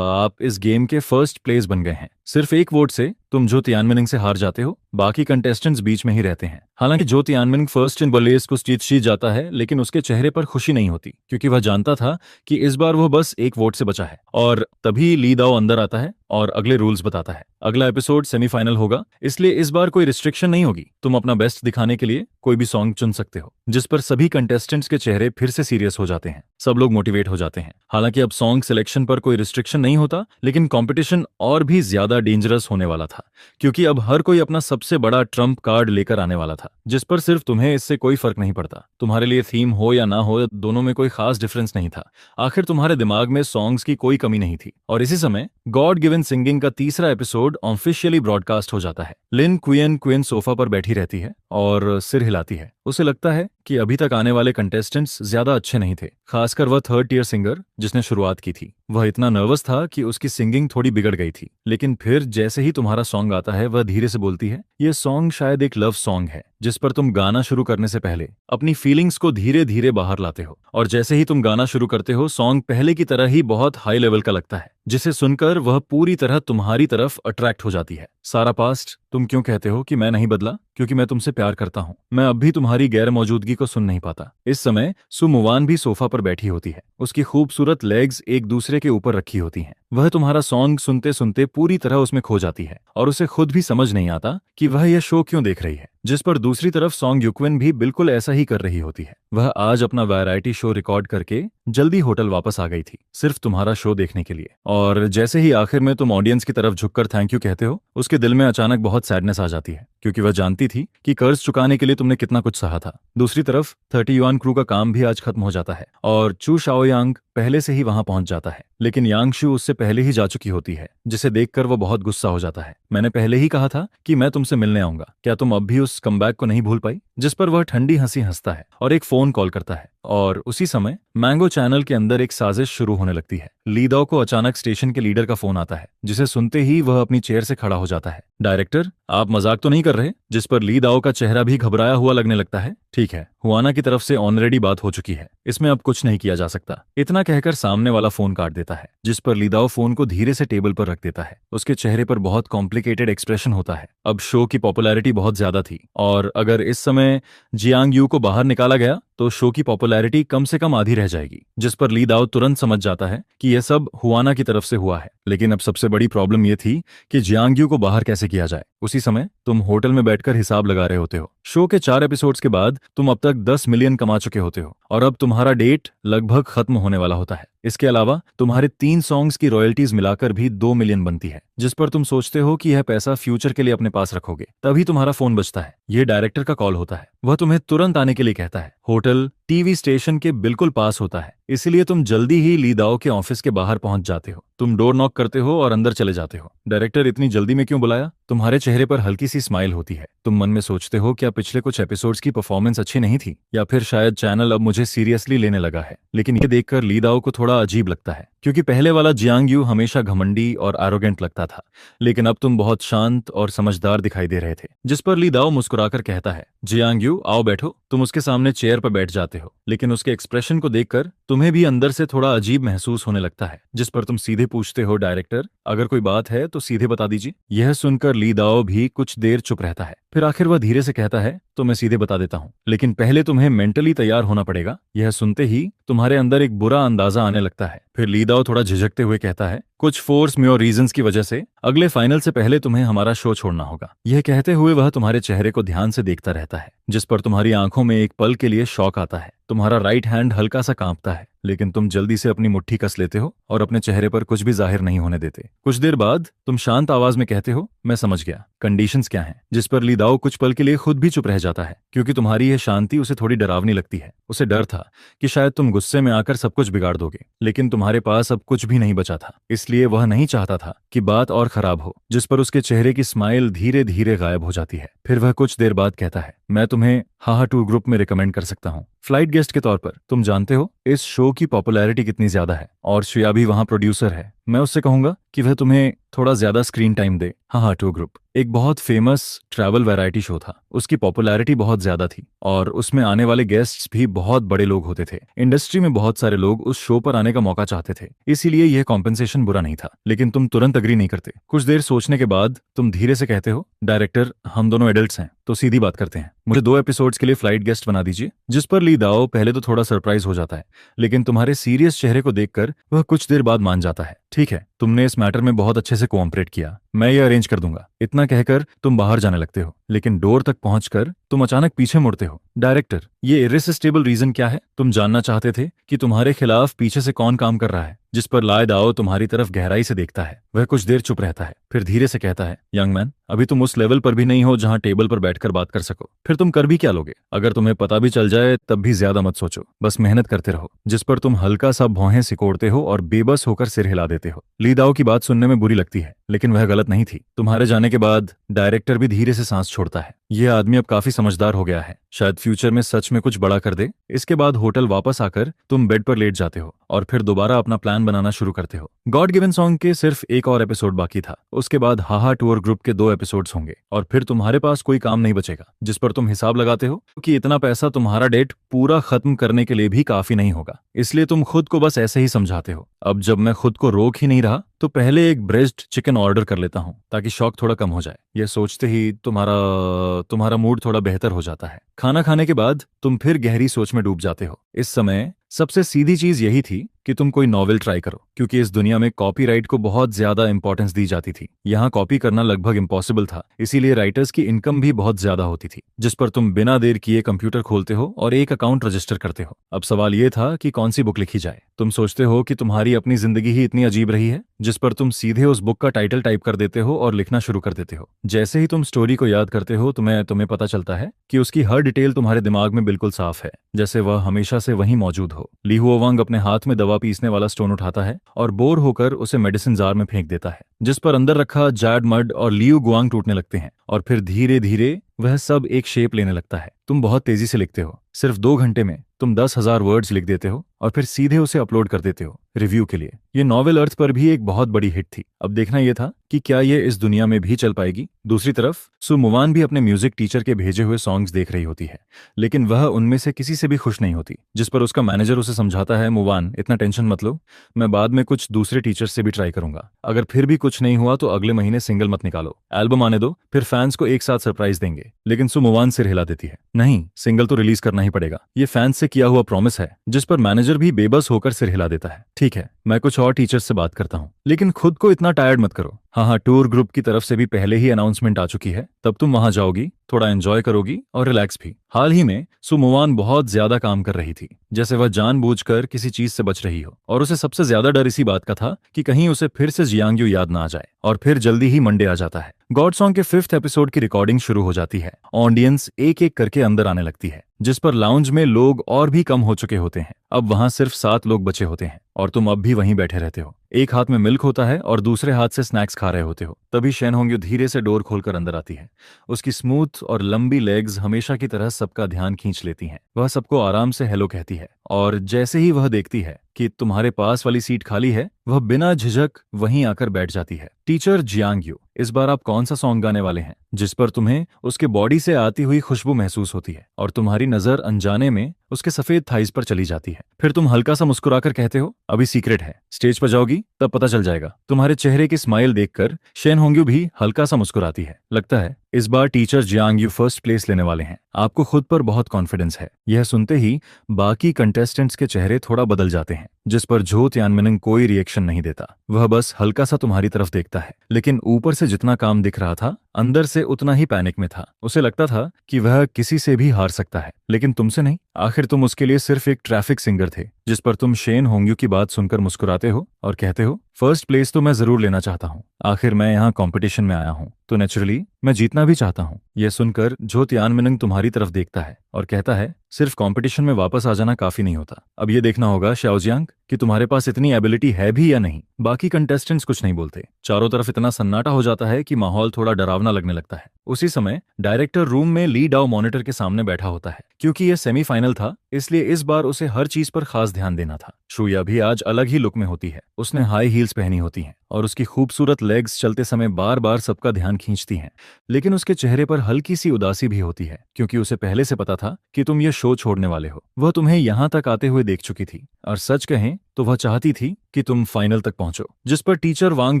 A: आप इस गेम के फर्स्ट प्लेस बन गए हैं। सिर्फ एक वोट से तुम झो तियानमिन से हार जाते हो। बाकी कंटेस्टेंट्स बीच में ही रहते हैं। हालांकि झो तियानमिन फर्स्ट इन बलेस को जीत जाता है, लेकिन उसके चेहरे पर खुशी नहीं होती, क्योंकि वह जानता था कि इस बार वह बस एक वोट से बचा है। और तभी ली दाओ अंदर आता है और अगले रूल्स बताता है। अगला एपिसोड सेमीफाइनल होगा, इसलिए इस बार कोई रिस्ट्रिक्शन नहीं होगी। तुम अपना बेस्ट दिखाने के लिए कोई भी सॉन्ग चुन सकते हो। जिस पर सभी कंटेस्टेंट्स के चेहरे फिर से सीरियस हो जाते हैं। सब लोग मोटिवेट हो जाते हैं। हालांकि अब सॉन्ग सिलेक्शन पर कोई रिस्ट्रिक्शन नहीं होता, लेकिन कंपटीशन और भी ज्यादा डेंजरस होने वाला था, क्योंकि अब हर कोई अपना सबसे बड़ा ट्रम्प कार्ड लेकर आने वाला था, जिस पर सिर्फ तुम्हें इससे कोई फर्क नहीं पड़ता। तुम्हारे लिए थीम हो या ना हो, दोनों में कोई खास डिफरेंस नहीं था। आखिर तुम्हारे दिमाग में सॉन्ग्स की कोई कमी नहीं थी। और इसी समय गॉड गिवन सिंगिंग का तीसरा एपिसोड ऑफिशियली ब्रॉडकास्ट हो जाता है। लिन क्विन सोफा पर बैठी रहती है और सिर हिलाती है। उसे लगता है कि अभी तक आने वाले कंटेस्टेंट्स ज्यादा अच्छे नहीं थे, खासकर वह थर्ड ईयर सिंगर जिसने शुरुआत की थी। वह इतना नर्वस था कि उसकी सिंगिंग थोड़ी बिगड़ गई थी। लेकिन फिर जैसे ही तुम्हारा सॉन्ग आता है वह धीरे से बोलती है, यह सॉन्ग शायद एक लव सॉन्ग है जिस पर तुम गाना शुरू करने से पहले अपनी फीलिंग्स को धीरे धीरे बाहर लाते हो। और जैसे ही तुम गाना शुरू करते हो सॉन्ग पहले की तरह ही बहुत हाई लेवल का लगता है, जिसे सुनकर वह पूरी तरह तुम्हारी तरफ अट्रैक्ट हो जाती है। सारा पास्ट तुम क्यों कहते हो कि मैं नहीं बदला? क्योंकि मैं तुमसे प्यार करता हूँ। मैं अब भी तुम्हारी गैर मौजूदगी को सुन नहीं पाता। इस समय सुमुवान भी सोफा पर बैठी होती है। उसकी खूबसूरत लेग्स एक दूसरे के ऊपर रखी होती हैं। वह तुम्हारा सॉन्ग सुनते सुनते पूरी तरह उसमें खो जाती है और उसे खुद भी समझ नहीं आता कि वह यह शो क्यों देख रही है। जिस पर दूसरी तरफ सॉन्ग युक्विन भी बिल्कुल ऐसा ही कर रही होती है। वह आज अपना वैरायटी शो रिकॉर्ड करके जल्दी होटल वापस आ गई थी, सिर्फ तुम्हारा शो देखने के लिए। और जैसे ही आखिर में तुम ऑडियंस की तरफ झुककर थैंक यू कहते हो, उसके दिल में अचानक बहुत सैडनेस आ जाती है, क्योंकि वह जानती थी कि कर्ज चुकाने के लिए तुमने कितना कुछ सहा था। दूसरी तरफ 30 युआन क्रू का काम भी आज खत्म हो जाता है और चू शाओयांग पहले से ही वहां पहुंच जाता है, लेकिन यांगशु उससे पहले ही जा चुकी होती है, जिसे देखकर वो बहुत गुस्सा हो जाता है। मैंने पहले ही कहा था कि मैं तुमसे मिलने आऊंगा, क्या तुम अब भी उस कमबैक को नहीं भूल पाई? जिस पर वह ठंडी हंसी हंसता है और एक फोन कॉल करता है। और उसी समय मैंगो चैनल के अंदर एक साजिश शुरू होने लगती है। लीदाओ को अचानक स्टेशन के लीडर का फोन आता है, जिसे सुनते ही वह अपनी चेयर से खड़ा हो जाता है। डायरेक्टर, आप मजाक तो नहीं कर रहे? जिस पर लीदाओ का चेहरा भी घबराया हुआ लगने लगता है। ठीक है, हुआना की तरफ से ऑलरेडी बात हो चुकी है, इसमें अब कुछ नहीं किया जा सकता। इतना कहकर सामने वाला फोन काट देता है, जिस पर लीदाओ फोन को धीरे से टेबल पर रख देता है। उसके चेहरे पर बहुत कॉम्प्लिकेटेड एक्सप्रेशन होता है। अब शो की पॉपुलैरिटी बहुत ज्यादा थी और अगर इस समय जियांग यू को बाहर निकाला गया तो शो की पॉपुलैरिटी कम से कम आधी रह जाएगी। जिस पर ली दाओ तुरंत समझ जाता है कि यह सब हुआना की तरफ से हुआ है। लेकिन अब सबसे बड़ी प्रॉब्लम यह थी कि जियांग यू को बाहर कैसे किया जाए। उसी समय तुम होटल में बैठकर हिसाब लगा रहे होते हो। शो के 4 एपिसोड्स के बाद तुम अब तक 10 मिलियन कमा चुके होते हो और अब तुम्हारा डेट लगभग खत्म होने वाला होता है। इसके अलावा तुम्हारे 3 सॉन्ग्स की रॉयल्टीज मिलाकर भी 2 मिलियन बनती है, जिस पर तुम सोचते हो कि यह पैसा फ्यूचर के लिए अपने पास रखोगे। तभी तुम्हारा फोन बजता है। यह डायरेक्टर का कॉल होता है। वह तुम्हें तुरंत आने के लिए कहता है। होटल टीवी स्टेशन के बिल्कुल पास होता है, इसलिए तुम जल्दी ही ली दाओ के ऑफिस के बाहर पहुंच जाते हो। तुम डोर नॉक करते हो और अंदर चले जाते हो। डायरेक्टर, इतनी जल्दी में क्यों बुलाया? तुम्हारे चेहरे पर हल्की सी स्माइल होती है। तुम मन में सोचते हो क्या पिछले कुछ एपिसोड्स की परफॉर्मेंस अच्छी नहीं थी, या फिर शायद चैनल अब मुझे सीरियसली लेने लगा है। लेकिन ये देखकर ली दाओ को थोड़ा अजीब लगता है, क्योंकि पहले वाला जियांग यू हमेशा घमंडी और एरोगेंट लगता था, लेकिन अब तुम बहुत शांत और समझदार दिखाई दे रहे थे। जिस पर ली दाओ मुस्कुराकर कहता है, जियांग यू आओ बैठो। तुम उसके सामने चेयर पर बैठ जाते हो, लेकिन उसके एक्सप्रेशन को देखकर तुम्हें भी अंदर से थोड़ा अजीब महसूस होने लगता है। जिस पर तुम सीधे पूछते हो, डायरेक्टर अगर कोई बात है तो सीधे बता दीजिए। यह सुनकर ली दाओ भी कुछ देर चुप रहता है, फिर आखिर वह धीरे से कहता है, तो मैं सीधे बता देता हूँ, लेकिन पहले तुम्हें मेंटली तैयार होना पड़ेगा। यह सुनते ही तुम्हारे अंदर एक बुरा अंदाजा आने लगता है। फिर ली दाओ थोड़ा झिझकते हुए कहता है, कुछ फोर्स में और रीजंस की वजह से अगले फाइनल से पहले तुम्हें हमारा शो छोड़ना होगा। यह कहते हुए वह तुम्हारे चेहरे को ध्यान से देखता रहता है, जिस पर तुम्हारी आंखों में एक पल के लिए शौक आता है। तुम्हारा राइट हैंड हल्का सा कांपता है, लेकिन तुम जल्दी से अपनी मुट्ठी कस लेते हो और अपने चेहरे पर कुछ भी जाहिर नहीं होने देते। कुछ देर बाद तुम शांत आवाज में कहते हो, मैं समझ गया, कंडीशंस क्या हैं? जिस पर ली दाओ कुछ पल के लिए खुद भी चुप रह जाता है, क्योंकि तुम्हारी यह शांति उसे थोड़ी डरावनी लगती है। उसे डर था कि शायद तुम गुस्से में आकर सब कुछ बिगाड़ दोगे, लेकिन तुम्हारे पास अब कुछ भी नहीं बचा था, इसलिए वह नहीं चाहता था कि बात और खराब हो। जिस पर उसके चेहरे की स्माइल धीरे धीरे गायब हो जाती है। फिर वह कुछ देर बाद कहता है, मैं तुम्हें हाहा टूर ग्रुप में रिकमेंड कर सकता हूँ, फ्लाइट गेस्ट के तौर पर। तुम जानते हो इस शो की पॉपुलैरिटी कितनी ज्यादा है और श्रेया भी वहां प्रोड्यूसर है। मैं उससे कहूंगा कि वह तुम्हें थोड़ा ज्यादा स्क्रीन टाइम दे। हाहा टूर ग्रुप एक बहुत फेमस ट्रैवल वैरायटी शो था। उसकी पॉपुलैरिटी बहुत ज्यादा थी और उसमें आने वाले गेस्ट्स भी बहुत बड़े लोग होते थे। इंडस्ट्री में बहुत सारे लोग उस शो पर आने का मौका चाहते थे, इसीलिए यह कॉम्पेंसेशन बुरा नहीं था। लेकिन तुम तुरंत अग्री नहीं करते। कुछ देर सोचने के बाद तुम धीरे से कहते हो, डायरेक्टर हम दोनों एडल्ट्स हैं, तो सीधी बात करते हैं, मुझे 2 एपिसोड्स के लिए फ्लाइट गेस्ट बना दीजिए। जिस पर ली दाओ पहले तो थोड़ा सरप्राइज हो जाता है, लेकिन तुम्हारे सीरियस चेहरे को देखकर वह कुछ देर बाद मान जाता है। ठीक है, तुमने इस मैटर में बहुत अच्छे से कोऑपरेट किया, मैं ये अरेंज कर दूंगा। इतना कहकर तुम बाहर जाने लगते हो, लेकिन डोर तक पहुंचकर तुम अचानक पीछे मुड़ते हो। डायरेक्टर, ये इररेसिस्टिबल रीजन क्या है? तुम जानना चाहते थे कि तुम्हारे खिलाफ पीछे से कौन काम कर रहा है। जिस पर लाए दाओ तुम्हारी तरफ गहराई से देखता है। वह कुछ देर चुप रहता है, फिर धीरे से कहता है, यंग मैन, अभी तुम उस लेवल पर भी नहीं हो जहां टेबल पर बैठकर बात कर सको। फिर तुम कर भी क्या लोगे? अगर तुम्हें पता भी चल जाए तब भी ज्यादा मत सोचो, बस मेहनत करते रहो। जिस पर तुम हल्का सा भौहें सिकोड़ते हो और बेबस होकर सिर हिला देते हो। ली दाओ की बात सुनने में बुरी लगती है, लेकिन वह गलत दिक्कत नहीं थी। तुम्हारे जाने के बाद डायरेक्टर भी धीरे से सांस छोड़ता है। यह आदमी अब काफी समझदार हो गया है, शायद फ्यूचर में सच में कुछ बड़ा कर दे। इसके बाद होटल वापस आकर तुम बेड पर लेट जाते हो और फिर दोबारा अपना प्लान बनाना शुरू करते हो। गॉड गिवन सॉन्ग के सिर्फ एक और एपिसोड बाकी था। उसके बाद हाहा टूर ग्रुप के 2 एपिसोड्स होंगे और फिर तुम्हारे पास कोई काम नहीं बचेगा जिस पर तुम हिसाब लगाते हो कि इतना पैसा तुम्हारा डेट पूरा खत्म करने के लिए भी काफी नहीं होगा। इसलिए तुम खुद को बस ऐसे ही समझाते हो, अब जब मैं खुद को रोक ही नहीं रहा तो पहले एक ब्रेस्ट चिकन ऑर्डर कर लेता हूँ ताकि शौक थोड़ा कम हो जाए। यह सोचते ही तुम्हारा मूड थोड़ा बेहतर हो जाता है। खाना खाने के बाद तुम फिर गहरी सोच में डूब जाते हो। इस समय सबसे सीधी चीज यही थी कि तुम कोई नॉवेल ट्राई करो, क्योंकि इस दुनिया में कॉपीराइट को बहुत ज्यादा इंपॉर्टेंस दी जाती थी। यहाँ कॉपी करना लगभग इम्पॉसिबल था, इसीलिए राइटर्स की इनकम भी बहुत ज्यादा होती थी, जिस पर तुम बिना देर किए कंप्यूटर खोलते हो और एक अकाउंट रजिस्टर करते हो। अब सवाल ये था कि कौन सी बुक लिखी जाए। तुम सोचते हो कि तुम्हारी अपनी जिंदगी ही इतनी अजीब रही है, जिस पर तुम सीधे उस बुक का टाइटल टाइप कर देते हो और लिखना शुरू कर देते हो। जैसे ही तुम स्टोरी को याद करते हो तुम्हें पता चलता है कि उसकी हर डिटेल तुम्हारे दिमाग में बिल्कुल साफ है, जैसे वह हमेशा से वहीं मौजूद हो। ली हुओ वांग अपने हाथ में दवा पीसने वाला स्टोन उठाता है और बोर होकर उसे मेडिसिन जार में फेंक देता है, जिस पर अंदर रखा जैड मड और लियू गुआंग टूटने लगते हैं और फिर धीरे धीरे वह सब एक शेप लेने लगता है। तुम बहुत तेजी से लिखते हो, सिर्फ 2 घंटे में तुम 10,000 वर्ड्स लिख देते हो और फिर सीधे उसे अपलोड कर देते हो रिव्यू के लिए। ये नॉवेल अर्थ पर भी एक बहुत बड़ी हिट थी। अब देखना यह था कि क्या ये इस दुनिया में भी चल पाएगी। दूसरी तरफ सु मुवान भी अपने म्यूजिक टीचर के भेजे हुए सॉन्ग्स देख रही होती है, लेकिन वह उनमें से किसी से भी खुश नहीं होती, जिस पर उसका मैनेजर उसे समझाता है, मुवान इतना टेंशन मत लो, मैं बाद में कुछ दूसरे टीचर से भी ट्राई करूंगा। अगर फिर भी कुछ नहीं हुआ तो अगले महीने सिंगल मत निकालो, एल्बम आने दो, फिर फैंस को एक साथ सरप्राइज देंगे। लेकिन सु मुवान सिर हिला देती है, नहीं, सिंगल तो रिलीज करना ही पड़ेगा, ये फैंस से किया हुआ प्रॉमिस है। जिस पर मैनेजर भी बेबस होकर सिर हिला देता है, ठीक है, मैं कुछ और टीचर्स से बात करता हूँ, लेकिन खुद को इतना टायर्ड मत करो। हाँ, टूर ग्रुप की तरफ से भी पहले ही अनाउंसमेंट आ चुकी है, तब तुम वहां जाओगी, थोड़ा एंजॉय करोगी और रिलैक्स भी। हाल ही में सु मुवान बहुत ज्यादा काम कर रही थी, जैसे वह जानबूझकर किसी चीज से बच रही हो, और उसे सबसे ज्यादा डर इसी बात का था कि कहीं उसे फिर से जियांग्यू याद ना आ जाए। और फिर जल्दी ही मंडे आ जाता है। गॉड सॉन्ग के 5th एपिसोड की रिकॉर्डिंग शुरू हो जाती है। ऑडियंस एक एक करके अंदर आने लगती है, जिस पर लाउंज में लोग और भी कम हो चुके होते हैं। अब वहां सिर्फ 7 लोग बचे होते हैं और तुम अब भी वहीं बैठे रहते हो। एक हाथ में मिल्क होता है और दूसरे हाथ से स्नैक्स खा रहे होते हो। तभी शेन होंग्यू धीरे से डोर खोलकर अंदर आती है। उसकी स्मूथ और लंबी लेग्स हमेशा की तरह सबका ध्यान खींच लेती हैं। वह सबको आराम से हेलो कहती है और जैसे ही वह देखती है कि तुम्हारे पास वाली सीट खाली है, वह बिना झिझक वहीं आकर बैठ जाती है। टीचर जियांग्यू, इस बार आप कौन सा सॉन्ग गाने वाले हैं? जिस पर तुम्हें उसके बॉडी से आती हुई खुशबू महसूस होती है और तुम्हारी नजर अनजाने में उसके सफेद थाइज पर चली जाती है। फिर तुम हल्का सा मुस्कुराकर कहते हो, अभी सीक्रेट है, स्टेज पर जाओगी तब पता चल जाएगा। तुम्हारे चेहरे की स्माइल देखकर शेन होंग्यू भी हल्का सा मुस्कुराती है। लगता है इस बार टीचर जियांग्यू फर्स्ट प्लेस लेने वाले हैं। आपको खुद पर बहुत कॉन्फिडेंस है। यह सुनते ही बाकी कंटेस्टेंट्स के चेहरे थोड़ा बदल जाते हैं, जिस पर झो त्यानमिन कोई रिएक्शन नहीं देता। वह बस हल्का सा तुम्हारी तरफ देखता है, लेकिन ऊपर से जितना काम दिख रहा था, अंदर से उतना ही पैनिक में था। उसे लगता था कि वह किसी से भी हार सकता है, लेकिन तुमसे नहीं। आखिर तुम उसके लिए सिर्फ एक ट्रैफिक सिंगर थे। जिस पर तुम शेन होंग्यू की बात सुनकर मुस्कुराते हो और कहते हो, फर्स्ट प्लेस तो मैं जरूर लेना चाहता हूँ। आखिर मैं यहाँ कंपटीशन में आया हूँ तो नेचुरली मैं जीतना भी चाहता हूँ। यह सुनकर झो त्यानमिन तुम्हारी तरफ देखता है और कहता है, सिर्फ कंपटीशन में वापस आ जाना काफी नहीं होता। अब ये देखना होगा शाओजियांग कि तुम्हारे पास इतनी एबिलिटी है भी या नहीं। बाकी कंटेस्टेंट्स कुछ नहीं बोलते। चारों तरफ इतना सन्नाटा हो जाता है कि माहौल थोड़ा डरावना लगने लगता है। उसी समय डायरेक्टर रूम में ली डाओ मॉनिटर के सामने बैठा होता है। क्योंकि यह सेमीफाइनल था, इसलिए इस बार उसे हर चीज पर खास ध्यान देना था। शुया भी आज अलग ही लुक में होती है। उसने हाई हील्स पहनी होती हैं और उसकी खूबसूरत लेग्स चलते समय बार बार सबका ध्यान खींचती हैं। लेकिन उसके चेहरे पर हल्की सी उदासी भी होती है, क्योंकि उसे पहले से पता था कि तुम ये शो छोड़ने वाले हो। वह तुम्हें यहाँ तक आते हुए देख चुकी थी और सच कहें तो वह चाहती थी कि तुम फाइनल तक पहुंचो। जिस पर टीचर वांग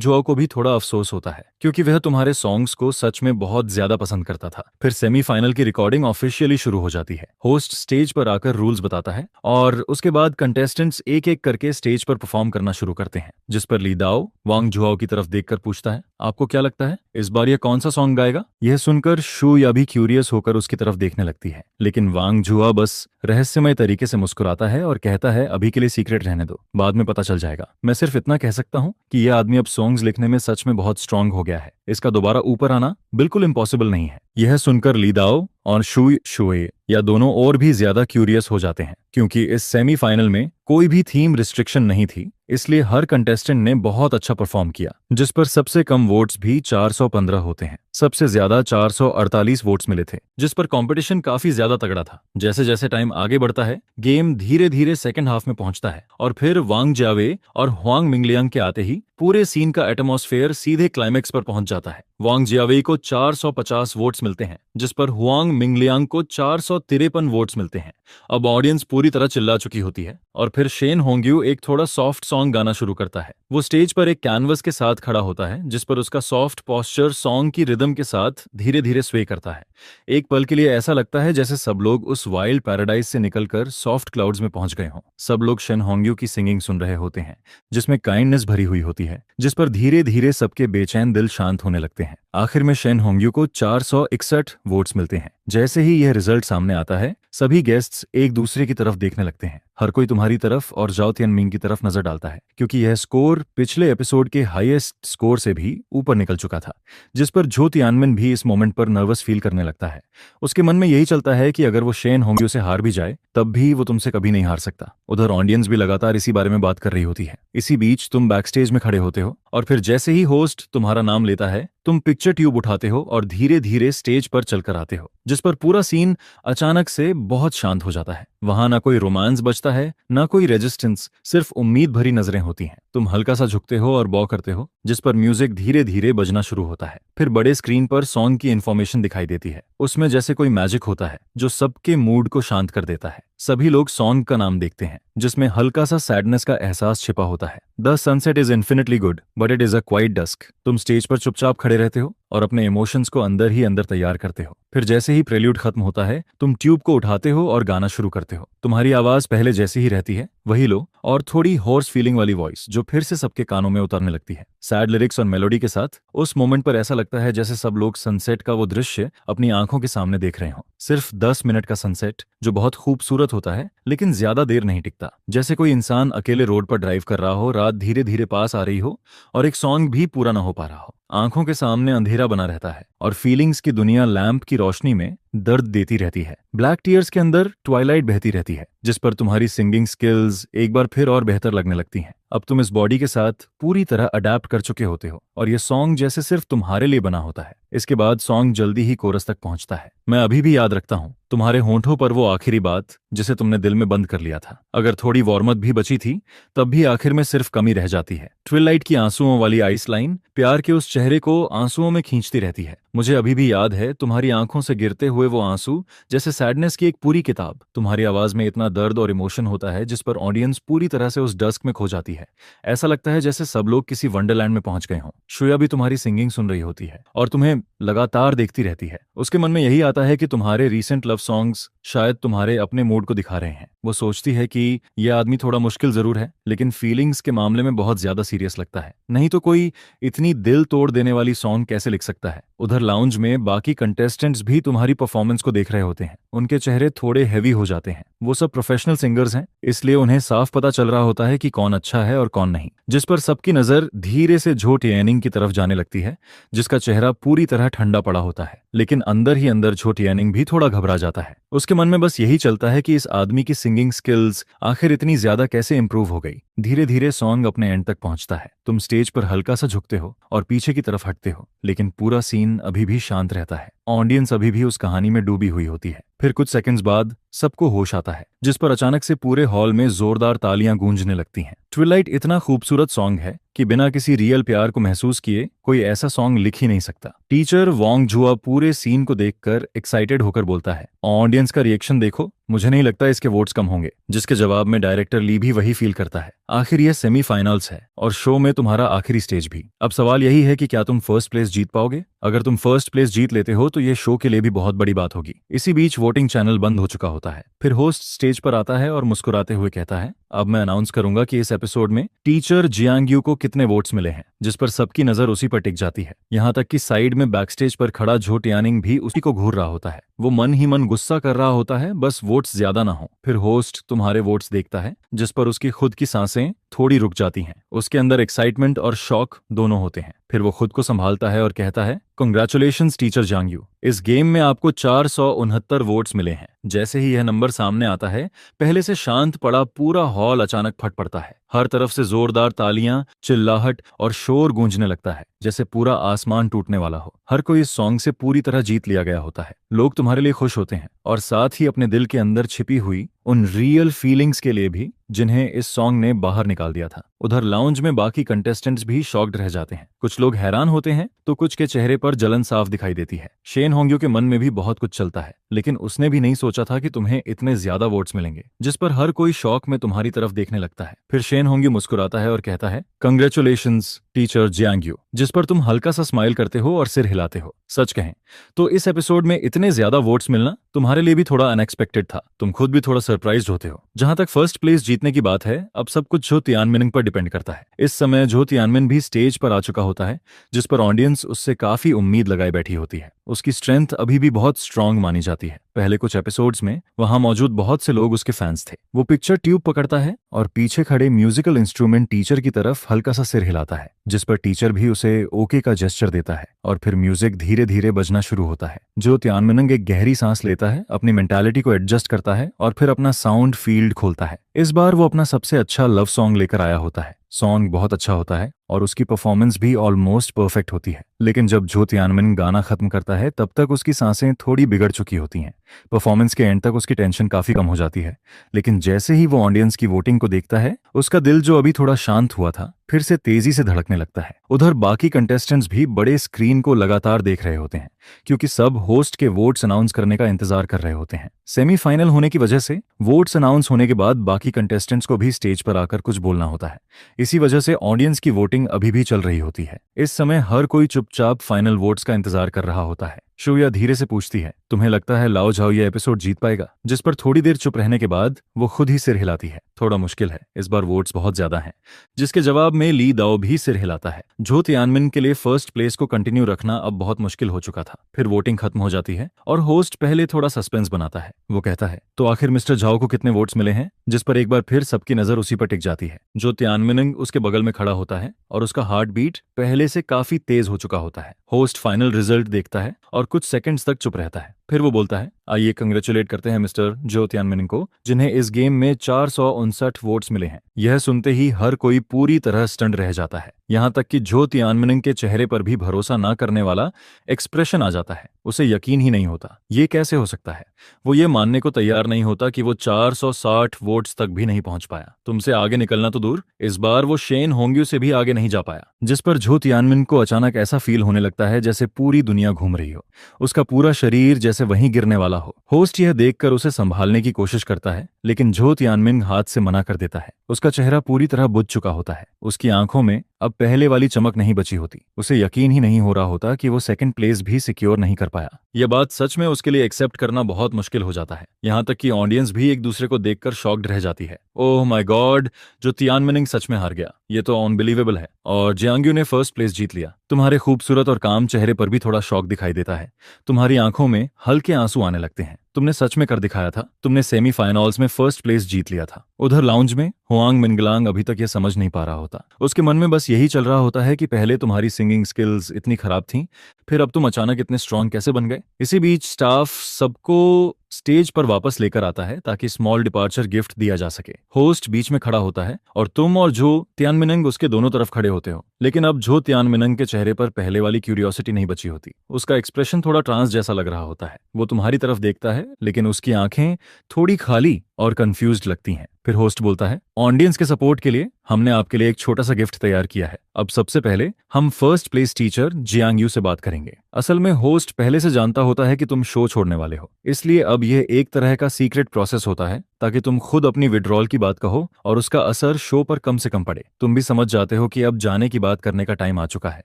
A: जुआओ को भी थोड़ा अफसोस होता है, क्योंकि वह तुम्हारे सॉन्ग्स को सच में बहुत ज्यादा पसंद करता था। फिर सेमीफाइनल की रिकॉर्डिंग ऑफिशियली शुरू हो जाती है। होस्ट स्टेज पर आकर रूल्स बताता है और उसके बाद कंटेस्टेंट्स एक एक करके स्टेज पर परफॉर्म करना शुरू करते हैं। जिस पर ली दाओ वांग जुआओ की तरफ देखकर पूछता है, आपको क्या लगता है इस बार यह कौन सा सॉन्ग गाएगा? यह सुनकर शू या भी क्यूरियस होकर उसकी तरफ देखने लगती है, लेकिन वांग जुआ बस रहस्यमय तरीके से मुस्कुराता है और कहता है, अभी के लिए सीक्रेट रहने दो, बाद में पता चल जाएगा। मैं सिर्फ इतना कह सकता हूँ कि यह आदमी अब सॉन्ग्स लिखने में सच में बहुत स्ट्रांग हो गया है। इसका दोबारा ऊपर आना बिल्कुल इम्पॉसिबल नहीं है। यह सुनकर ली दाओ और शुई शुए या दोनों और भी ज्यादा क्यूरियस हो जाते हैं, क्योंकि इस सेमीफाइनल में कोई भी थीम रिस्ट्रिक्शन नहीं थी, इसलिए हर कंटेस्टेंट ने बहुत अच्छा परफॉर्म किया, जिस पर सबसे कम वोट्स भी 415 होते हैं। सबसे ज्यादा 448 वोट्स मिले थे, जिस पर कंपटीशन काफी ज्यादा तगड़ा था। जैसे जैसे टाइम आगे बढ़ता है, गेम धीरे धीरे सेकंड हाफ में पहुंचता है और फिर वांग जावे और हुआंग मिंगलियांग के आते ही पूरे सीन का एटमॉस्फेयर सीधे क्लाइमैक्स पर पहुंच जाता है। वांग जियावेई को 450 वोट्स मिलते हैं, जिस पर हुआंग मिंगलियांग को 453 वोट्स मिलते हैं। अब ऑडियंस पूरी तरह चिल्ला चुकी होती है और फिर शेन होंग्यू एक थोड़ा सॉफ्ट सॉन्ग गाना शुरू करता है। वो स्टेज पर एक कैनवस के साथ खड़ा होता है, जिस पर उसका सॉफ्ट पॉस्चर सॉन्ग की रिदम के साथ धीरे धीरे स्वे करता है। एक पल के लिए ऐसा लगता है जैसे सब लोग उस वाइल्ड पैराडाइज से निकलकर सॉफ्ट क्लाउड्स में पहुंच गए हों। सब लोग शेन होंग्यू की सिंगिंग सुन रहे होते हैं, जिसमें काइंडनेस भरी हुई होती है, जिस पर धीरे धीरे सबके बेचैन दिल शांत होने लगते हैं। आखिर में शेन होंग्यू को 461 वोट्स मिलते हैं। जैसे ही यह रिजल्ट सामने आता है, सभी गेस्ट्स एक दूसरे की तरफ देखने लगते हैं। हर कोई तुम्हारी तरफ और जाओ तियानमिंग की तरफ नजर डालता है, क्योंकि यह स्कोर पिछले एपिसोड के हाईएस्ट स्कोर से भी ऊपर निकल चुका था, जिस पर जो तियानमिन भी इस मोमेंट पर नर्वस फील करने लगता है। उसके मन में यही चलता है कि अगर वो शेन होंग्यू से हार भी जाए, तब भी वो तुमसे कभी नहीं हार सकता। उधर ऑडियंस भी लगातार इसी बारे में बात कर रही होती है। इसी बीच तुम बैक स्टेज में खड़े होते हो और फिर जैसे ही होस्ट तुम्हारा नाम लेता है, तुम पिक्चर ट्यूब उठाते हो और धीरे धीरे स्टेज पर चलकर आते हो, जिस पर पूरा सीन अचानक से बहुत शांत हो जाता है। वहां ना कोई रोमांस बचता है, ना कोई रेजिस्टेंस, सिर्फ उम्मीद भरी नजरें होती हैं। तुम हल्का सा झुकते हो और बॉ करते हो, जिस पर म्यूजिक धीरे धीरे बजना शुरू होता है। फिर बड़े स्क्रीन पर सॉन्ग की इन्फॉर्मेशन दिखाई देती है। उसमें जैसे कोई मैजिक होता है जो सबके मूड को शांत कर देता है। सभी लोग सॉन्ग का नाम देखते हैं, जिसमें हल्का सा सैडनेस का एहसास छिपा होता है। The sunset is infinitely good but it is a quite dusk. तुम स्टेज पर चुपचाप खड़े रहते हो और अपने इमोशंस को अंदर ही अंदर तैयार करते हो। फिर जैसे ही प्रेल्यूड खत्म होता है, तुम ट्यूब को उठाते हो और गाना शुरू करते हो। तुम्हारी आवाज पहले जैसी ही रहती है, वही लो और थोड़ी हॉर्स फीलिंग वाली वॉइस जो फिर से सबके कानों में उतरने लगती है। सैड लिरिक्स और मेलोडी के साथ उस मोमेंट पर ऐसा लगता है जैसे सब लोग सनसेट का वो दृश्य अपनी आंखों के सामने देख रहे हो। सिर्फ 10 मिनट का सनसेट जो बहुत खूबसूरत होता है, लेकिन ज्यादा देर नहीं टिकता। जैसे कोई इंसान अकेले रोड पर ड्राइव कर रहा हो, रात धीरे धीरे पास आ रही हो और एक सॉन्ग भी पूरा ना हो पा रहा हो। आंखों के सामने अंधेरा बना रहता है और फीलिंग्स की दुनिया लैंप की रोशनी में दर्द देती रहती है। ब्लैक टीयर्स के अंदर ट्वाइलाइट बहती रहती है, जिस पर तुम्हारी सिंगिंग स्किल्स एक बार फिर और बेहतर लगने लगती हैं। अब तुम इस बॉडी के साथ पूरी तरह अडेप्ट कर चुके होते हो और ये सॉन्ग जैसे सिर्फ तुम्हारे लिए बना होता है। इसके बाद सॉन्ग जल्दी ही कोरस तक पहुंचता है। मैं अभी भी याद रखता हूँ तुम्हारे होंठों पर वो आखिरी बात जिसे तुमने दिल में बंद कर लिया था। अगर थोड़ी वार्मअप भी बची थी, तब भी आखिर में सिर्फ कमी रह जाती है। ट्विलाइट की आंसुओं वाली आइस लाइन प्यार के उस चेहरे को आंसुओं में खींचती रहती है। मुझे अभी भी याद है तुम्हारी आंखों से गिरते हुए वो आंसू, जैसे सैडनेस की एक पूरी किताब। तुम्हारी आवाज में इतना दर्द और इमोशन होता है जिस पर ऑडियंस पूरी तरह से उस डस्क में खो जाती है। ऐसा लगता है जैसे सब लोग किसी वंडरलैंड में पहुंच गए हों। श्रेया भी तुम्हारी सिंगिंग सुन रही होती है और तुम्हें लगातार देखती रहती है। उसके मन में यही आता है कि तुम्हारे रीसेंट लव सॉन्ग्स शायद तुम्हारे अपने मूड को दिखा रहे हैं। वो सोचती है कि यह आदमी थोड़ा मुश्किल जरूर है, लेकिन फीलिंग्स के मामले में बहुत ज्यादा सीरियस लगता है। नहीं तो कोई इतनी दिल तोड़ देने वाली सॉन्ग कैसे लिख सकता है। उधर लाउंज में बाकी कंटेस्टेंट्स भी तुम्हारी परफॉर्मेंस को देख रहे होते हैं। उनके चेहरे थोड़े हैवी हो जाते हैं। वो सब प्रोफेशनल सिंगर्स हैं, इसलिए उन्हें साफ पता चल रहा होता है कि कौन अच्छा है और कौन नहीं। जिस पर सबकी नजर धीरे से झो टियानिंग की तरफ जाने लगती है, जिसका चेहरा पूरी तरह ठंडा पड़ा होता है, लेकिन अंदर ही अंदर झो टियानिंग भी थोड़ा घबरा जाता है। उसके मन में बस यही चलता है कि इस आदमी की सिंगिंग स्किल्स आखिर इतनी ज्यादा कैसे इंप्रूव हो गई। धीरे धीरे सॉन्ग अपने एंड तक पहुंचता है। तुम स्टेज पर हल्का सा झुकते हो और पीछे की तरफ हटते हो, लेकिन पूरा सीन अभी भी शांत रहता है। ऑडियंस अभी भी उस कहानी में डूबी हुई होती है। फिर कुछ सेकंड्स बाद सबको होश आता है, जिस पर अचानक से पूरे हॉल में जोरदार तालियां गूंजने लगती हैं। ट्विलाइट इतना खूबसूरत सॉन्ग है कि बिना किसी रियल प्यार को महसूस किए कोई ऐसा सॉन्ग लिख ही नहीं सकता। टीचर वांग जुआ पूरे सीन को देखकर एक्साइटेड होकर बोलता है, ऑडियंस का रिएक्शन देखो, मुझे नहीं लगता इसके वोट्स कम होंगे। जिसके जवाब में डायरेक्टर ली भी वही फील करता है। आखिर यह सेमीफाइनल्स है और शो में तुम्हारा आखिरी स्टेज भी। अब सवाल यही है कि क्या तुम फर्स्ट प्लेस जीत पाओगे। अगर तुम फर्स्ट प्लेस जीत लेते हो तो ये शो के लिए भी बहुत बड़ी बात होगी। इसी बीच वोटिंग चैनल बंद हो चुका होता है। फिर होस्ट स्टेज पर आता है और मुस्कुराते हुए कहता है, अब मैं अनाउंस करूंगा कि इस एपिसोड में टीचर जियांग यू को कितने वोट्स मिले हैं, जिस पर सबकी नजर उसी पर टिक जाती है। यहाँ तक कि साइड में बैकस्टेज पर खड़ा झो तियानिंग भी उसी को घूर रहा होता है। वो मन ही मन गुस्सा कर रहा होता है, बस वोट्स ज्यादा ना हो। फिर होस्ट तुम्हारे वोट्स देखता है, जिस पर उसकी खुद की सांसें थोड़ी रुक जाती हैं। उसके अंदर एक्साइटमेंट और शॉक दोनों होते हैं। फिर वो खुद को संभालता है और कहता है, कंग्रेचुलेशंस टीचर जियांग यू, इस गेम में आपको 469 वोट्स मिले हैं। जैसे ही यह नंबर सामने आता है, पहले से शांत पड़ा पूरा हॉल अचानक फट पड़ता है। हर तरफ से जोरदार तालियां, चिल्लाहट और शोर गूंजने लगता है, जैसे पूरा आसमान टूटने वाला हो। हर कोई इस सॉन्ग से पूरी तरह जीत लिया गया होता है। लोग तुम्हारे लिए खुश होते हैं और साथ ही अपने दिल के अंदर छिपी हुई उन रियल फीलिंग्स के लिए भी, जिन्हें इस सॉन्ग ने बाहर निकाल दिया था। उधर लाउंज में बाकी कंटेस्टेंट्स भी शॉक्ड रह जाते हैं। कुछ लोग हैरान होते हैं तो कुछ के चेहरे पर जलन साफ दिखाई देती है। शेन होंग्यो के मन में भी बहुत कुछ चलता है, लेकिन उसने भी नहीं सोचा था कि तुम्हें इतने ज्यादा वोट्स मिलेंगे, जिस पर हर कोई शौक में तुम्हारी तरफ देखने लगता है। फिर शेन होंग्यो मुस्कुराता है और कहता है, कंग्रेचुलेशंस टीचर जियांग यू, जिस पर तुम हल्का सा स्माइल करते हो और सिर हिलाते हो। सच कहें तो इस एपिसोड में इतने ज्यादा वोट्स मिलना तुम्हारे लिए भी थोड़ा अनएक्सपेक्टेड था। तुम खुद भी थोड़ा सरप्राइज्ड होते हो। जहां तक फर्स्ट प्लेस जीतने की बात है, अब सब कुछ झो तियानमिन पर डिपेंड करता है। इस समय झो तियानमिन भी स्टेज पर आ चुका होता है, जिस पर ऑडियंस उससे काफी उम्मीद लगाए बैठी होती है। उसकी स्ट्रेंथ अभी भी बहुत स्ट्रांग मानी जाती है। पहले कुछ एपिसोड्स में वहां मौजूद बहुत से लोग उसके फैंस थे। वो पिक्चर ट्यूब पकड़ता है और पीछे खड़े म्यूजिकल इंस्ट्रूमेंट टीचर की तरफ हल्का सा सिर हिलाता है, जिस पर टीचर भी उसे ओके का जेस्चर देता है और फिर म्यूजिक धीरे धीरे बजना शुरू होता है। जो तियानमिन एक गहरी सांस लेता है, अपनी मेंटालिटी को एडजस्ट करता है और फिर अपना साउंड फील्ड खोलता है। इस बार वो अपना सबसे अच्छा लव सॉन्ग लेकर आया होता है। सॉन्ग बहुत अच्छा होता है और उसकी परफॉर्मेंस भी ऑलमोस्ट परफेक्ट होती है। लेकिन जब झो तियानमिन गाना खत्म करता है, तब तक उसकी सांसें थोड़ी बिगड़ चुकी होती हैं। परफॉर्मेंस के एंड तक उसकी टेंशन काफी कम हो जाती है। लेकिन जैसे ही वो ऑडियंस की वोटिंग को देखता है, उसका दिल जो अभी थोड़ा शांत हुआ था, फिर से तेजी से धड़कने लगता है। उधर बाकी कंटेस्टेंट्स भी बड़े स्क्रीन को लगातार देख रहे होते हैं, क्योंकि सब होस्ट के वोट्स अनाउंस करने का इंतजार कर रहे होते हैं। सेमीफाइनल होने की वजह से वोट्स अनाउंस होने के बाद बाकी कंटेस्टेंट्स को भी स्टेज पर आकर कुछ बोलना होता है। इसी वजह से ऑडियंस की वोटिंग अभी भी चल रही होती है। इस समय हर कोई चुपचाप फाइनल वोट्स का इंतजार कर रहा होता है। शोया धीरे से पूछती है, तुम्हें लगता है लाओ झाओ ये एपिसोड जीत पाएगा? जिस पर थोड़ी देर चुप रहने के बाद वो खुद ही सिर हिलाती है, थोड़ा मुश्किल है, इस बार वोट्स बहुत ज्यादा हैं। जिसके जवाब में ली दाओ भी सिर हिलाता है। झो तियानमिन के लिए फर्स्ट प्लेस को कंटिन्यू रखना अब बहुत मुश्किल हो चुका था। फिर वोटिंग खत्म हो जाती है और होस्ट पहले थोड़ा सस्पेंस बनाता है। वो कहता है, तो आखिर मिस्टर झाओ को कितने वोट्स मिले हैं? जिस पर एक बार फिर सबकी नजर उसी पर टिक जाती है। जो तियानमिन उसके बगल में खड़ा होता है और उसका हार्ट बीट पहले से काफी तेज हो चुका होता है। होस्ट फाइनल रिजल्ट देखता है और कुछ सेकंड्स तक चुप रहता है। फिर वो बोलता है, आइए कंग्रेचुलेट करते हैं मिस्टर झो तियानमिन को, जिन्हें इस गेम में 459 वोट्स मिले हैं। यह सुनते ही हर कोई पूरी तरह स्टंड रह जाता है। यहाँ तक कि झो तियानमिन के चेहरे पर भी भरोसा ना करने वाला एक्सप्रेशन आ जाता है। उसे यकीन ही नहीं होता, ये कैसे हो सकता है। वो ये मानने को तैयार नहीं होता कि वो 460 वोट्स तक भी नहीं पहुंच पाया। तुमसे आगे निकलना तो दूर, इस बार वो शेन होंग्यू से भी आगे नहीं जा पाया। जिस पर झो तियानमिन को अचानक ऐसा फील होने लगता है जैसे पूरी दुनिया घूम रही हो, उसका पूरा शरीर जैसे वहीं गिरने वाला हो। होस्ट यह देखकर उसे संभालने की कोशिश करता है, लेकिन झो तियानमिन हाथ से मना कर देता है। उसका चेहरा पूरी तरह बुझ चुका होता है। उसकी आंखों में अब पहले वाली चमक नहीं बची होती। उसे यकीन ही नहीं हो रहा होता कि वो सेकंड प्लेस भी सिक्योर नहीं कर पाया। यह बात सच में उसके लिए एक्सेप्ट करना बहुत मुश्किल हो जाता है। यहाँ तक कि ऑडियंस भी एक दूसरे को देखकर शॉक्ड रह जाती है। ओह माय गॉड, जो तियानमिन सच में हार गया, ये तो अनबिलीवेबल है। और जियांग यू ने फर्स्ट प्लेस जीत लिया। तुम्हारे खूबसूरत और काम चेहरे पर भी थोड़ा शौक दिखाई देता है। तुम्हारी आंखों में हल्के आंसू आने लगते हैं। तुमने सच में कर दिखाया था। तुमने सेमीफाइनल्स में फर्स्ट प्लेस जीत लिया था। उधर लाउंज में हुआंग मिनगलांग अभी तक ये समझ नहीं पा रहा होता। उसके मन में बस यही चल रहा होता है कि पहले तुम्हारी सिंगिंग स्किल्स इतनी खराब थीं, फिर अब तुम अचानक इतने स्ट्रांग कैसे बन गए। इसी बीच स्टाफ सबको स्टेज पर वापस लेकर आता है ताकि स्मॉल डिपार्चर गिफ्ट दिया जा सके। होस्ट बीच में खड़ा होता है और तुम और झो तियानमिन उसके दोनों तरफ खड़े होते हो। लेकिन अब झो तियानमिन के चेहरे पर पहले वाली क्यूरियोसिटी नहीं बची होती। उसका एक्सप्रेशन थोड़ा ट्रांस जैसा लग रहा होता है। वो तुम्हारी तरफ देखता है, लेकिन उसकी आंखें थोड़ी खाली और कंफ्यूज्ड लगती हैं। फिर होस्ट बोलता है, ऑडियंस के सपोर्ट के लिए हमने आपके लिए एक छोटा सा गिफ्ट तैयार किया है। अब सबसे पहले हम first place teacher Jiang Yu से बात करेंगे। असल में होस्ट पहले से जानता होता है कि तुम शो छोड़ने वाले हो, इसलिए अब यह एक तरह का सीक्रेट प्रोसेस होता है ताकि तुम खुद अपनी विड्रॉल की बात कहो और उसका असर शो पर कम से कम पड़े। तुम भी समझ जाते हो कि अब जाने की बात करने का टाइम आ चुका है।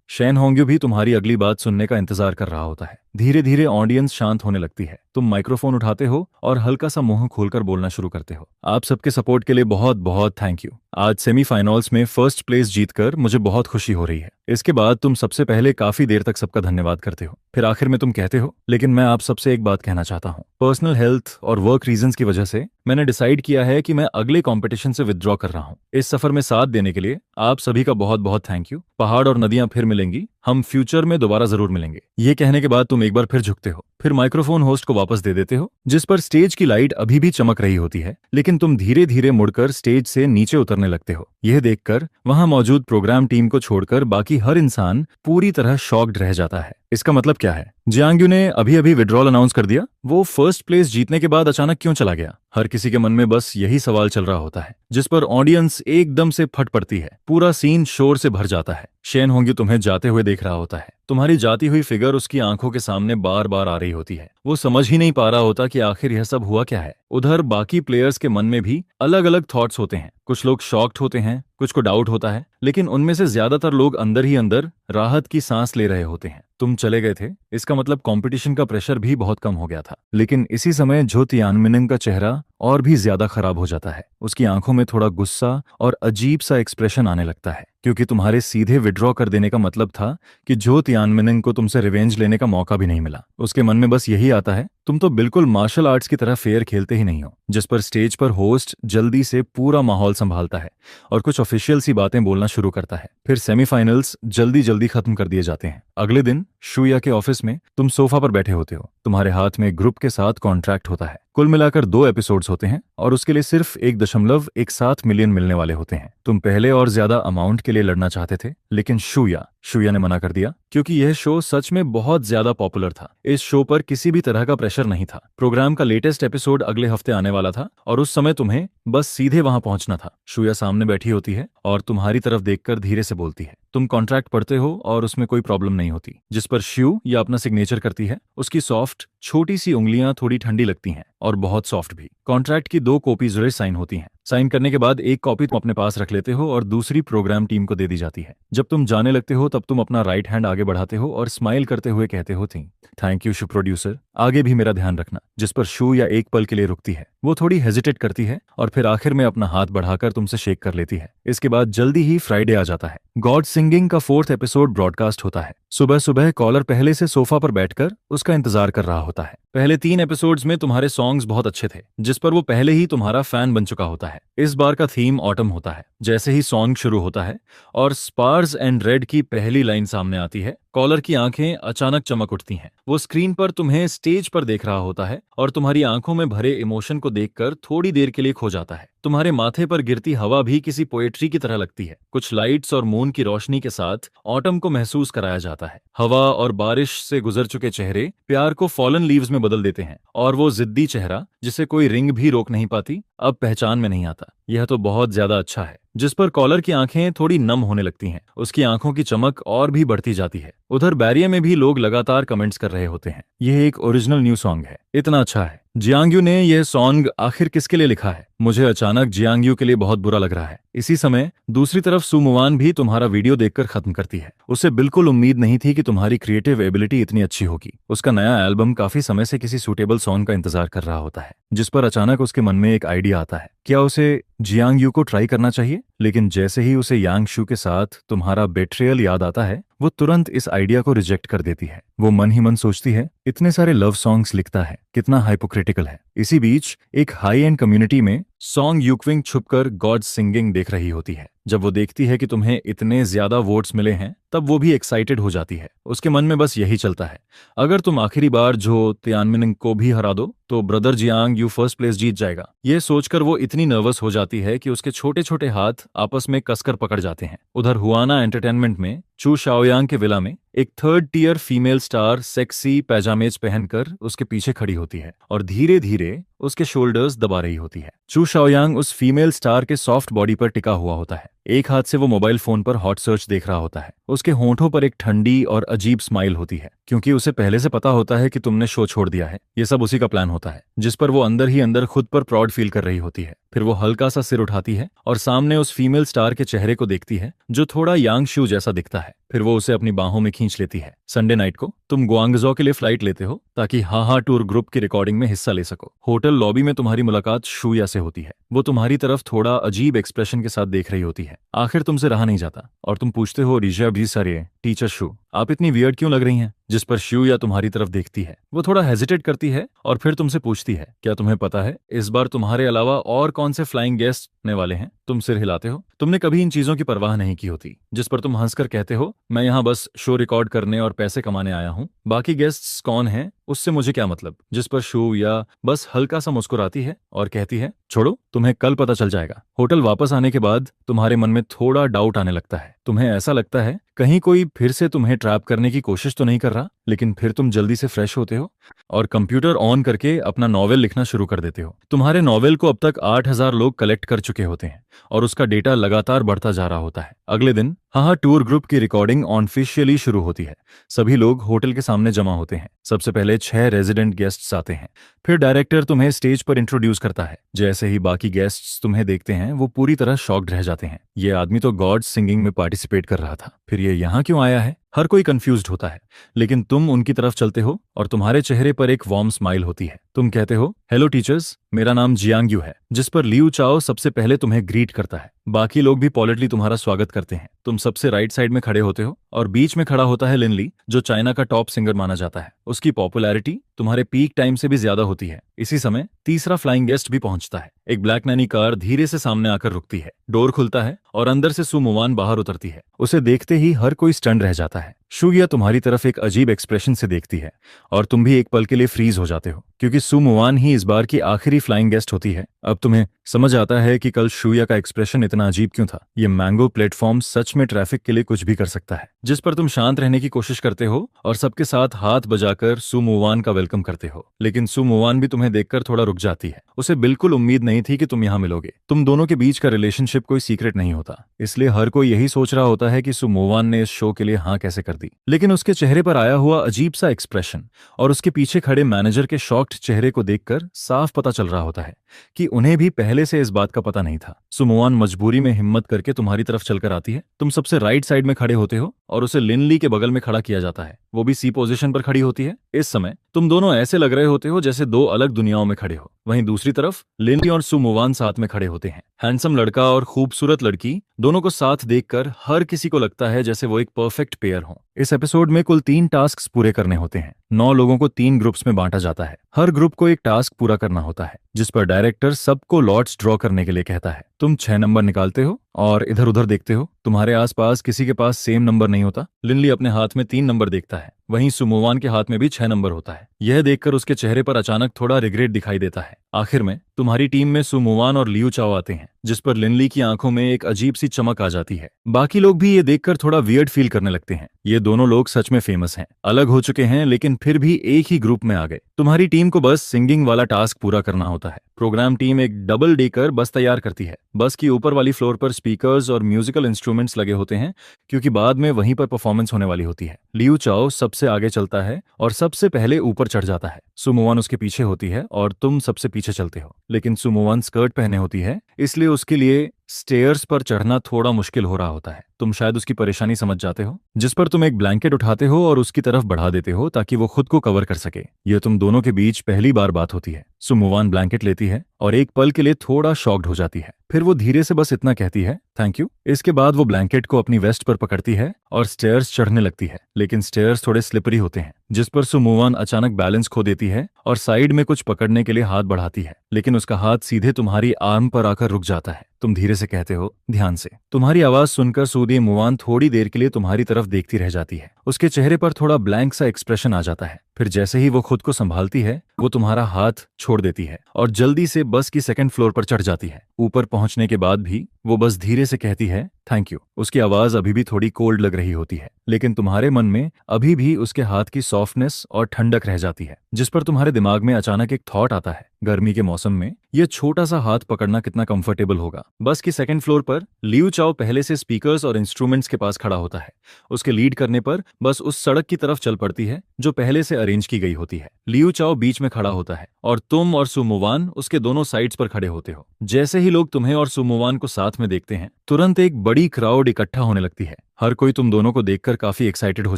A: शैन होंग्यू भी तुम्हारी अगली बात सुनने का इंतजार कर रहा होता है। धीरे धीरे ऑडियंस शांत होने लगती है। तुम माइक्रोफोन उठाते हो और हल्का सा मुंह खोलकर बोलना शुरू करते हो। आप सबके सपोर्ट के लिए बहुत बहुत थैंक यू। आज सेमीफाइनल्स में फर्स्ट प्लेस जीतकर मुझे बहुत खुशी हो रही है। इसके बाद तुम सबसे पहले काफी देर तक सबका धन्यवाद करते हो। फिर आखिर में तुम कहते हो, लेकिन मैं आप सबसे एक बात कहना चाहता हूँ। पर्सनल हेल्थ और वर्क रीजंस की वजह से मैंने डिसाइड किया है कि मैं अगले कंपटीशन से विथड्रॉ कर रहा हूँ। इस सफर में साथ देने के लिए आप सभी का बहुत बहुत थैंक यू। पहाड़ और नदियां फिर मिलेंगी, हम फ्यूचर में दोबारा जरूर मिलेंगे। ये कहने के बाद तुम एक बार फिर झुकते हो, फिर माइक्रोफोन होस्ट को वापस दे देते हो, जिस पर स्टेज की लाइट अभी भी चमक रही होती है, लेकिन तुम धीरे धीरे मुड़कर स्टेज से नीचे उतरने लगते हो। यह देखकर वहां मौजूद प्रोग्राम टीम को छोड़कर बाकी हर इंसान पूरी तरह शॉक्ड रह जाता है। इसका मतलब क्या है? जियांग्यू ने अभी अभी विड्रॉल अनाउंस कर दिया, वो फर्स्ट प्लेस जीतने के बाद अचानक क्यों चला गया? हर किसी के मन में बस यही सवाल चल रहा होता है, जिस पर ऑडियंस एकदम से फट पड़ती है। पूरा सीन शोर से भर जाता है। शैन होंग्यू तुम्हें जाते हुए देख रहा होता है। तुम्हारी जाती हुई फिगर उसकी आंखों के सामने बार बार आ रही होती है। वो समझ ही नहीं पा रहा होता कि आखिर यह सब हुआ क्या है। उधर बाकी प्लेयर्स के मन में भी अलग अलग थॉट्स होते हैं। कुछ लोग शॉक्ड होते हैं, कुछ को डाउट होता है, लेकिन उनमें से ज्यादातर लोग अंदर ही अंदर राहत की सांस ले रहे होते हैं। तुम चले गए थे, इसका मतलब कंपटीशन का प्रेशर भी बहुत कम हो गया था। लेकिन इसी समय झो तियानमिन का चेहरा और भी ज्यादा खराब हो जाता है। उसकी आंखों में थोड़ा गुस्सा और अजीब सा एक्सप्रेशन आने लगता है, क्योंकि तुम्हारे सीधे विड्रॉ कर देने का मतलब था कि झो तियानमिन को तुमसे रिवेंज लेने का मौका भी नहीं मिला। उसके मन में बस यही आता है, तुम तो बिल्कुल मार्शल आर्ट्स की तरह फेयर खेलते ही नहीं हो। जिस पर स्टेज पर होस्ट जल्दी से पूरा माहौल संभालता है और कुछ ऑफिशियल सी बातें बोलना शुरू करता है। फिर सेमीफाइनल्स जल्दी जल्दी खत्म कर दिए जाते हैं। अगले दिन शुया के ऑफिस में तुम सोफा पर बैठे होते हो। तुम्हारे हाथ में ग्रुप के साथ कॉन्ट्रैक्ट होता है। कुल मिलाकर 2 एपिसोड्स होते हैं और उसके लिए सिर्फ 1.17 मिलियन मिलने वाले होते हैं। तुम पहले और ज्यादा अमाउंट के लिए लड़ना चाहते थे, लेकिन शुया ने मना कर दिया, क्योंकि यह शो सच में बहुत ज्यादा पॉपुलर था। इस शो पर किसी भी तरह का प्रेशर नहीं था। प्रोग्राम का लेटेस्ट एपिसोड अगले हफ्ते आने वाला था और उस समय तुम्हें बस सीधे वहां पहुंचना था। शुया सामने बैठी होती है और तुम्हारी तरफ देखकर धीरे से बोलती है। तुम कॉन्ट्रैक्ट पढ़ते हो और उसमें कोई प्रॉब्लम नहीं होती। जिस पर श्यू या अपना सिग्नेचर करती है। उसकी सॉफ्ट छोटी सी उंगलियां थोड़ी ठंडी लगती हैं और बहुत सॉफ्ट भी। कॉन्ट्रैक्ट की 2 कॉपी जरूर साइन होती हैं। साइन करने के बाद एक कॉपी तुम अपने पास रख लेते हो और दूसरी प्रोग्राम टीम को दे दी जाती है। जब तुम जाने लगते हो तब तुम अपना राइट हैंड आगे बढ़ाते हो और स्माइल करते हुए कहते हो, थैंक यू शू प्रोड्यूसर, आगे भी मेरा ध्यान रखना। जिस पर शू या एक पल के लिए रुकती है। वो थोड़ी हेजिटेट करती है और फिर आखिर में अपना हाथ बढ़ाकर तुमसे शेक कर लेती है। इसके बाद जल्दी ही फ्राइडे आ जाता है। गॉड सिंगिंग का 4th एपिसोड ब्रॉडकास्ट होता है। सुबह सुबह कॉलर पहले से सोफा पर बैठकर उसका इंतजार कर रहा होता है। पहले 3 एपिसोड्स में तुम्हारे सॉन्ग्स बहुत अच्छे थे, जिस पर वो पहले ही तुम्हारा फैन बन चुका होता है। इस बार का थीम ऑटम होता है। जैसे ही सॉन्ग शुरू होता है और स्पार्स एंड रेड की पहली लाइन सामने आती है, कॉलर की आंखें अचानक चमक उठती हैं। वो स्क्रीन पर तुम्हें स्टेज पर देख रहा होता है और तुम्हारी आंखों में भरे इमोशन को देखकर थोड़ी देर के लिए खो जाता है। तुम्हारे माथे पर गिरती हवा भी किसी पोएट्री की तरह लगती है। कुछ लाइट्स और मून की रोशनी के साथ ऑटम को महसूस कराया जाता है। हवा और बारिश से गुजर चुके चेहरे प्यार को फॉलन लीव्स में बदल देते हैं और वो जिद्दी चेहरा, जिसे कोई रिंग भी रोक नहीं पाती, अब पहचान में नहीं आता। यह तो बहुत ज्यादा अच्छा है। जिस पर कॉलर की आंखें थोड़ी नम होने लगती हैं। उसकी आंखों की चमक और भी बढ़ती जाती है। उधर बैरिया में भी लोग लगातार कमेंट्स कर रहे होते हैं। यह एक ओरिजिनल न्यू सॉन्ग है, इतना अच्छा है। जियांग्यू ने यह सॉन्ग आखिर किसके लिए लिखा है? मुझे अचानक जियांग्यू के लिए बहुत बुरा लग रहा है। इसी समय दूसरी तरफ सुमुवान भी तुम्हारा वीडियो देखकर खत्म करती है। उसे बिल्कुल उम्मीद नहीं थी कि तुम्हारी क्रिएटिव एबिलिटी इतनी अच्छी होगी। उसका नया एल्बम काफी समय से किसी सूटेबल सॉन्ग का इंतजार कर रहा होता है, जिस पर अचानक उसके मन में एक आइडिया आता है। क्या उसे जियांग्यू को ट्राई करना चाहिए? लेकिन जैसे ही उसे यांग शू के साथ तुम्हारा बेट्रियल याद आता है, वो तुरंत इस आइडिया को रिजेक्ट कर देती है। वो मन ही मन सोचती है, इतने सारे लव सॉन्ग्स लिखता है, कितना हाइपोक्रिटिकल है। इसी बीच एक हाई एंड कम्युनिटी में सॉन्ग यूक्विंग छुपकर गॉड सिंगिंग देख रही होती है। जब वो देखती है कि तुम्हें इतने ज्यादा वोट्स मिले हैं, तब वो भी एक्साइटेड हो जाती है। उसके मन में बस यही चलता है, अगर तुम आखिरी बार जो तियानमिन को भी हरा दो तो brother Jiang Yu first place जीत जाएगा। ये सोचकर वो इतनी नर्वस हो जाती है कि उसके छोटे छोटे हाथ आपस में कसकर पकड़ जाते हैं। उधर हुआना एंटरटेनमेंट में चू शाओयांग के विला में एक 3rd tier female star sexy pyjamas पहनकर उसके पीछे खड़ी होती है और धीरे धीरे उसके शोल्डर्स दबा रही होती है। चू शाओयांग उस फीमेल स्टार के सॉफ्ट बॉडी पर टिका हुआ होता है। एक हाथ से वो मोबाइल फोन पर हॉट सर्च देख रहा होता है। उसके होंठों पर एक ठंडी और अजीब स्माइल होती है, क्योंकि उसे पहले से पता होता है कि तुमने शो छोड़ दिया है। ये सब उसी का प्लान होता है, जिस पर वो अंदर ही अंदर खुद पर प्राउड फील कर रही होती है। फिर वो हल्का सा सिर उठाती है और सामने उस फीमेल स्टार के चेहरे को देखती है जो थोड़ा यांग शू जैसा दिखता है। फिर वो उसे अपनी बाहों में खींच लेती है। संडे नाइट को तुम ग्वांगजो के लिए फ्लाइट लेते हो ताकि हाहा टूर ग्रुप की रिकॉर्डिंग में हिस्सा ले सको। होटल लॉबी में तुम्हारी मुलाकात शूया से होती है। वो तुम्हारी तरफ थोड़ा अजीब एक्सप्रेशन के साथ देख रही होती है। आखिर तुमसे रहा नहीं जाता और तुम पूछते हो, रिजा भी सर टीचर शू, आप इतनी वियर्ड क्यों लग रही हैं? जिस पर शूया तुम्हारी तरफ देखती है। वो थोड़ा हेजिटेट करती है और फिर तुमसे पूछती है, क्या तुम्हें पता है इस बार तुम्हारे अलावा और कौन से फ्लाइंग गेस्ट ने वाले हैं? तुम सिर हिलाते हो। तुमने कभी इन चीजों की परवाह नहीं की होती। जिस पर तुम हंसकर कहते हो, मैं यहाँ बस शो रिकॉर्ड करने और पैसे कमाने आया हूँ, बाकी गेस्ट्स कौन हैं उससे मुझे क्या मतलब। जिस पर शूया बस हल्का सा मुस्कुराती है और कहती है, छोड़ो, तुम्हें कल पता चल जाएगा। होटल वापस आने के बाद तुम्हारे मन में थोड़ा डाउट आने लगता है। तुम्हें ऐसा लगता है कहीं कोई फिर से तुम्हें ट्रैप करने की कोशिश तो नहीं कर रहा। लेकिन फिर तुम जल्दी से फ्रेश होते हो और कंप्यूटर ऑन करके अपना नॉवेल लिखना शुरू कर देते हो। तुम्हारे नॉवेल को अब तक 8,000 लोग कलेक्ट कर चुके होते हैं और उसका डेटा लगातार बढ़ता जा रहा होता है। अगले दिन हाहा टूर ग्रुप की रिकॉर्डिंग ऑफिशियली शुरू होती है। सभी लोग होटल के सामने जमा होते हैं। सबसे पहले 6 रेजिडेंट गेस्ट्स आते हैं। फिर डायरेक्टर तुम्हें स्टेज पर इंट्रोड्यूस करता है। जैसे ही बाकी गेस्ट्स तुम्हें देखते हैं वो पूरी तरह शॉक्ड रह जाते हैं। ये आदमी तो गॉड सिंगिंग में पार्टिसिपेट कर रहा था, फिर ये यहाँ क्यों आया है? हर कोई कंफ्यूज्ड होता है। लेकिन तुम उनकी तरफ चलते हो और तुम्हारे चेहरे पर एक वार्म स्माइल होती है। तुम कहते हो, हेलो टीचर्स, मेरा नाम जियांग यू है। जिस पर लियू चाओ सबसे पहले तुम्हें ग्रीट करता है। बाकी लोग भी पॉलिटली तुम्हारा स्वागत करते हैं। तुम सबसे राइट साइड में खड़े होते हो और बीच में खड़ा होता है लिनली, जो चाइना का टॉप सिंगर माना जाता है। उसकी पॉपुलैरिटी तुम्हारे पीक टाइम से भी ज्यादा होती है। इसी समय तीसरा फ्लाइंग गेस्ट भी पहुंचता है। एक ब्लैक मैनी कार धीरे से सामने आकर रुकती है। डोर खुलता है और अंदर से सु मुवान बाहर उतरती है। उसे देखते ही हर कोई स्टन रह जाता है। शूया तुम्हारी तरफ एक अजीब एक्सप्रेशन से देखती है और तुम भी एक पल के लिए फ्रीज हो जाते हो, क्योंकि सु मुवान ही इस बार की आखिरी फ्लाइंग गेस्ट होती है। अब तुम्हें समझ आता है कि कल शूया का एक्सप्रेशन इतना अजीब क्यों था। ये मैंगो प्लेटफॉर्म सच में ट्रैफिक के लिए कुछ भी कर सकता है। जिस पर तुम शांत रहने की कोशिश करते हो और सबके साथ हाथ बजाकर सु मुवान का वेलकम करते हो। लेकिन सु मुवान भी तुम्हें देखकर थोड़ा रुक जाती है। उसे बिल्कुल उम्मीद नहीं थी कि तुम यहाँ मिलोगे। तुम दोनों के बीच का रिलेशनशिप कोई सीक्रेट नहीं होता, इसलिए हर कोई यही सोच रहा होता है कि सु मुवान ने इस शो के लिए हाँ कैसे कर दी। लेकिन उसके चेहरे पर आया हुआ अजीब सा एक्सप्रेशन और उसके पीछे खड़े मैनेजर के शॉक्ड चेहरे को देखकर साफ पता चल रहा होता है कि उन्हें भी पहले से इस बात का पता नहीं था। सु मुवान मजबूरी में हिम्मत करके तुम्हारी तरफ चलकर आती है। तुम सबसे राइट साइड में खड़े होते हो और उसे लिनली के बगल में खड़ा किया जाता है। वो भी सी पोजीशन पर खड़ी होती है। इस समय तुम दोनों ऐसे लग रहे होते हो जैसे दो अलग दुनियाओं में खड़े हो। वहीं दूसरी तरफ लिनली और सु मुवान साथ में खड़े होते हैं। हैंडसम लड़का और खूबसूरत लड़की दोनों को साथ देखकर हर किसी को लगता है जैसे वो एक परफेक्ट पेयर हो। इस एपिसोड में कुल 3 टास्क पूरे करने होते हैं। 9 लोगों को 3 ग्रुप्स में बांटा जाता है। हर ग्रुप को एक टास्क पूरा करना होता है, जिस पर डायरेक्टर सबको लॉट्स ड्रॉ करने के लिए कहता है। तुम 6 नंबर निकालते हो और इधर उधर देखते हो। तुम्हारे आसपास किसी के पास सेम नंबर नहीं होता। लिनली अपने हाथ में 3 नंबर देखता है, वहीं सु मुवान के हाथ में भी 6 नंबर होता है। यह देखकर उसके चेहरे पर अचानक थोड़ा रिग्रेट दिखाई देता है। आखिर में तुम्हारी टीम में सु मुवान और लियू चाओ आते हैं, जिस पर लिनली की आंखों में एक अजीब सी चमक आ जाती है। बाकी लोग भी ये देखकर थोड़ा वियर्ड फील करने लगते हैं। ये दोनों लोग सच में फेमस हैं, अलग हो चुके हैं, लेकिन फिर भी एक ही ग्रुप में आ गए। तुम्हारी टीम को बस सिंगिंग वाला टास्क पूरा करना होता है। प्रोग्राम टीम एक डबल डेकर बस तैयार करती है। बस की ऊपर वाली फ्लोर पर स्पीकर्स और म्यूजिकल इंस्ट्रूमेंट्स लगे होते हैं, क्योंकि बाद में वहीं पर परफॉर्मेंस होने वाली होती है। लियू चाओ सबसे आगे चलता है और सबसे पहले ऊपर चढ़ जाता है। सु मुवान उसके पीछे होती है और तुम सबसे पीछे चलते हो। लेकिन सु मुवान स्कर्ट पहने होती है, इसलिए उसके लिए स्टेयर्स पर चढ़ना थोड़ा मुश्किल हो रहा होता है। तुम शायद उसकी परेशानी समझ जाते हो, जिस पर तुम एक ब्लैंकेट उठाते हो और उसकी तरफ बढ़ा देते हो ताकि वो खुद को कवर कर सके। यह तुम दोनों के बीच पहली बार बात होती है। सु मुवान ब्लैंकेट लेती है और एक पल के लिए थोड़ा शॉक्ड हो जाती है। फिर वो धीरे से बस इतना कहती है, थैंक यू। इसके बाद वो ब्लैंकेट को अपनी वेस्ट पर पकड़ती है और स्टेयर्स चढ़ने लगती है। लेकिन स्टेयर्स थोड़े स्लिपरी होते हैं, जिस पर सु मुवान अचानक बैलेंस खो देती है और साइड में कुछ पकड़ने के लिए हाथ बढ़ाती है। लेकिन उसका हाथ सीधे तुम्हारी आर्म पर आकर रुक जाता है। तुम धीरे से कहते हो, ध्यान से। तुम्हारी आवाज सुनकर सूदी मुवान थोड़ी देर के लिए तुम्हारी तरफ देखती रह जाती है। उसके चेहरे पर थोड़ा ब्लैंक सा एक्सप्रेशन आ जाता है। फिर जैसे ही वो खुद को संभालती है, वो तुम्हारा हाथ छोड़ देती है और जल्दी से बस की 2nd फ्लोर पर चढ़ जाती है। ऊपर पहुंचने के बाद भी वो बस धीरे से कहती है, थैंक यू। उसकी आवाज अभी भी थोड़ी कोल्ड लग रही होती है, लेकिन तुम्हारे मन में अभी भी उसके हाथ की सॉफ्टनेस और ठंडक रह जाती है, जिस पर तुम्हारे दिमाग में अचानक एक थॉट आता है, गर्मी के मौसम में ये छोटा सा हाथ पकड़ना कितना कंफर्टेबल होगा। बस की सेकंड फ्लोर पर लियू चाओ पहले से स्पीकर्स और इंस्ट्रूमेंट्स के पास खड़ा होता है। उसके लीड करने पर बस उस सड़क की तरफ चल पड़ती है जो पहले से अरेंज की गई होती है। लियू चाओ बीच में खड़ा होता है और तुम और सुमुवान उसके दोनों साइड्स पर खड़े होते हो। जैसे ही लोग तुम्हें और सुमुवान को साथ में देखते हैं, तुरंत एक बड़ी क्राउड इकट्ठा होने लगती है। हर कोई तुम दोनों को देखकर काफी एक्साइटेड हो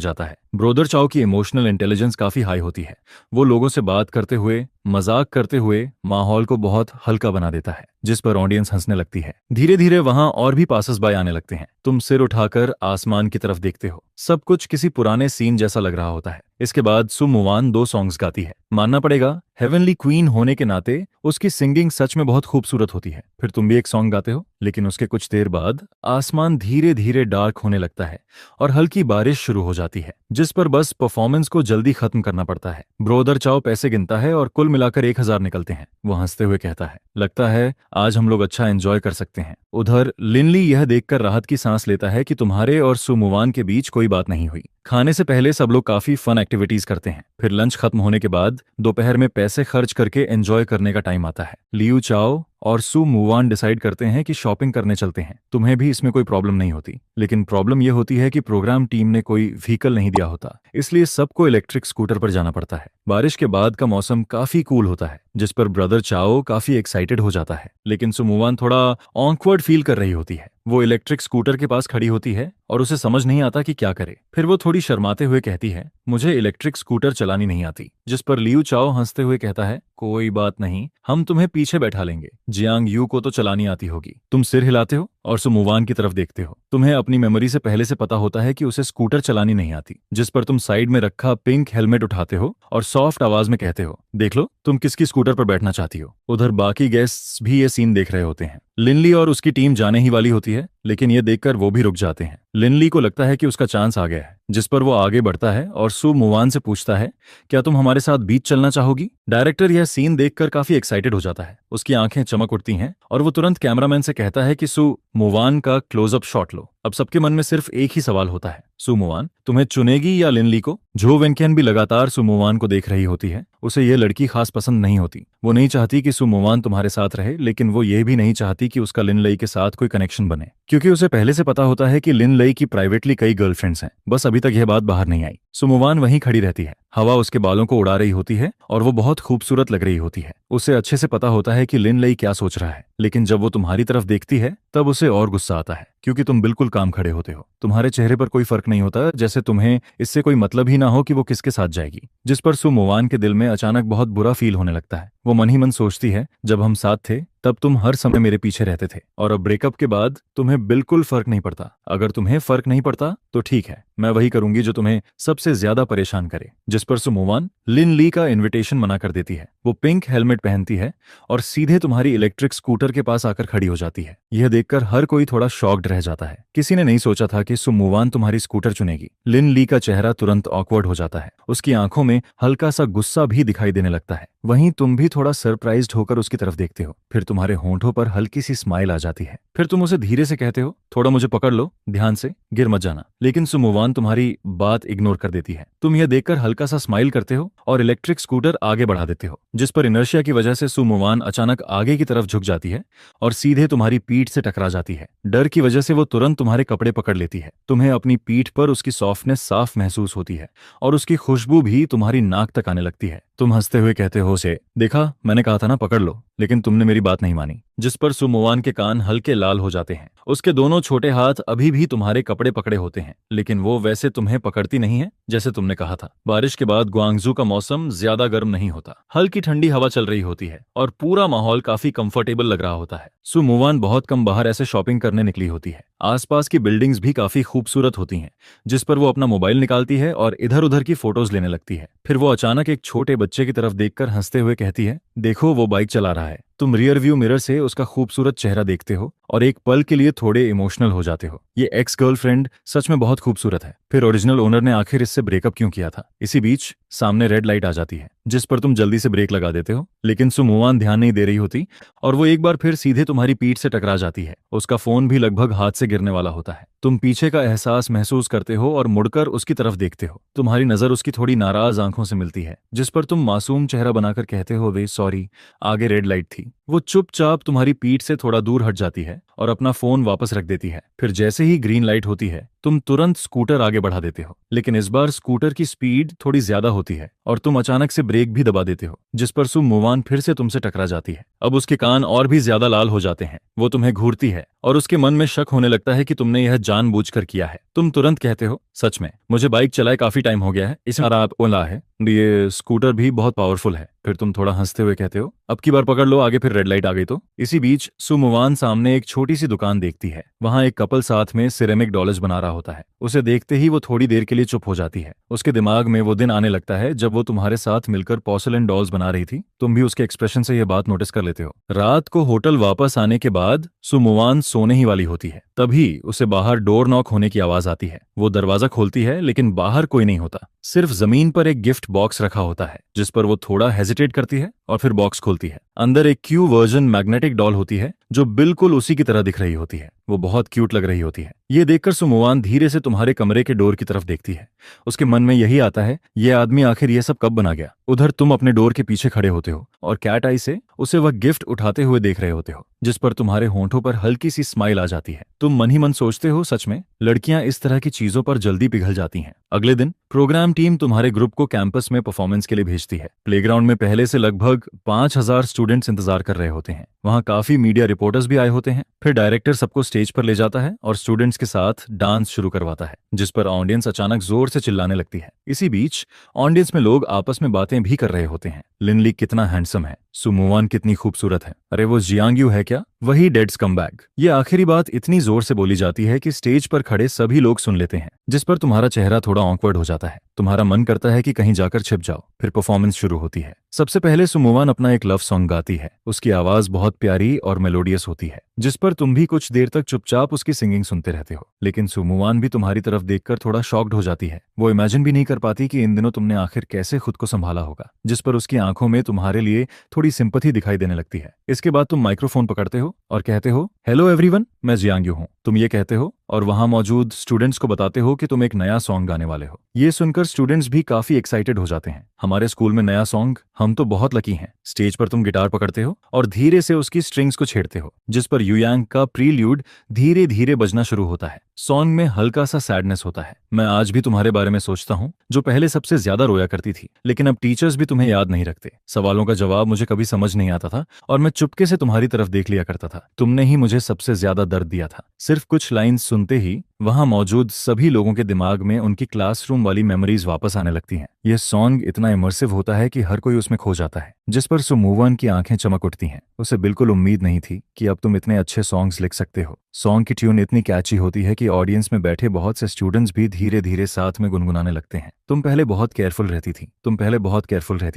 A: जाता है। ब्रोदर चाओ की इमोशनल इंटेलिजेंस काफी हाई होती है। वो लोगों से बात करते हुए, मजाक करते हुए माहौल को बहुत हल्का बना देता है, जिस पर ऑडियंस हंसने लगती है। धीरे धीरे वहां और भी पासर्स बाय आने लगते हैं। तुम सिर उठाकर आसमान की तरफ देखते हो। सब कुछ किसी पुराने सीन जैसा लग रहा होता है। इसके बाद सु मुवान 2 सॉन्ग्स गाती है। मानना पड़ेगा, हेवनली क्वीन होने के नाते उसकी सिंगिंग सच में बहुत खूबसूरत होती है। फिर तुम भी एक सॉन्ग गाते हो, लेकिन उसके कुछ देर बाद आसमान धीरे धीरे डार्क होने लगता है और हल्की बारिश शुरू हो जाती है, जिस पर बस परफॉर्मेंस को जल्दी खत्म करना पड़ता है। ब्रोदर चाओ पैसे गिनता है और कुल मिलाकर 1000 निकलते हैं। वो हंसते हुए कहता है, लगता है आज हम लोग अच्छा एंजॉय कर सकते हैं। उधर लिनली यह देखकर राहत की सांस लेता है कि तुम्हारे और सुमुवान के बीच कोई बात नहीं हुई। खाने से पहले सब लोग काफी फन एक्टिविटीज करते हैं। फिर लंच खत्म होने के बाद दोपहर में पैसे खर्च करके एंजॉय करने का टाइम आता है। लियू चाओ और सु मुवान डिसाइड करते हैं कि शॉपिंग करने चलते हैं। तुम्हें भी इसमें कोई प्रॉब्लम नहीं होती, लेकिन प्रॉब्लम यह होती है कि प्रोग्राम टीम ने कोई व्हीकल नहीं दिया होता, इसलिए सबको इलेक्ट्रिक स्कूटर पर जाना पड़ता है। बारिश के बाद का मौसम काफी कूल होता है, जिस पर ब्रदर चाओ काफी एक्साइटेड हो जाता है, लेकिन सु मुवान थोड़ा ऑकवर्ड फील कर रही होती है। वो इलेक्ट्रिक स्कूटर के पास खड़ी होती है और उसे समझ नहीं आता कि क्या करे। फिर वो थोड़ी शर्माते हुए कहती है, मुझे इलेक्ट्रिक स्कूटर चलानी नहीं आती, जिस पर लियू चाओ हंसते हुए कहता है, कोई बात नहीं, हम तुम्हें पीछे बैठा लेंगे। जियांग यू को तो चलानी आती होगी। तुम सिर हिलाते हो और सुमुवान की तरफ देखते हो। तुम्हें अपनी मेमोरी से पहले से पता होता है कि उसे स्कूटर चलानी नहीं आती, जिस पर तुम साइड में रखा पिंक हेलमेट उठाते हो और सॉफ्ट आवाज में कहते हो, देख लो तुम किसकी स्कूटर पर बैठना चाहती हो। उधर बाकी गेस्ट्स भी ये सीन देख रहे होते हैं। लिनली और उसकी टीम जाने ही वाली होती है, लेकिन ये देखकर वो भी रुक जाते हैं। लिनली को लगता है कि उसका चांस आ गया है, जिस पर वो आगे बढ़ता है और सु मुवान से पूछता है, क्या तुम हमारे साथ बीच चलना चाहोगी? डायरेक्टर यह सीन देखकर काफी एक्साइटेड हो जाता है। उसकी आंखें चमक उठती हैं और वो तुरंत कैमरामैन से कहता है कि सु मुवान का क्लोजअप शॉट लो। अब सबके मन में सिर्फ एक ही सवाल होता है, सु मुवान तुम्हें चुनेगी या लिनली को? जो वेंकियन भी लगातार सु मुवान को देख रही होती है। उसे यह लड़की खास पसंद नहीं होती। वो नहीं चाहती कि सु मुवान तुम्हारे साथ रहे, लेकिन वो ये भी नहीं चाहती कि उसका लिन लई के साथ कोई कनेक्शन बने, क्योंकि उसे पहले से पता होता है कि लिन लई की प्राइवेटली कई गर्लफ्रेंड्स हैं। बस अभी तक यह बात बाहर नहीं आई। सु मुवान वहीं खड़ी रहती है। हवा उसके बालों को उड़ा रही होती है और वो बहुत खूबसूरत लग रही होती है। उसे अच्छे से पता होता है कि लिन लई क्या सोच रहा है, लेकिन जब वो तुम्हारी तरफ देखती है तब उसे और गुस्सा आता है, क्योंकि तुम बिल्कुल काम खड़े होते हो। तुम्हारे चेहरे पर कोई फर्क नहीं होता, जैसे तुम्हें इससे कोई मतलब ही ना हो कि वो किसके साथ जाएगी, जिस पर सु मुवान के दिल में अचानक बहुत बुरा फील होने लगता है। वो मन ही मन सोचती है, जब हम साथ थे तब तुम हर समय मेरे पीछे रहते थे, और अब ब्रेकअप के बाद तुम्हें बिल्कुल फर्क नहीं पड़ता। अगर तुम्हें फर्क नहीं पड़ता तो ठीक है, मैं वही करूंगी जो तुम्हें सबसे ज्यादा परेशान करे। जिस पर सु मुवान लिन ली का इन्विटेशन मना कर देती है। वो पिंक हेलमेट पहनती है और सीधे तुम्हारी इलेक्ट्रिक स्कूटर के पास आकर खड़ी हो जाती है। यह देखकर हर कोई थोड़ा शॉक्ड रह जाता है। किसी ने नहीं सोचा था कि सु मुवान तुम्हारी स्कूटर चुनेगी। लिन ली का चेहरा तुरंत ऑकवर्ड हो जाता है। उसकी आंखों में हल्का सा गुस्सा भी दिखाई देने लगता है। वहीं तुम भी थोड़ा सरप्राइज्ड होकर उसकी तरफ देखते हो। फिर तुम्हारे होंठों पर हल्की सी स्माइल आ जाती है। फिर तुम उसे धीरे से कहते हो, थोड़ा मुझे पकड़ लो, ध्यान से, गिर मत जाना। लेकिन सु मुवान तुम्हारी बात इग्नोर कर देती है। तुम यह देखकर हल्का सा स्माइल करते हो और इलेक्ट्रिक स्कूटर आगे बढ़ा देते हो, जिस पर इनर्शिया की वजह से सु मुवान अचानक आगे की तरफ झुक जाती है और सीधे तुम्हारी पीठ से टकरा जाती है। डर की वजह से वो तुरंत तुम्हारे कपड़े पकड़ लेती है। तुम्हें अपनी पीठ पर उसकी सॉफ्टनेस साफ महसूस होती है और उसकी खुशबू भी तुम्हारी नाक तक आने लगती है। तुम हंसते हुए कहते हो उसे, देखा मैंने कहा था ना पकड़ लो, लेकिन तुमने मेरी बात नहीं मानी। जिस पर सु मुवान के कान हल्के लाल हो जाते हैं। उसके दोनों छोटे हाथ अभी भी तुम्हारे कपड़े पकड़े होते हैं, लेकिन वो वैसे तुम्हें पकड़ती नहीं है जैसे तुमने कहा था। बारिश के बाद ग्वांगजू का मौसम ज्यादा गर्म नहीं होता। हल्की ठंडी हवा चल रही होती है और पूरा माहौल काफी कंफर्टेबल लग रहा होता है। सु मुवान बहुत कम बाहर ऐसे शॉपिंग करने निकली होती है। आसपास की बिल्डिंग्स भी काफी खूबसूरत होती हैं, जिस पर वो अपना मोबाइल निकालती है और इधर उधर की फोटोज लेने लगती है। फिर वो अचानक एक छोटे बच्चे की तरफ देखकर हंसते हुए कहती है, देखो वो बाइक चला रहा है। तुम रियर व्यू मिरर से उसका खूबसूरत चेहरा देखते हो और एक पल के लिए थोड़े इमोशनल हो जाते हो। ये एक्स गर्लफ्रेंड सच में बहुत खूबसूरत है। फिर ओरिजिनल ओनर ने आखिर इससे ब्रेकअप क्यों किया था। इसी बीच सामने रेड लाइट आ जाती है जिस पर तुम जल्दी से ब्रेक लगा देते हो, लेकिन सुमुवान ध्यान नहीं दे रही होती और वो एक बार फिर सीधे तुम्हारी पीठ से टकरा जाती है। उसका फोन भी लगभग हाथ से गिरने वाला होता है। तुम पीछे का एहसास महसूस करते हो और मुड़कर उसकी तरफ देखते हो। तुम्हारी नजर उसकी थोड़ी नाराज आंखों से मिलती है जिस पर तुम मासूम चेहरा बनाकर कहते हो, वे सॉरी, आगे रेड लाइट थी। वो चुपचाप तुम्हारी पीठ से थोड़ा दूर हट जाती है और अपना फोन वापस रख देती है। फिर जैसे ही ग्रीन लाइट होती है तुम तुरंत स्कूटर आगे बढ़ा देते हो, लेकिन इस बार स्कूटर की स्पीड थोड़ी ज्यादा होती है और तुम अचानक से ब्रेक भी दबा देते हो जिस पर सुमुवान फिर से तुमसे टकरा जाती है। अब उसके कान और भी ज्यादा लाल हो जाते हैं। वो तुम्हें घूरती है और उसके मन में शक होने लगता है कि तुमने यह जानबूझकर किया है। तुम तुरंत कहते हो, सच में मुझे बाइक चलाए काफी टाइम हो गया है, इसमें आप ओला है, ये स्कूटर भी बहुत पावरफुल है। फिर तुम थोड़ा हंसते हुए कहते हो, अब की बार पकड़ लो आगे, फिर रेड लाइट आ गई तो। इसी बीच सुमुवान सामने एक छोटी सी दुकान देखती है। वहां एक कपल साथ में सिरेमिक डॉल्स बना रहा होता है। उसे देखते ही वो थोड़ी देर के लिए चुप हो जाती है। उसके दिमाग में वो दिन आने लगता है जब वो तुम्हारे साथ मिलकर पोर्सिलेन डॉल्स बना रही थी। तुम भी उसके एक्सप्रेशन से यह बात नोटिस कर लेते हो। रात को होटल वापस आने के बाद सुमुवान सोने ही वाली होती है। तभी उसे बाहर डोर नॉक होने की आवाज आती है। वो दरवाजा खोलती है लेकिन बाहर कोई नहीं होता। सिर्फ जमीन पर एक गिफ्ट बॉक्स रखा होता है जिस पर वो थोड़ा हेजिटेट करती है और फिर बॉक्स खोलती है। अंदर एक क्यू वर्जन मैग्नेटिक डॉल होती है जो बिल्कुल उसी की तरह दिख रही होती है। वो बहुत क्यूट लग रही होती है। ये देखकर सुमुवान धीरे से तुम्हारे कमरे के डोर की तरफ देखती है। उसके मन में यही आता है, ये आदमी आखिर ये सब कब बना गया। उधर तुम अपने डोर के पीछे खड़े होते हो और कैट आई से उसे वह गिफ्ट उठाते हुए देख रहे होते हो जिस पर तुम्हारे होंठों पर हल्की सी स्माइल आ जाती है। तुम मन ही मन सोचते हो, सच में लड़कियां इस तरह की चीजों पर जल्दी पिघल जाती हैं। अगले दिन प्रोग्राम टीम तुम्हारे ग्रुप को कैंपस में परफॉर्मेंस के लिए भेजती है। प्लेग्राउंड में पहले से लगभग 5000 स्टूडेंट्स इंतजार कर रहे होते हैं। वहां काफी मीडिया रिपोर्टर्स भी आए होते हैं। फिर डायरेक्टर सबको स्टेज पर ले जाता है और स्टूडेंट्स के साथ डांस शुरू करवाता है जिस पर ऑडियंस अचानक जोर से चिल्लाने लगती है। इसी बीच ऑडियंस में लोग आपस में बातें भी कर रहे होते हैं। लिनली कितना हैंडसम है, सुमुवान कितनी खूबसूरत है, अरे वो जियांग्यू है क्या, वही डेड स्कमबैग। ये आखिरी बात इतनी जोर से बोली जाती है कि स्टेज पर खड़े सभी लोग सुन लेते हैं जिस पर तुम्हारा चेहरा थोड़ा ऑकवर्ड हो जाता है। तुम्हारा मन करता है कि कहीं जाकर छिप जाओ। फिर परफॉर्मेंस शुरू होती है। सबसे पहले सुमुवान अपना एक लव सॉन्ग गाती है। उसकी आवाज बहुत प्यारी और मेलोडियस होती है जिस पर तुम भी कुछ देर तक चुपचाप उसकी सिंगिंग सुनते रहते हो। लेकिन सुमुवान भी तुम्हारी तरफ देखकर थोड़ा शॉक्ड हो जाती है। वो इमेजिन भी नहीं कर पाती कि इन दिनों तुमने आखिर कैसे खुद को संभाला होगा, जिस पर उसकी आंखों में तुम्हारे लिए थोड़ी सिंपैथी दिखाई देने लगती है। इसके बाद तुम माइक्रोफोन पकड़ते हो और कहते हो, हेलो एवरीवन, मैं जियांग्यू हूँ। तुम ये कहते हो और वहां मौजूद स्टूडेंट्स को बताते हो कि तुम एक नया सॉन्ग गाने वाले हो। ये सुनकर स्टूडेंट्स भी काफी एक्साइटेड हो जाते हैं। हमारे स्कूल में नया सॉन्ग, हम तो बहुत लकी हैं। स्टेज पर तुम गिटार पकड़ते हो और धीरे से उसकी स्ट्रिंग्स को छेड़ते हो जिस पर यूयांग का प्रील्यूड धीरे धीरे बजना शुरू होता है। सॉन्ग में हल्का सा सैडनेस होता है। मैं आज भी तुम्हारे बारे में सोचता हूँ, जो पहले सबसे ज्यादा रोया करती थी, लेकिन अब टीचर्स भी तुम्हें याद नहीं रखते। सवालों का जवाब मुझे कभी समझ नहीं आता था और मैं चुपके से तुम्हारी तरफ देख लिया करता था। तुमने ही मुझे सबसे ज्यादा दर्द दिया था। सिर्फ कुछ लाइंस सुनते ही वहां मौजूद सभी लोगों के दिमाग में उनकी क्लासरूम वाली मेमोरीज वापस आने लगती हैं। यह सॉन्ग इतना इमर्सिव होता है कि हर कोई उसमें खो जाता है, जिस पर सुमुवन की आंखें चमक उठती हैं। उसे बिल्कुल उम्मीद नहीं थी कि अब तुम इतने अच्छे सॉन्ग्स लिख सकते हो। सॉन्ग की ट्यून इतनी कैची होती है कि ऑडियंस में बैठे बहुत से स्टूडेंट्स भी धीरे धीरे साथ में गुनगुनाने लगते हैं। तुम पहले बहुत केयरफुल रहती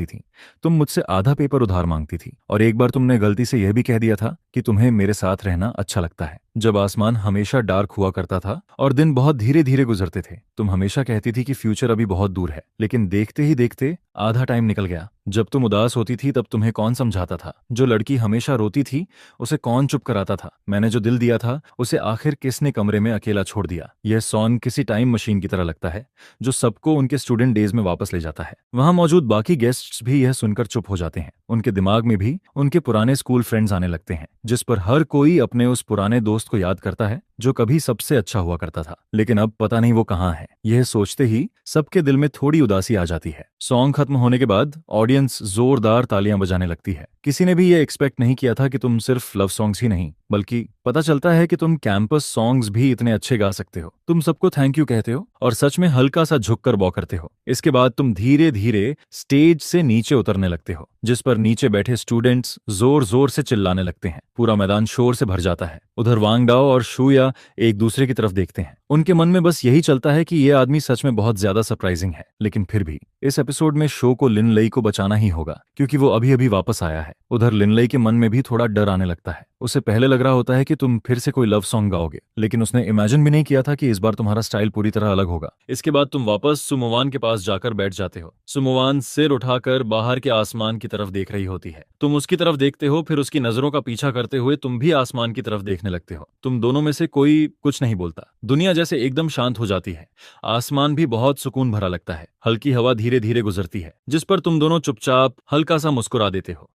A: थी। तुम मुझसे आधा पेपर उधार मांगती थी और एक बार तुमने गलती से यह भी कह दिया था कि तुम्हें मेरे साथ रहना अच्छा लगता है। जब आसमान हमेशा डार्क हुआ करता था और दिन बहुत धीरे धीरे गुजरते थे, तुम हमेशा कहती थी कि फ्यूचर अभी बहुत दूर है, लेकिन देखते ही देखते आधा टाइम निकल गया। जब तुम उदास होती थी तब तुम्हें कौन समझाता था? जो लड़की हमेशा रोती थी उसे कौन चुप कराता था? मैंने जो दिल दिया था उसे आखिर किसने कमरे में अकेला छोड़ दिया? यह सॉन्ग किसी टाइम मशीन की तरह लगता है जो सबको उनके स्टूडेंट डेज में वापस ले जाता है। वहां मौजूद बाकी गेस्ट्स भी यह सुनकर चुप हो जाते हैं। उनके दिमाग में भी उनके पुराने स्कूल फ्रेंड्स आने लगते हैं, जिस पर हर कोई अपने उस पुराने दोस्त को याद करता है जो कभी सबसे अच्छा हुआ करता था, लेकिन अब पता नहीं वो कहाँ है। यह सोचते ही सबके दिल में थोड़ी उदासी आ जाती है। सॉन्ग खत्म होने के बाद ऑडियंस जोरदार तालियां बजाने लगती है। किसी ने भी ये एक्सपेक्ट नहीं किया था कि तुम सिर्फ लव सॉन्ग्स ही नहीं बल्कि पता चलता है कि तुम कैंपस सॉन्ग्स भी इतने अच्छे गा सकते हो। तुम सबको थैंक यू कहते हो और सच में हल्का सा झुककर बॉ करते हो। इसके बाद तुम धीरे धीरे स्टेज से नीचे उतरने लगते हो, जिस पर नीचे बैठे स्टूडेंट्स जोर जोर से चिल्लाने लगते हैं। पूरा मैदान शोर से भर जाता है। उधर वांगडाओ और शूया एक दूसरे की तरफ देखते हैं। उनके मन में बस यही चलता है कि ये आदमी सच में बहुत ज्यादा सरप्राइजिंग है। लेकिन फिर भी इस एपिसोड में शो को लिन लई को बचाना ही होगा, क्योंकि वो अभी अभी वापस आया है। उधर लिन लई के मन में भी थोड़ा डर आने लगता है। उसे पहले लग रहा होता है कि तुम फिर से कोई लव सॉन्ग गाओगे, लेकिन उसने इमेजिन भी नहीं किया था कि इस बार तुम्हारा स्टाइल पूरी तरह अलग होगा। इसके बाद तुम वापस सुमोवान के पास जाकर बैठ जाते हो। सुमोवान सिर उठाकर बाहर के आसमान की तरफ देख रही होती है। तुम उसकी तरफ देखते हो, फिर उसकी नजरों का पीछा करते हुए तुम भी आसमान की तरफ देखने लगते हो। तुम दोनों में से कोई कुछ नहीं बोलता। दुनिया जैसे एकदम शांत हो जाती है। आसमान भी बहुत सुकून भरा लगता है। हल्की हवा धीरे धीरे गुजरती है, जिस पर तुम दोनों चुपचाप हल्का सा मुस्कुरा देते हो।